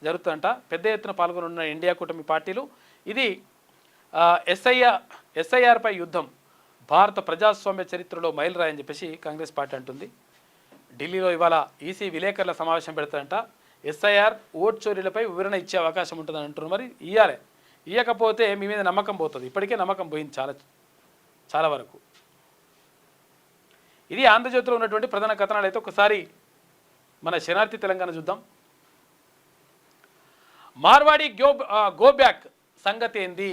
జరుగుతుందంట. పెద్ద ఎత్తున పాల్గొనున్న ఇండియా కూటమి పార్టీలు. ఇది ఎస్ఐఆర్పై యుద్ధం, భారత ప్రజాస్వామ్య చరిత్రలో మైలురాయని చెప్పేసి కాంగ్రెస్ పార్టీ అంటుంది. ఢిల్లీలో ఇవాళ ఈసీ విలేకరుల సమావేశం పెడతారంట. ఎస్ఐఆర్ ఓట్ చోరీలపై వివరణ ఇచ్చే అవకాశం ఉంటుందని అంటున్నారు. మరి ఇవ్వాలి, ఇవ్వకపోతే మీ మీద నమ్మకం పోతుంది. ఇప్పటికే నమ్మకం పోయింది చాలా వరకు. ఇది ఆంధ్రజ్యోతిలో ఉన్నటువంటి ప్రధాన కథనాలు. అయితే ఒకసారి మన శనార్థి తెలంగాణ చూద్దాం. మార్వాడి గో బ్యాక్ సంగతి ఏంది?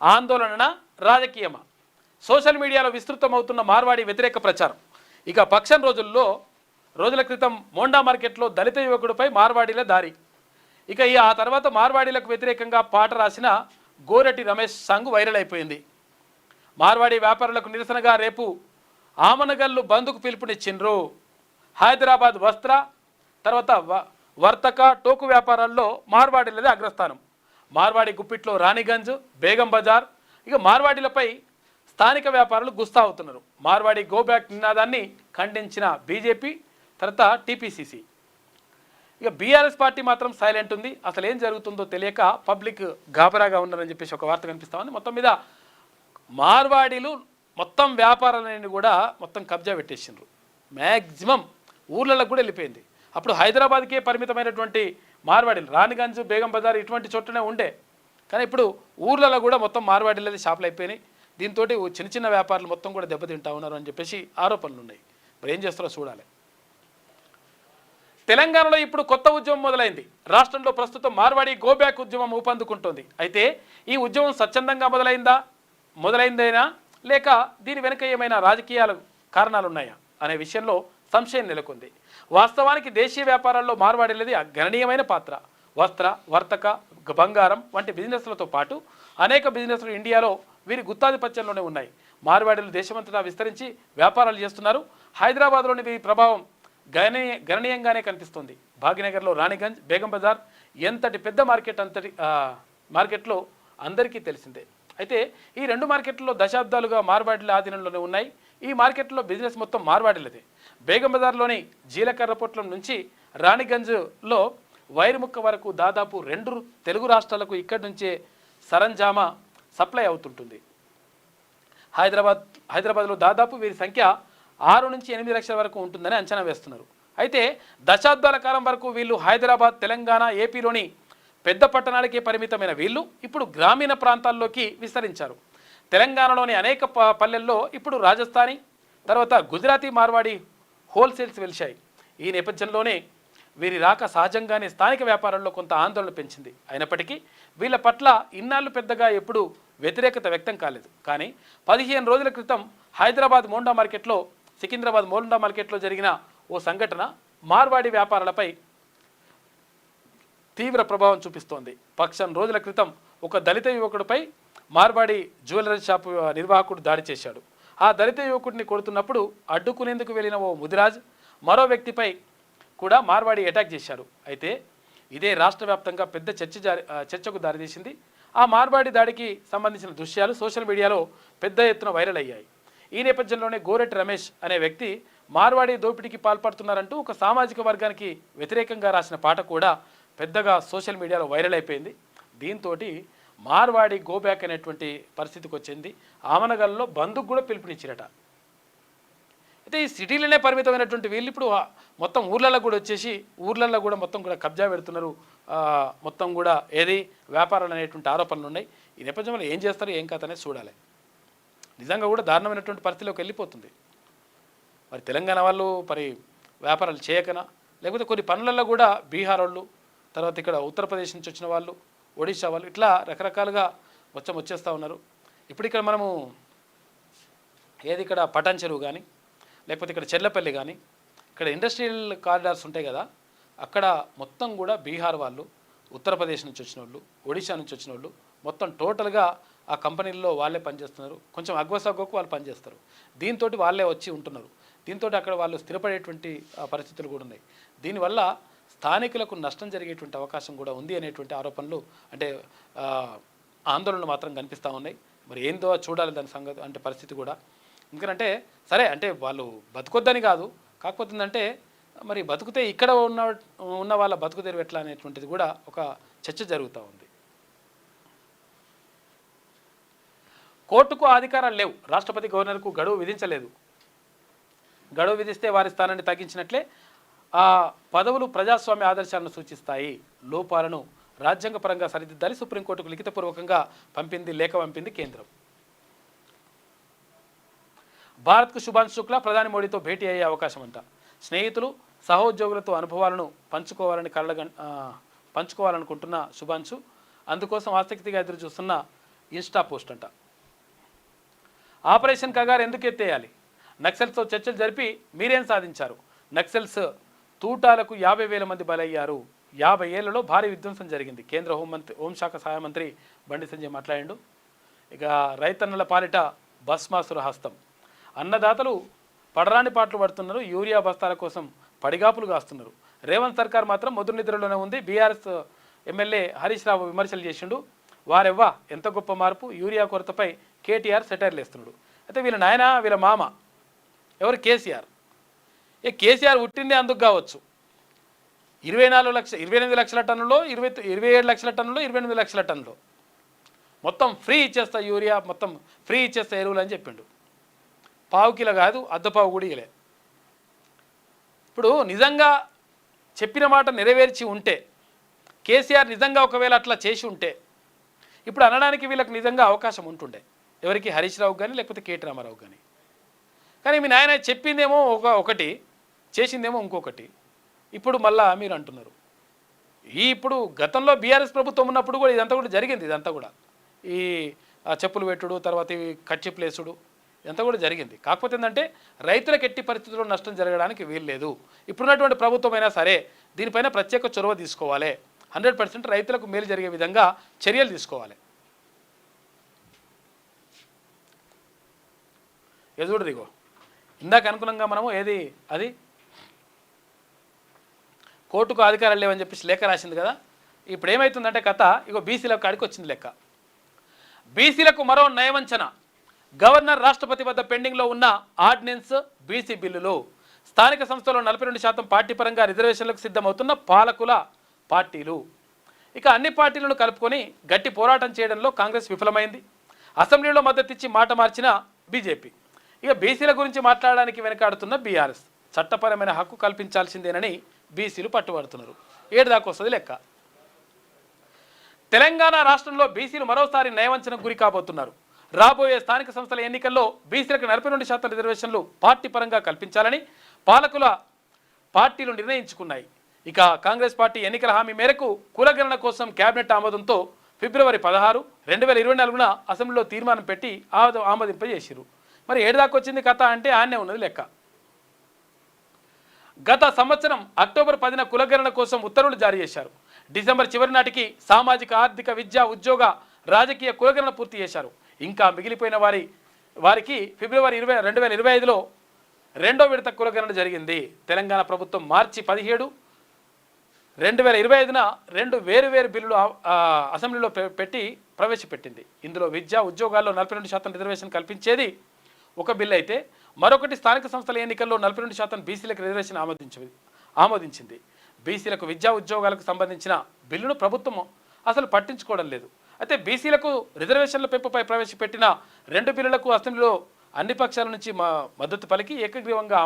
ఆందోళన రాజకీయమా? సోషల్ మీడియాలో విస్తృతమవుతున్న మార్వాడి వ్యతిరేక ప్రచారం. ఇక పక్షం రోజుల క్రితం మోండా మార్కెట్లో దళిత యువకుడిపై మార్వాడీల దారి. ఇక ఆ తర్వాత మార్వాడీలకు వ్యతిరేకంగా పాట రాసిన గోరటి రమేష్ సాంగ్ వైరల్ అయిపోయింది. మార్వాడి వ్యాపారులకు నిరసనగా రేపు ఆమనగల్లు బంద్కు పిలుపునిచ్చిండ్రు. హైదరాబాద్ వస్త్ర తర్వాత వర్తక, టోకు వ్యాపారాల్లో మార్వాడీలదే అగ్రస్థానం. మార్వాడి గుప్పిట్లో రాణిగంజ్, బేగం బజార్. ఇక మార్వాడీలపై స్థానిక వ్యాపారులు గుస్తా అవుతున్నారు. మార్వాడి గోబ్యాక్ నినాదాన్ని ఖండించిన బీజేపీ తర్వాత టీపీసీసీ. ఇక బీఆర్ఎస్ పార్టీ మాత్రం సైలెంట్ ఉంది. అసలు ఏం జరుగుతుందో తెలియక పబ్లిక్ గాబరాగా ఉన్నారని చెప్పేసి ఒక వార్త కనిపిస్తూ ఉంది. మొత్తం మీద మార్వాడీలు మొత్తం వ్యాపారాలన్నీ కూడా మొత్తం కబ్జా పెట్టేసిండ్రు. మ్యాక్సిమం ఊర్లకు కూడా వెళ్ళిపోయింది. అప్పుడు హైదరాబాద్కే పరిమితమైనటువంటి మార్వాడీలు రాణిగంజ్, బేగం బజార్ ఇటువంటి చోట్లనే ఉండే. కానీ ఇప్పుడు ఊర్లలో కూడా మొత్తం మార్వాడీలది షాపులు అయిపోయినాయి. దీంతో చిన్న చిన్న వ్యాపారులు మొత్తం కూడా దెబ్బతింటా ఉన్నారు అని చెప్పేసి ఆరోపణలు ఉన్నాయి. మరి ఏం చేస్తారో చూడాలి. తెలంగాణలో ఇప్పుడు కొత్త ఉద్యమం మొదలైంది. రాష్ట్రంలో ప్రస్తుతం మార్వాడి గోబ్యాక్ ఉద్యమం ఊపందుకుంటోంది. అయితే ఈ ఉద్యమం స్వచ్ఛందంగా మొదలైందేనా లేక దీని వెనుక ఏమైనా రాజకీయాల కారణాలున్నాయా అనే విషయంలో సంశయం నెలకొంది. వాస్తవానికి దేశీయ వ్యాపారాల్లో మార్వాడీలది గణనీయమైన పాత్ర. వస్త్ర, వర్తక, బంగారం వంటి బిజినెస్లతో పాటు అనేక బిజినెస్లు ఇండియాలో వీరి గుత్తాధిపత్యంలోనే ఉన్నాయి. మార్వాడీలు దేశమంతటా విస్తరించి వ్యాపారాలు చేస్తున్నారు. హైదరాబాద్లోని వీరి ప్రభావం గణనీయంగానే కనిపిస్తుంది. భాగ్యనగర్లో రాణిగంజ్, బేగం బజార్ ఎంతటి పెద్ద మార్కెట్లో అందరికీ తెలిసిందే. అయితే ఈ రెండు మార్కెట్లలో దశాబ్దాలుగా మార్వాడీల ఆధీనంలోనే ఉన్నాయి. ఈ మార్కెట్లో బిజినెస్ మొత్తం మార్వాడీలదే. బేగం బజార్లోని జీలకర్ర పొట్లం నుంచి రాణిగంజ్లో వైరుముక్క వరకు దాదాపు 2 తెలుగు రాష్ట్రాలకు ఇక్కడి నుంచే సరంజామా సప్లై అవుతుంటుంది. హైదరాబాద్లో దాదాపు వీరి సంఖ్య 6 నుంచి 8 లక్షల వరకు ఉంటుందని అంచనా వేస్తున్నారు. అయితే దశాబ్దాల కాలం వరకు వీళ్ళు హైదరాబాద్, తెలంగాణ, ఏపీలోని పెద్ద పట్టణాలకే పరిమితమైన వీళ్ళు ఇప్పుడు గ్రామీణ ప్రాంతాల్లోకి విస్తరించారు. తెలంగాణలోని అనేక పల్లెల్లో ఇప్పుడు రాజస్థానీ తర్వాత గుజరాతీ మార్వాడి హోల్సేల్స్ వెలిశాయి. ఈ నేపథ్యంలోనే వీరి రాక సహజంగానే స్థానిక వ్యాపారాల్లో కొంత ఆందోళన పెంచింది. అయినప్పటికీ వీళ్ళ పట్ల ఇన్నాళ్ళు పెద్దగా ఎప్పుడూ వ్యతిరేకత వ్యక్తం కాలేదు. కానీ 15 రోజుల క్రితం సికింద్రాబాద్ మోండా మార్కెట్లో జరిగిన ఓ సంఘటన మార్వాడి వ్యాపారాలపై తీవ్ర ప్రభావం చూపిస్తోంది. పక్షం రోజుల క్రితం ఒక దళిత యువకుడిపై మార్వాడి జ్యువెలరీ షాపు నిర్వాహకుడు దాడి చేశాడు. ఆ దళిత యువకుడిని కొడుతున్నప్పుడు అడ్డుకునేందుకు వెళ్ళిన ఓ ముదిరాజ్ మరో వ్యక్తిపై కూడా మార్వాడి అటాక్ చేశాడు. అయితే ఇదే రాష్ట్ర వ్యాప్తంగా పెద్ద చర్చకు దారితీసింది. ఆ మార్వాడి దాడికి సంబంధించిన దృశ్యాలు సోషల్ మీడియాలో పెద్ద ఎత్తున వైరల్ అయ్యాయి. ఈ నేపథ్యంలోనే గోరెట్టి రమేష్ అనే వ్యక్తి మార్వాడి దోపిడీకి పాల్పడుతున్నారంటూ ఒక సామాజిక వర్గానికి వ్యతిరేకంగా రాసిన పాట కూడా పెద్దగా సోషల్ మీడియాలో వైరల్ అయిపోయింది. దీంతో మార్వాడి గోబ్యాక్ అనేటువంటి పరిస్థితికి వచ్చింది. ఆమనగల్లో బంధుకు కూడా పిలుపునిచ్చిరట. అయితే ఈ సిటీలోనే పరిమితమైనటువంటి వీళ్ళు ఇప్పుడు మొత్తం ఊర్లలో కూడా వచ్చేసి ఊర్లలో కూడా మొత్తం కూడా కబ్జా పెడుతున్నారు. మొత్తం కూడా ఏది వ్యాపారాలు అనేటువంటి ఆరోపణలు ఉన్నాయి. ఈ నేపథ్యంలో ఏం చేస్తారు ఏం కథ అనేది చూడాలి. నిజంగా కూడా దారుణమైనటువంటి పరిస్థితిలోకి వెళ్ళిపోతుంది. మరి తెలంగాణ వాళ్ళు మరి వ్యాపారాలు చేయకనా, లేకపోతే కొన్ని పనులలో కూడా బీహార్ వాళ్ళు, తర్వాత ఇక్కడ ఉత్తరప్రదేశ్ నుంచి వచ్చిన వాళ్ళు, ఒడిశా వాళ్ళు, ఇట్లా రకరకాలుగా వచ్చేస్తూ ఉన్నారు. ఇప్పుడు ఇక్కడ మనము ఏది ఇక్కడ పటాన్ చెరువు కానీ, లేకపోతే ఇక్కడ చెర్లపల్లి కానీ, ఇక్కడ ఇండస్ట్రియల్ కారిడార్స్ ఉంటాయి కదా, అక్కడ మొత్తం కూడా బీహార్ వాళ్ళు, ఉత్తరప్రదేశ్ నుంచి వచ్చిన వాళ్ళు, ఒడిశా నుంచి వచ్చిన వాళ్ళు మొత్తం టోటల్గా ఆ కంపెనీల్లో వాళ్ళే పనిచేస్తున్నారు. కొంచెం అగ్వసగ్గకు వాళ్ళు పనిచేస్తారు. దీంతో వాళ్ళే వచ్చి ఉంటున్నారు. దీంతో అక్కడ వాళ్ళు స్థిరపడేటువంటి పరిస్థితులు కూడా ఉన్నాయి. దీనివల్ల స్థానికులకు నష్టం జరిగేటువంటి అవకాశం కూడా ఉంది అనేటువంటి ఆరోపణలు అంటే ఆందోళనలు మాత్రం కనిపిస్తూ ఉన్నాయి. మరి ఏందో చూడాలి దాని సంగతి అంటే పరిస్థితి కూడా. ఎందుకంటే సరే అంటే వాళ్ళు బతుకొద్దని కాదు, కాకపోతే ఏంటంటే మరి బతుకుతే ఇక్కడ ఉన్న వాళ్ళ బతుకు తెరువు ఎట్లా అనేటువంటిది కూడా ఒక చర్చ జరుగుతూ ఉంది. కోర్టుకు అధికారాలు లేవు. రాష్ట్రపతి గవర్నర్కు గడువు విధించలేదు. గడువు విధిస్తే వారి స్థానాన్ని తగ్గించినట్లే. ఆ పదవులు ప్రజాస్వామ్య ఆదర్శాలను సూచిస్తాయి. లోపాలను రాజ్యాంగపరంగా సరిదిద్దాలి. సుప్రీంకోర్టుకు లిఖితపూర్వకంగా లేఖ పంపింది కేంద్రం. భారత్కు శుభాంశు శుక్లా ప్రధాని మోడీతో భేటీ అయ్యే అవకాశం అంట. స్నేహితులు సహోద్యోగులతో అనుభవాలను పంచుకోవాలనుకుంటున్న శుభాంశు అందుకోసం ఆసక్తిగా ఎదురు చూస్తున్న ఇన్స్టా పోస్ట్ అంట. ఆపరేషన్ కగారు ఎందుకు ఎత్తేయాలి? నక్సల్స్తో చర్చలు జరిపి మీరేం సాధించారు? నక్సల్స్ తూటాలకు 50,000 మంది బలయ్యారు. 50 ఏళ్లలో భారీ విధ్వంసం జరిగింది. కేంద్ర హోంశాఖ సహాయ మంత్రి బండి సంజయ్ మాట్లాడిండు. ఇక రైతన్నల పాలిట భస్మాసుర హస్తం. అన్నదాతలు పడరాని పాటలు పడుతున్నారు. యూరియా బస్తాల కోసం పడిగాపులు కాస్తున్నారు. రేవంత్ సర్కార్ మాత్రం మొదటి నిద్రలోనే ఉంది. బీఆర్ఎస్ ఎమ్మెల్యే హరీష్ రావు విమర్శలు చేసిండు. వారెవ్వా ఎంత గొప్ప మార్పు. యూరియా కొరతపై కేటీఆర్ సెటైర్లు వేస్తున్నాడు. అయితే వీళ్ళ నాయన వీళ్ళ మామ ఎవరు? కేసీఆర్. కేసీఆర్ పుట్టిందే అందుకు కావచ్చు. 28 లక్షల టన్నులో 27 లక్షల టన్నులో 28 లక్షల టన్నులో మొత్తం ఫ్రీ ఇచ్చేస్తా యూరియా, మొత్తం ఫ్రీ ఇచ్చేస్తా ఎరువులు అని చెప్పిండు. పావు కిలో కాదు, అర్ధపావు కూడా ఇలే. ఇప్పుడు నిజంగా చెప్పిన మాట నెరవేర్చి ఉంటే, కేసీఆర్ నిజంగా ఒకవేళ అట్లా చేసి ఉంటే ఇప్పుడు అనడానికి వీళ్ళకి నిజంగా అవకాశం ఉంటుండే. ఎవరికి? హరీష్ రావు కానీ లేకపోతే కేటీ రామారావు కానీ. కానీ మీ నాయన చెప్పిందేమో ఒకటి, చేసిందేమో ఇంకొకటి. ఇప్పుడు మళ్ళా మీరు అంటున్నారు. ఇప్పుడు గతంలో బీఆర్ఎస్ ప్రభుత్వం ఉన్నప్పుడు కూడా ఇదంతా కూడా జరిగింది. ఇదంతా కూడా ఈ చెప్పులు పెట్టుడు, తర్వాత ఈ కచ్చిప్లేసుడు, ఇదంతా కూడా జరిగింది. కాకపోతే ఏంటంటే రైతులకు ఎట్టి పరిస్థితుల్లో నష్టం జరగడానికి వీల్లేదు. ఇప్పుడున్నటువంటి ప్రభుత్వం అయినా సరే దీనిపైన ప్రత్యేక చొరవ తీసుకోవాలి. 100% రైతులకు మేలు జరిగే విధంగా చర్యలు తీసుకోవాలి. చూడరు ఇగో ఇందాక అనుకున్నాగా మనము ఏది అది కోర్టుకు అధికారాలు లేవని చెప్పేసి లేఖ రాసింది కదా. ఇప్పుడు ఏమవుతుందంటే కథ ఇగో బీసీల కాడికి వచ్చింది లెక్క. బీసీలకు మరో నయవంచన. గవర్నర్ రాష్ట్రపతి వద్ద పెండింగ్లో ఉన్న ఆర్డినెన్స్ బీసీ బిల్లులు. స్థానిక సంస్థలో 42% పార్టీ పరంగా రిజర్వేషన్లకు సిద్ధమవుతున్న పాలకుల పార్టీలు. ఇక అన్ని పార్టీలను కలుపుకొని గట్టి పోరాటం చేయడంలో కాంగ్రెస్ విఫలమైంది. అసెంబ్లీలో మద్దతిచ్చి మాట మార్చిన బీజేపీ. ఇక బీసీల గురించి మాట్లాడడానికి వెనకాడుతున్న బీఆర్ఎస్. చట్టపరమైన హక్కు కల్పించాల్సిందేనని బీసీలు పట్టుబడుతున్నారు. 7 దాకా వస్తుంది లెక్క. తెలంగాణ రాష్ట్రంలో బీసీలు మరోసారి నయవంచనకు గురి కాబోతున్నారు. రాబోయే స్థానిక సంస్థల ఎన్నికల్లో బీసీలకు 42% రిజర్వేషన్లు పార్టీ పరంగా కల్పించాలని పార్టీలు నిర్ణయించుకున్నాయి. ఇక కాంగ్రెస్ పార్టీ ఎన్నికల హామీ మేరకు కులగణన కోసం కేబినెట్ ఆమోదంతో ఫిబ్రవరి 16, 2024న అసెంబ్లీలో తీర్మానం పెట్టి ఆమోదింపజేసిరు. మరి 7 దాకా వచ్చింది కథ అంటే ఆన్నే ఉన్నది లెక్క. గత సంవత్సరం అక్టోబర్ 10న కులగణన కోసం ఉత్తర్వులు జారీ చేశారు. డిసెంబర్ చివరి నాటికి సామాజిక, ఆర్థిక, విద్య, ఉద్యోగ రాజకీయ కులగణన పూర్తి చేశారు. ఇంకా మిగిలిపోయిన వారికి ఫిబ్రవరి 2025లో రెండో విడత కులగణన జరిగింది. తెలంగాణ ప్రభుత్వం మార్చి 17, 2025న రెండు వేరు బిల్లులు అసెంబ్లీలో ప్రవేశపెట్టింది. ఇందులో విద్యా ఉద్యోగాల్లో 42% రిజర్వేషన్ కల్పించేది ఒక బిల్లు అయితే, మరొకటి స్థానిక సంస్థల ఎన్నికల్లో 42% బీసీలకు రిజర్వేషన్ ఆమోదించింది. బీసీలకు విద్యా ఉద్యోగాలకు సంబంధించిన బిల్లును ప్రభుత్వం అసలు పట్టించుకోవడం లేదు. అయితే బీసీలకు రిజర్వేషన్ల పెంపుపై ప్రవేశపెట్టిన రెండు బిల్లులకు అసెంబ్లీలో అన్ని పక్షాల నుంచి మద్దతు పలికి ఏకగ్రీవంగా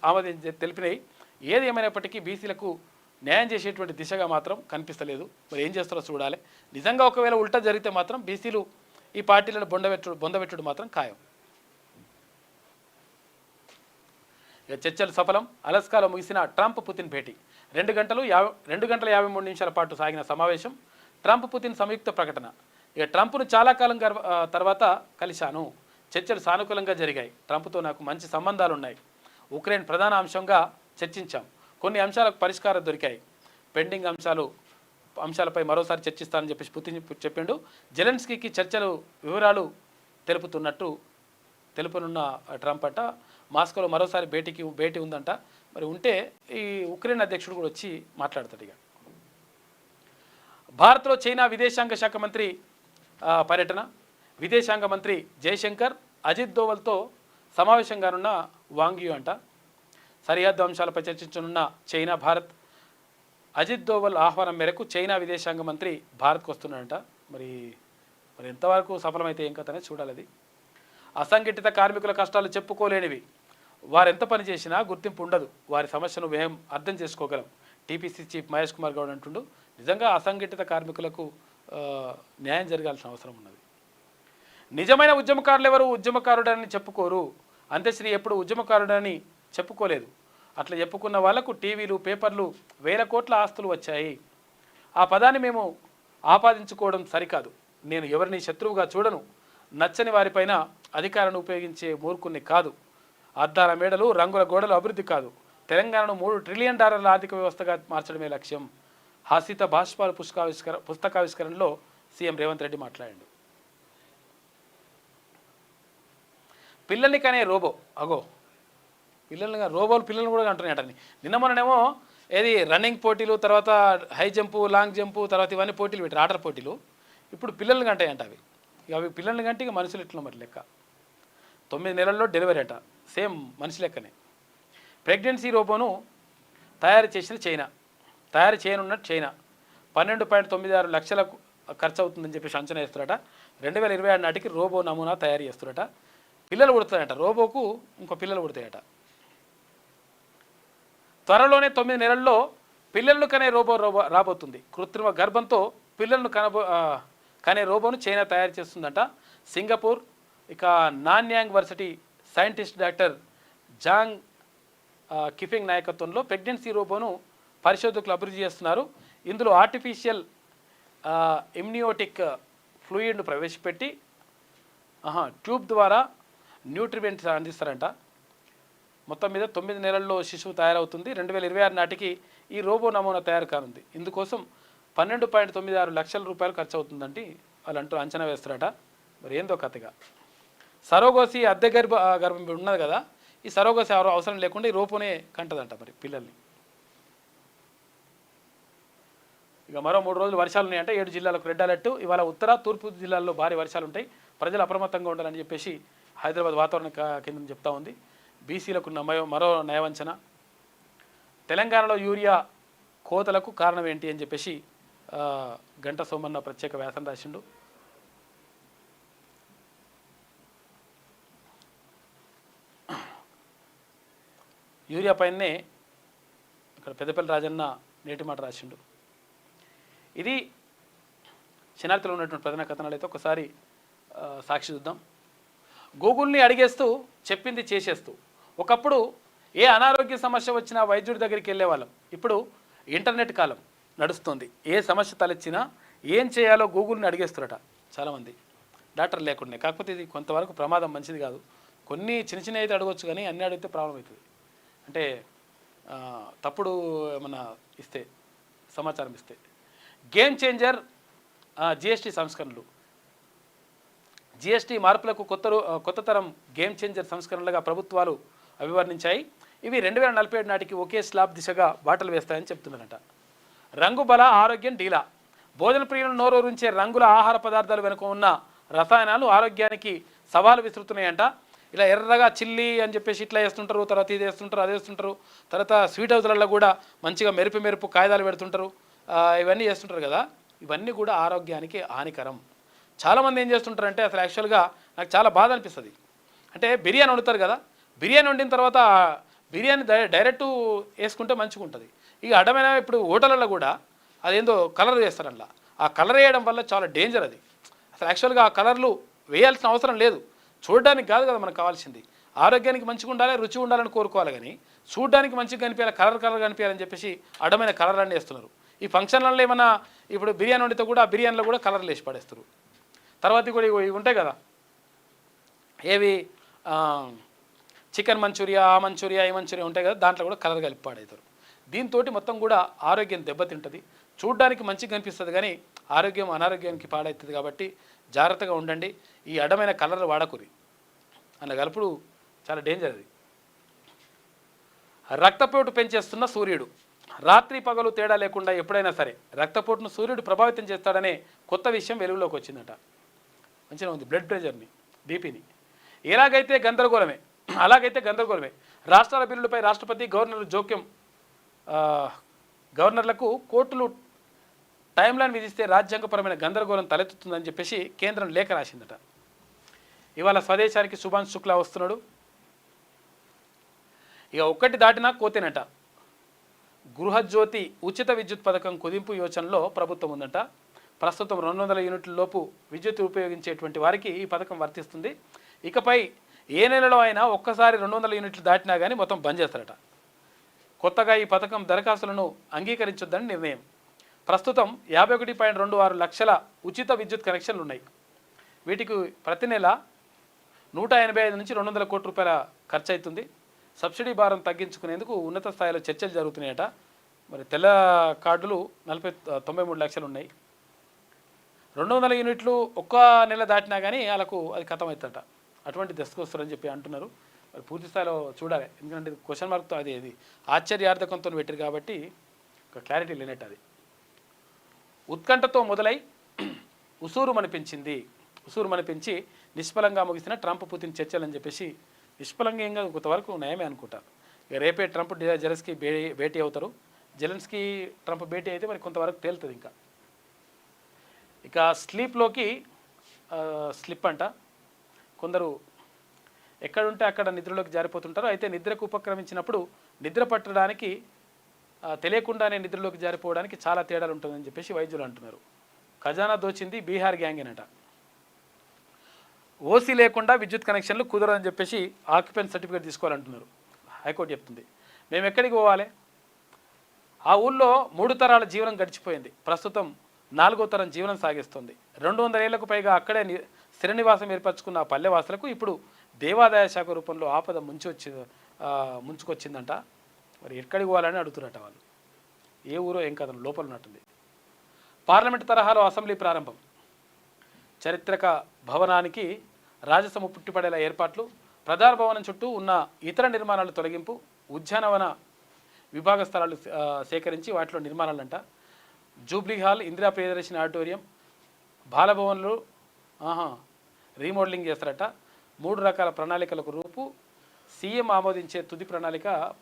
ఆమోదం తెలిపినాయి. ఏది ఏమైనప్పటికీ బీసీలకు న్యాయం చేసేటువంటి దిశగా మాత్రం కనిపిస్తలేదు. మరి ఏం చేస్తారో చూడాలి. నిజంగా ఒకవేళ ఉల్టా జరిగితే మాత్రం బీసీలు ఈ పార్టీలను బొందబెట్టుడు మాత్రం ఖాయం. చర్చలు సఫలం. అలాస్కాలో ముగిసిన ట్రంప్ పుతిన్ భేటీ 2 గంటల 53 నిమిషాల పాటు సాగిన సమావేశం. ట్రంప్ పుతిన్ సంయుక్త ప్రకటన. ట్రంప్ను చాలా కాలం తర్వాత కలిశాను. చర్చలు సానుకూలంగా జరిగాయి. ట్రంప్తో నాకు మంచి సంబంధాలు ఉన్నాయి. ఉక్రెయిన్ ప్రధాన అంశంగా చర్చించాం. కొన్ని అంశాలకు పరిష్కారం దొరికాయి. పెండింగ్ అంశాలపై మరోసారి చర్చిస్తానని చెప్పేసి పుతిన్ చెప్పిండు. జెలెన్స్కీకి చర్చలు వివరాలు తెలుపనున్న ట్రంప్ అంట. మాస్కోలో మరోసారి భేటీ ఉందంట. మరి ఉంటే ఈ ఉక్రెయిన్ అధ్యక్షుడు కూడా వచ్చి మాట్లాడతాడు. ఇక భారత్లో చైనా విదేశాంగ శాఖ మంత్రి పర్యటన. విదేశాంగ మంత్రి జయశంకర్ అజిత్ దోవల్తో సమావేశంగానున్న వాంగ్యూ అంట. సరిహద్దు అంశాలపై చర్చించనున్న చైనా భారత్. అజిత్ దోవల్ ఆహ్వానం మేరకు చైనా విదేశాంగ మంత్రి భారత్కు వస్తున్నాడంట. మరి ఎంతవరకు సఫలమైతే ఏం కథనే చూడాలి. అది అసంఘటిత కార్మికుల కష్టాలు చెప్పుకోలేనివి. వారెంత పని చేసినా గుర్తింపు ఉండదు. వారి సమస్యను మేము అర్థం చేసుకోగలం. టీపీసీ చీఫ్ మహేష్ కుమార్ గౌడ్ అంటుండు. నిజంగా అసంఘటిత కార్మికులకు న్యాయం జరగాల్సిన అవసరం ఉన్నది. నిజమైన ఉద్యమకారులు ఎవరు? ఉద్యమకారుడని చెప్పుకోరు. అంత్యశ్రీ ఎప్పుడు ఉద్యమకారుడని చెప్పుకోలేదు. అట్లా చెప్పుకున్న వాళ్లకు టీవీలు, పేపర్లు, 1000 కోట్ల ఆస్తులు వచ్చాయి. ఆ పదాన్ని మేము ఆపాదించుకోవడం సరికాదు. నేను ఎవరిని శత్రువుగా చూడను. నచ్చని వారిపైన అధికారాన్ని ఉపయోగించే మూర్ఖుని కాదు. అద్దాల మేడలు, రంగుల గోడలు అభివృద్ధి కాదు. తెలంగాణను $3 ట్రిలియన్ ఆర్థిక వ్యవస్థగా మార్చడమే లక్ష్యం. హాసిత భాష్పాల పుస్తకావిష్కరణలో సీఎం రేవంత్ రెడ్డి మాట్లాడాడు. పిల్లల్ని కనే రోబో అగో పిల్లల్ని కూడా అంటున్నాయటని. నిన్న మొన్ననేమో ఏది రన్నింగ్ పోటీలు, తర్వాత హై జంపు, లాంగ్ జంపు, తర్వాత ఇవన్నీ పోటీలు పెట్టారు, ఆటల పోటీలు. ఇప్పుడు పిల్లల్ని కంటాయంట అవి. అవి పిల్లల్ని కంటే ఇక మనుషులు ఇట్లా మరి లెక్క. 9 నెలల్లో డెలివరీ అట. సేమ్ మనిషి లెక్కనే. ప్రెగ్నెన్సీ రోబోను తయారు చేయనున్నట్టు చైనా 12.96 లక్షలకు ఖర్చు అవుతుందని చెప్పేసి అంచనా వేస్తారట. 2026 నాటికి రోబో నమూనా తయారు చేస్తారట. పిల్లలు పుడతాయట. రోబోకు ఇంకో పిల్లలు పుడతాయట. త్వరలోనే 9 నెలల్లో పిల్లలను కనే రోబో రాబోతుంది. కృత్రిమ గర్భంతో పిల్లలను కనే రోబోను చైనా తయారు చేస్తుందంట. సింగపూర్ ఇక Nanyang varsity scientist doctor Zhang Qifeng నాయకత్వంలో ప్రెగ్నెన్సీ రోబోను పరిశోధకులు అభివృద్ధి చేస్తున్నారు. ఇందులో ఆర్టిఫిషియల్ ఇమ్నియోటిక్ ఫ్లూయిడ్ను ప్రవేశపెట్టి ట్యూబ్ ద్వారా న్యూట్రిమెంట్స్ అందిస్తారంట. మొత్తం మీద 9 నెలల్లో శిశువు తయారవుతుంది. 2026 నాటికి ఈ రోబో నమూనా తయారు కానుంది. ఇందుకోసం 12.96 లక్షల రూపాయలు ఖర్చు అవుతుందంటే వాళ్ళు అంచనా వేస్తారట. మరి ఏందో కథగా. సరోగసి అద్దె గర్భం ఉన్నది కదా, ఈ సరోగసి అవసరం లేకుండా ఈ రోబోనే కంటదంట మరి పిల్లల్ని. ఇక మరో 3 రోజులు వర్షాలు ఉన్నాయంటే 7 జిల్లాలకు రెడ్ అలర్ట్. ఇవాళ ఉత్తర, తూర్పు జిల్లాల్లో భారీ వర్షాలు ఉంటాయి. ప్రజలు అప్రమత్తంగా ఉండాలని చెప్పేసి హైదరాబాద్ వాతావరణ కేంద్రం చెప్తా ఉంది. బీసీలకు మరో నయవంచన. తెలంగాణలో యూరియా కోతలకు కారణం ఏంటి అని చెప్పేసి గంట సోమన్న ప్రత్యేక వ్యాసం రాసిండు. యూరియా పైనే ఇక్కడ పెద్దపల్లి రాజన్న నేటి మాట రాసిండు. ఇది శనార్థిలో ఉన్నటువంటి ప్రధాన కథనాలు. అయితే ఒకసారి సాక్షి చూద్దాం. గూగుల్ని అడిగేస్తూ చెప్పింది చేసేస్తూ. ఒకప్పుడు ఏ అనారోగ్య సమస్య వచ్చినా వైద్యుడి దగ్గరికి వెళ్ళేవాళ్ళం. ఇప్పుడు ఇంటర్నెట్ కాలం నడుస్తుంది. ఏ సమస్య తలెచ్చినా ఏం చేయాలో గూగుల్ని అడిగేస్తురట చాలామంది, డాక్టర్ లేకుండా. కాకపోతే ఇది కొంతవరకు ప్రమాదం, మంచిది కాదు. కొన్ని చిన్న అయితే అడగవచ్చు, కానీ అన్నీ అడిగితే ప్రాబ్లం అవుతుంది. అంటే తప్పుడు ఏమన్నా సమాచారం ఇస్తే. గేమ్ చేంజర్ జిఎస్టీ సంస్కరణలు. జీఎస్టీ మార్పులకు కొత్త తరం గేమ్ చేంజర్ సంస్కరణలుగా ప్రభుత్వాలు అభివర్ణించాయి. ఇవి 2047 నాటికి ఒకే స్లాబ్ దిశగా బాటలు వేస్తాయని చెప్తున్నారట. రంగు బల ఆరోగ్యం డీలా. భోజన ప్రియులను నోరూరించే రంగుల ఆహార పదార్థాలు వెనుక ఉన్న రసాయనాలు ఆరోగ్యానికి సవాలు విసురుతున్నాయంట. ఇలా ఎర్రగా చిల్లీ అని చెప్పేసి ఇట్లా వేస్తుంటారు, తర్వాత ఇది వేస్తుంటారు, అది వేస్తుంటారు, తర్వాత స్వీట్ హౌస్లలో కూడా మంచిగా మెరుపు కాగితాలు పెడుతుంటారు, ఇవన్నీ చేస్తుంటారు కదా. ఇవన్నీ కూడా ఆరోగ్యానికి హానికరం. చాలామంది ఏం చేస్తుంటారంటే అసలు యాక్చువల్గా నాకు చాలా బాధ అనిపిస్తుంది. అంటే బిర్యానీ వండుతారు కదా, బిర్యానీ వండిన తర్వాత బిర్యానీ డైరెక్ట్ వేసుకుంటే మంచిగా ఉంటుంది. ఇక అడ్డమైన ఇప్పుడు హోటళ్ళలో కూడా అదేందో కలర్ వేస్తారు. అందులో ఆ కలర్ వేయడం వల్ల చాలా డేంజర్ అది. అసలు యాక్చువల్గా ఆ కలర్లు వేయాల్సిన అవసరం లేదు. చూడడానికి కాదు కదా మనకు కావాల్సింది, ఆరోగ్యానికి మంచిగా ఉండాలి, రుచి ఉండాలని కోరుకోవాలి. కానీ చూడడానికి మంచిగా కనిపించాలి, కలర్ కనిపించాలని చెప్పేసి అడ్డమైన కలర్లన్నీ వేస్తున్నారు. ఈ ఫంక్షన్లలో ఏమన్నా ఇప్పుడు బిర్యానీ వండితే కూడా ఆ బిర్యానీలో కూడా కలర్లు వేసి పడేస్తారు. తర్వాత కూడా ఇవి ఉంటాయి కదా, ఏవి చికెన్ మంచూరియా, ఆ మంచూరియా, ఈ మంచూరియా ఉంటాయి కదా, దాంట్లో కూడా కలర్ కలిపి పాడవుతారు. దీంతో మొత్తం కూడా ఆరోగ్యం దెబ్బతింటుంది. చూడ్డానికి మంచిగా కనిపిస్తుంది కానీ ఆరోగ్యం అనారోగ్యానికి పాడవుతుంది. కాబట్టి జాగ్రత్తగా ఉండండి. ఈ అడ్డమైన కలర్లు వాడకూరి అన్న కలుపుడు చాలా డేంజర్ అది. రక్తపోటు పెంచేస్తున్న సూర్యుడు. రాత్రి పగలు తేడా లేకుండా ఎప్పుడైనా సరే రక్తపోటును సూర్యుడు ప్రభావితం చేస్తాడనే కొత్త విషయం వెలుగులోకి వచ్చిందట. మంచిగా ఉంది. బ్లడ్ ప్రెషర్ని, బీపీని. అలాగైతే గందరగోళమే. రాష్ట్రాల బిల్లులపై రాష్ట్రపతి గవర్నర్లకు కోర్టులు టైంలైన్ విధిస్తే రాజ్యాంగపరమైన గందరగోళం తలెత్తుతుందని చెప్పేసి కేంద్రం లేఖ రాసిందట. ఇవాళ స్వదేశానికి శుభాంశు శుక్లా వస్తున్నాడు. ఇక ఒక్కటి దాటినా కోతేనట. గృహజ్యోతి ఉచిత విద్యుత్ పథకం కుదింపు యోచనలో ప్రభుత్వం ఉందంట. ప్రస్తుతం 200 యూనిట్ల లోపు విద్యుత్ ఉపయోగించేటువంటి వారికి ఈ పథకం వర్తిస్తుంది. ఇకపై ఏ నెలలో అయినా ఒక్కసారి 200 యూనిట్లు దాటినా కానీ మొత్తం బంద్ చేస్తారట. కొత్తగా ఈ పథకం దరఖాస్తులను అంగీకరించొద్దని నిర్ణయం. ప్రస్తుతం 51.26 లక్షల ఉచిత విద్యుత్ కనెక్షన్లు ఉన్నాయి. వీటికి ప్రతి నెల 185 నుంచి 200 కోట్ల రూపాయల ఖర్చు అవుతుంది. సబ్సిడీ భారం తగ్గించుకునేందుకు ఉన్నత స్థాయిలో చర్చలు జరుగుతున్నాయట. మరి తెల్ల కార్డులు 93 లక్షలు ఉన్నాయి. 200 యూనిట్లు ఒక్క నెల దాటినా కానీ వాళ్ళకు అది ఖతం అవుతుందట. అటువంటి దశకొస్తారని చెప్పి అంటున్నారు. మరి పూర్తి స్థాయిలో చూడాలి. ఎందుకంటే క్వశ్చన్ మార్క్తో అది ఆశ్చర్యార్థకంతో పెట్టారు కాబట్టి ఒక క్లారిటీ లేనట్టు. అది ఉత్కంఠతో మొదలై ఉసూరు మనిపించి నిష్ఫలంగా ముగిసిన ట్రంప్ పుతిన్ చర్చలు అని చెప్పేసి నిష్ఫలంగా కొంతవరకు నయమే అనుకుంటారు. ఇక రేపే ట్రంప్ జెలెన్స్కీ భేటీ అవుతారు. జెలెన్స్కీ ట్రంప్ భేటీ అయితే మరి కొంతవరకు తేలుతుంది. ఇక స్లీప్ అంట. కొందరు ఎక్కడుంటే అక్కడ నిద్రలోకి జారిపోతుంటారు. అయితే నిద్రకు ఉపక్రమించినప్పుడు నిద్ర పట్టడానికి తెలియకుండానే నిద్రలోకి జారిపోవడానికి చాలా తేడాలు ఉంటుందని చెప్పేసి వైద్యులు అంటున్నారు. ఖజానా దోచింది బీహార్ గ్యాంగేనట. ఓసీ లేకుండా విద్యుత్ కనెక్షన్లు కుదరదని చెప్పేసి ఆక్యుపెన్స్ సర్టిఫికేట్ తీసుకోవాలంటున్నారు. హైకోర్టు చెప్తుంది. మేము ఎక్కడికి పోవాలి? ఆ ఊళ్ళో 3 తరాల జీవనం గడిచిపోయింది. ప్రస్తుతం 4వ తరం జీవనం సాగిస్తుంది. 200 ఏళ్లకు పైగా అక్కడే స్థిర నివాసం ఏర్పరచుకున్న ఆ పల్లెవాసులకు ఇప్పుడు దేవాదాయ శాఖ రూపంలో ఆపద ముంచుకొచ్చిందంట. మరి ఎక్కడికి పోవాలని అడుగుతున్నట్ట వాళ్ళు. ఏ ఊరో ఏం కథను లోపల ఉన్నట్టుంది. పార్లమెంటు తరహాలో అసెంబ్లీ ప్రారంభం. చారిత్రక భవనానికి రాజసము పుట్టిపడేలా ఏర్పాట్లు. ప్రధాన భవనం చుట్టూ ఉన్న ఇతర నిర్మాణాలు తొలగింపు. ఉద్యానవన విభాగ స్థలాలు సేకరించి వాటిలో నిర్మాణాలంట. Jubilee hall, Indira Priyadarshini auditorium, బాలభవన్లు రీమోడలింగ్ చేస్తారట. 3 రకాల ప్రణాళికలకు రూపు. సీఎం ఆమోదించే తుది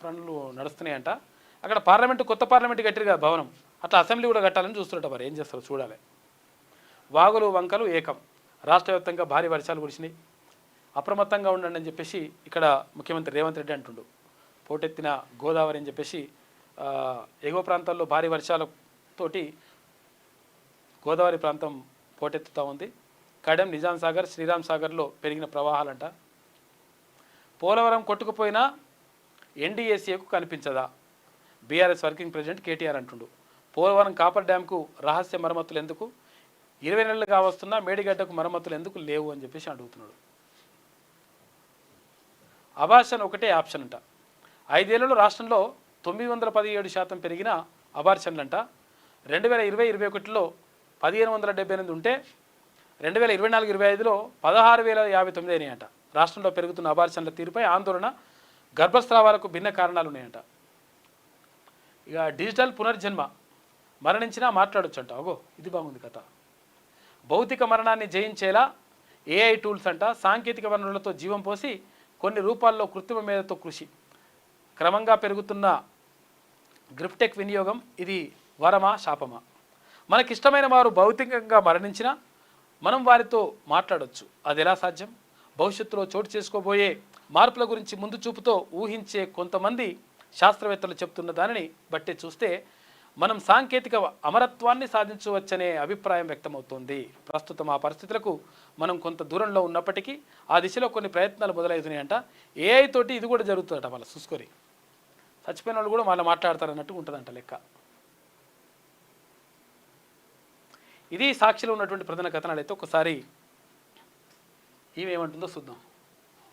పనులు నడుస్తున్నాయంట. అక్కడ కొత్త పార్లమెంటు కట్టారు కదా భవనం, అట్లా అసెంబ్లీ కూడా కట్టాలని చూస్తున్నట్ట. మరి ఏం చేస్తారో చూడాలి. వాగులు వంకలు ఏకం. రాష్ట్ర వ్యాప్తంగా భారీ వర్షాలు కురిసినాయి. అప్రమత్తంగా ఉండండి అని చెప్పేసి ఇక్కడ ముఖ్యమంత్రి రేవంత్ రెడ్డి అంటుండు. పోటెత్తిన గోదావరి అని చెప్పేసి ఎగువ ప్రాంతాల్లో భారీ వర్షాలతోటి గోదావరి ప్రాంతం పోటెత్తుతూ ఉంది. కడెం, నిజాం సాగర్, శ్రీరామ్ సాగర్లో పెరిగిన ప్రవాహాలంట. పోలవరం కొట్టుకుపోయినా ఎన్డీఏసీఏకు కనిపించదా? బీఆర్ఎస్ వర్కింగ్ ప్రెసిడెంట్ కేటీఆర్ అంటుండు. పోలవరం కాపర్ డ్యాంకు రహస్య మరమ్మతులు ఎందుకు? 20 నెలలుగా వస్తున్నా మేడిగడ్డకు మరమ్మతులు ఎందుకు లేవు అని చెప్పేసి అడుగుతున్నాడు. అబార్షన్ ఒకటే ఆప్షన్ అంట. 5 ఏళ్లలో రాష్ట్రంలో 917% పెరిగిన అబార్షన్లంట. 2020-21లో 1578 ఉంటే 2024-25లో 16,059 అయినాయంట. రాష్ట్రంలో పెరుగుతున్న అబార్షన్ల తీరుపై ఆందోళన, గర్భస్రావాలకు భిన్న కారణాలు ఉన్నాయంట. ఇక డిజిటల్ పునర్జన్మ, మరణించినా మాట్లాడొచ్చంట. అగో ఇది బాగుంది కథ. భౌతిక మరణాన్ని జయించేలా ఏఐ టూల్స్ అంట. సాంకేతిక వనరులతో జీవం పోసి కొన్ని రూపాల్లో కృత్రిమ మేధతో కృషి. క్రమంగా పెరుగుతున్న గ్రిఫ్టెక్ వినియోగం ఇది వరమా శాపమా? మనకిష్టమైన వారు భౌతికంగా మరణించినా మనం వారితో మాట్లాడవచ్చు. అది ఎలా సాధ్యం? భవిష్యత్తులో చోటు చేసుకోబోయే మార్పుల గురించి ముందు చూపుతో ఊహించే కొంతమంది శాస్త్రవేత్తలు చెప్తున్న దానిని బట్టి చూస్తే మనం సాంకేతిక అమరత్వాన్ని సాధించవచ్చనే అభిప్రాయం వ్యక్తమవుతోంది. ప్రస్తుతం ఆ పరిస్థితులకు మనం కొంత దూరంలో ఉన్నప్పటికీ ఆ దిశలో కొన్ని ప్రయత్నాలు మొదలవుతున్నాయంట. ఏఐ తోటి ఇది కూడా జరుగుతుందట. మళ్ళీ చూసుకొని చచ్చిపోయిన వాళ్ళు కూడా మళ్ళీ మాట్లాడతారన్నట్టు ఉంటుందంట లెక్క. ఇది సాక్షిలో ఉన్నటువంటి ప్రధాన కథనాలు. అయితే ఒకసారి ఈమెమంటుందో చూద్దాం.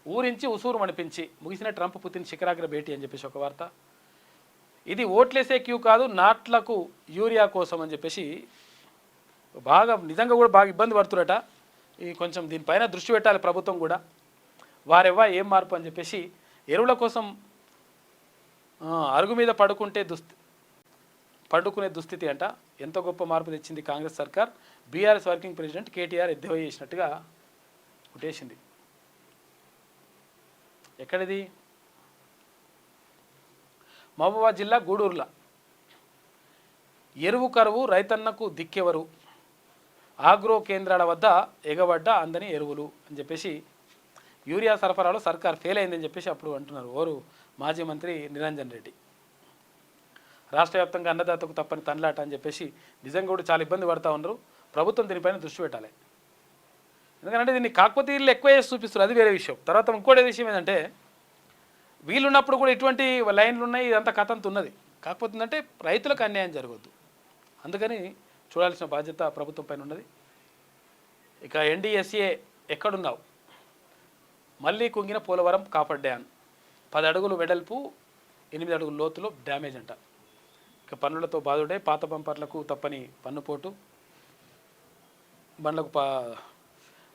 ఊరించి ఉసూరు మనిపించి ముగిసిన ట్రంప్ పుతిన్ శిఖరాగ్ర భేటీ అని చెప్పేసి ఒక వార్త. ఇది ఓట్లేసే క్యూ కాదు, నాట్లకు యూరియా కోసం అని చెప్పేసి బాగా నిజంగా కూడా బాగా ఇబ్బంది పడుతురట. ఈ కొంచెం దీనిపైన దృష్టి పెట్టాలి ప్రభుత్వం కూడా. వారెవ్వా ఏం మార్పు అని చెప్పేసి ఎరువుల కోసం అరుగు మీద పడుకునే దుస్థితి అంట. ఎంత గొప్ప మార్పు తెచ్చింది కాంగ్రెస్ సర్కార్. బీఆర్ఎస్ వర్కింగ్ ప్రెసిడెంట్ కేటీఆర్ ఎద్దేవా చేసినట్టుగా కొట్టేసింది. ఎక్కడిది? మహబూబాబాద్ జిల్లా గూడూరుల ఎరువు కరువు, రైతన్నకు దిక్కెవరు, ఆగ్రో కేంద్రాల వద్ద ఎగబడ్డ అందని ఎరువులు అని చెప్పేసి యూరియా సరఫరాలో సర్కార్ ఫెయిల్ అయిందని చెప్పేసి అప్పుడు అంటున్నారు ఓరు మాజీ మంత్రి నిరంజన్ రెడ్డి. రాష్ట్ర వ్యాప్తంగా అన్నదాతకు తప్పని తనలాట అని చెప్పేసి నిజంగా కూడా చాలా ఇబ్బంది పడుతూ ఉన్నారు. ప్రభుత్వం దీనిపైన దృష్టి పెట్టాలి. ఎందుకంటే దీన్ని కాకపోతే వీళ్ళు ఎక్కువ చేసి చూపిస్తారు, అది వేరే విషయం. తర్వాత ఇంకోటి విషయం ఏంటంటే వీళ్ళున్నప్పుడు కూడా ఇటువంటి లైన్లు ఉన్నాయి, ఇదంతా కథ అంత ఉన్నది. కాకపోతే ఏంటంటే రైతులకు అన్యాయం జరగద్దు, అందుకని చూడాల్సిన బాధ్యత ప్రభుత్వం పైన ఉన్నది. ఇక ఎన్డీఎస్ఏ ఎక్కడున్నావు, మళ్ళీ కుంగిన పోలవరం కాపర్ డ్యామ్ 10 అడుగులు వెడల్పు 8 అడుగుల లోతులో డ్యామేజ్ అంట. ఇక పన్నులతో బాధుడే, పాత బంపర్లకు తప్పని పన్నుపోటు, బండ్లకు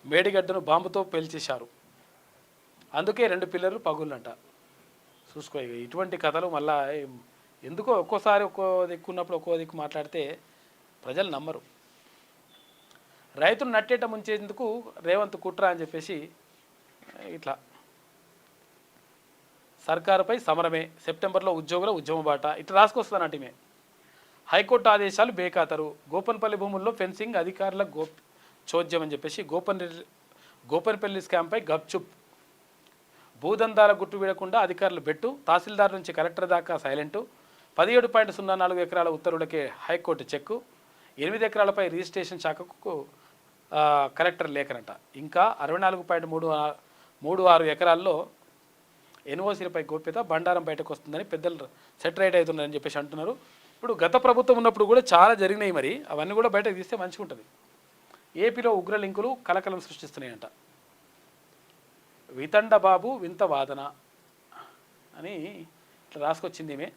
మేడిగడ్డను బాంబుతో పేల్చేశారు, అందుకే 2 పిల్లలు పగుళ్ళంట. చూసుకో ఇటువంటి కథలు మళ్ళా ఎందుకో ఒక్కోసారి ఒక్కో దిక్కు ఉన్నప్పుడు ఒక్కో దిక్కు మాట్లాడితే ప్రజలు నమ్మరు. రైతులు నట్టేట ముంచేందుకు రేవంత్ కుట్ర అని చెప్పేసి ఇట్లా సర్కారుపై సమరమే, సెప్టెంబర్లో ఉద్యోగుల ఉద్యమ బాట ఇట్లా రాసుకొస్తానంటే మే. హైకోర్టు ఆదేశాలు బేఖాతరు, గోపన్పల్లి భూముల్లో ఫెన్సింగ్ అధికారుల చోద్యం అని చెప్పేసి గోపన్పల్లి స్కామ్పై గప్చుప్, భూదందాల గుట్టు వీడకుండా అధికారులు బెట్టు, తహసీల్దార్ నుంచి కలెక్టర్ దాకా సైలెంటు, 17.04 ఎకరాల ఉత్తర్వులకే హైకోర్టు చెక్కు, 8 ఎకరాలపై రిజిస్ట్రేషన్ శాఖకు కలెక్టర్ లేఖనంట. ఇంకా 64.36 ఎకరాల్లో ఎన్ఓసీలపై గోప్యత, బండారం బయటకు వస్తుందని పెద్దలు సెటరైట్ అవుతున్నారని చెప్పేసి అంటున్నారు. ఇప్పుడు గత ప్రభుత్వం ఉన్నప్పుడు కూడా చాలా జరిగినాయి, మరి అవన్నీ కూడా బయటకు తీస్తే మంచిగా ఉంటుంది. ఏపీలో ఉగ్ర లింకులు కలకలం సృష్టిస్తున్నాయంట. వితండ బాబు వింత వాదన అని ఇట్లా రాసుకొచ్చింది ఈమె.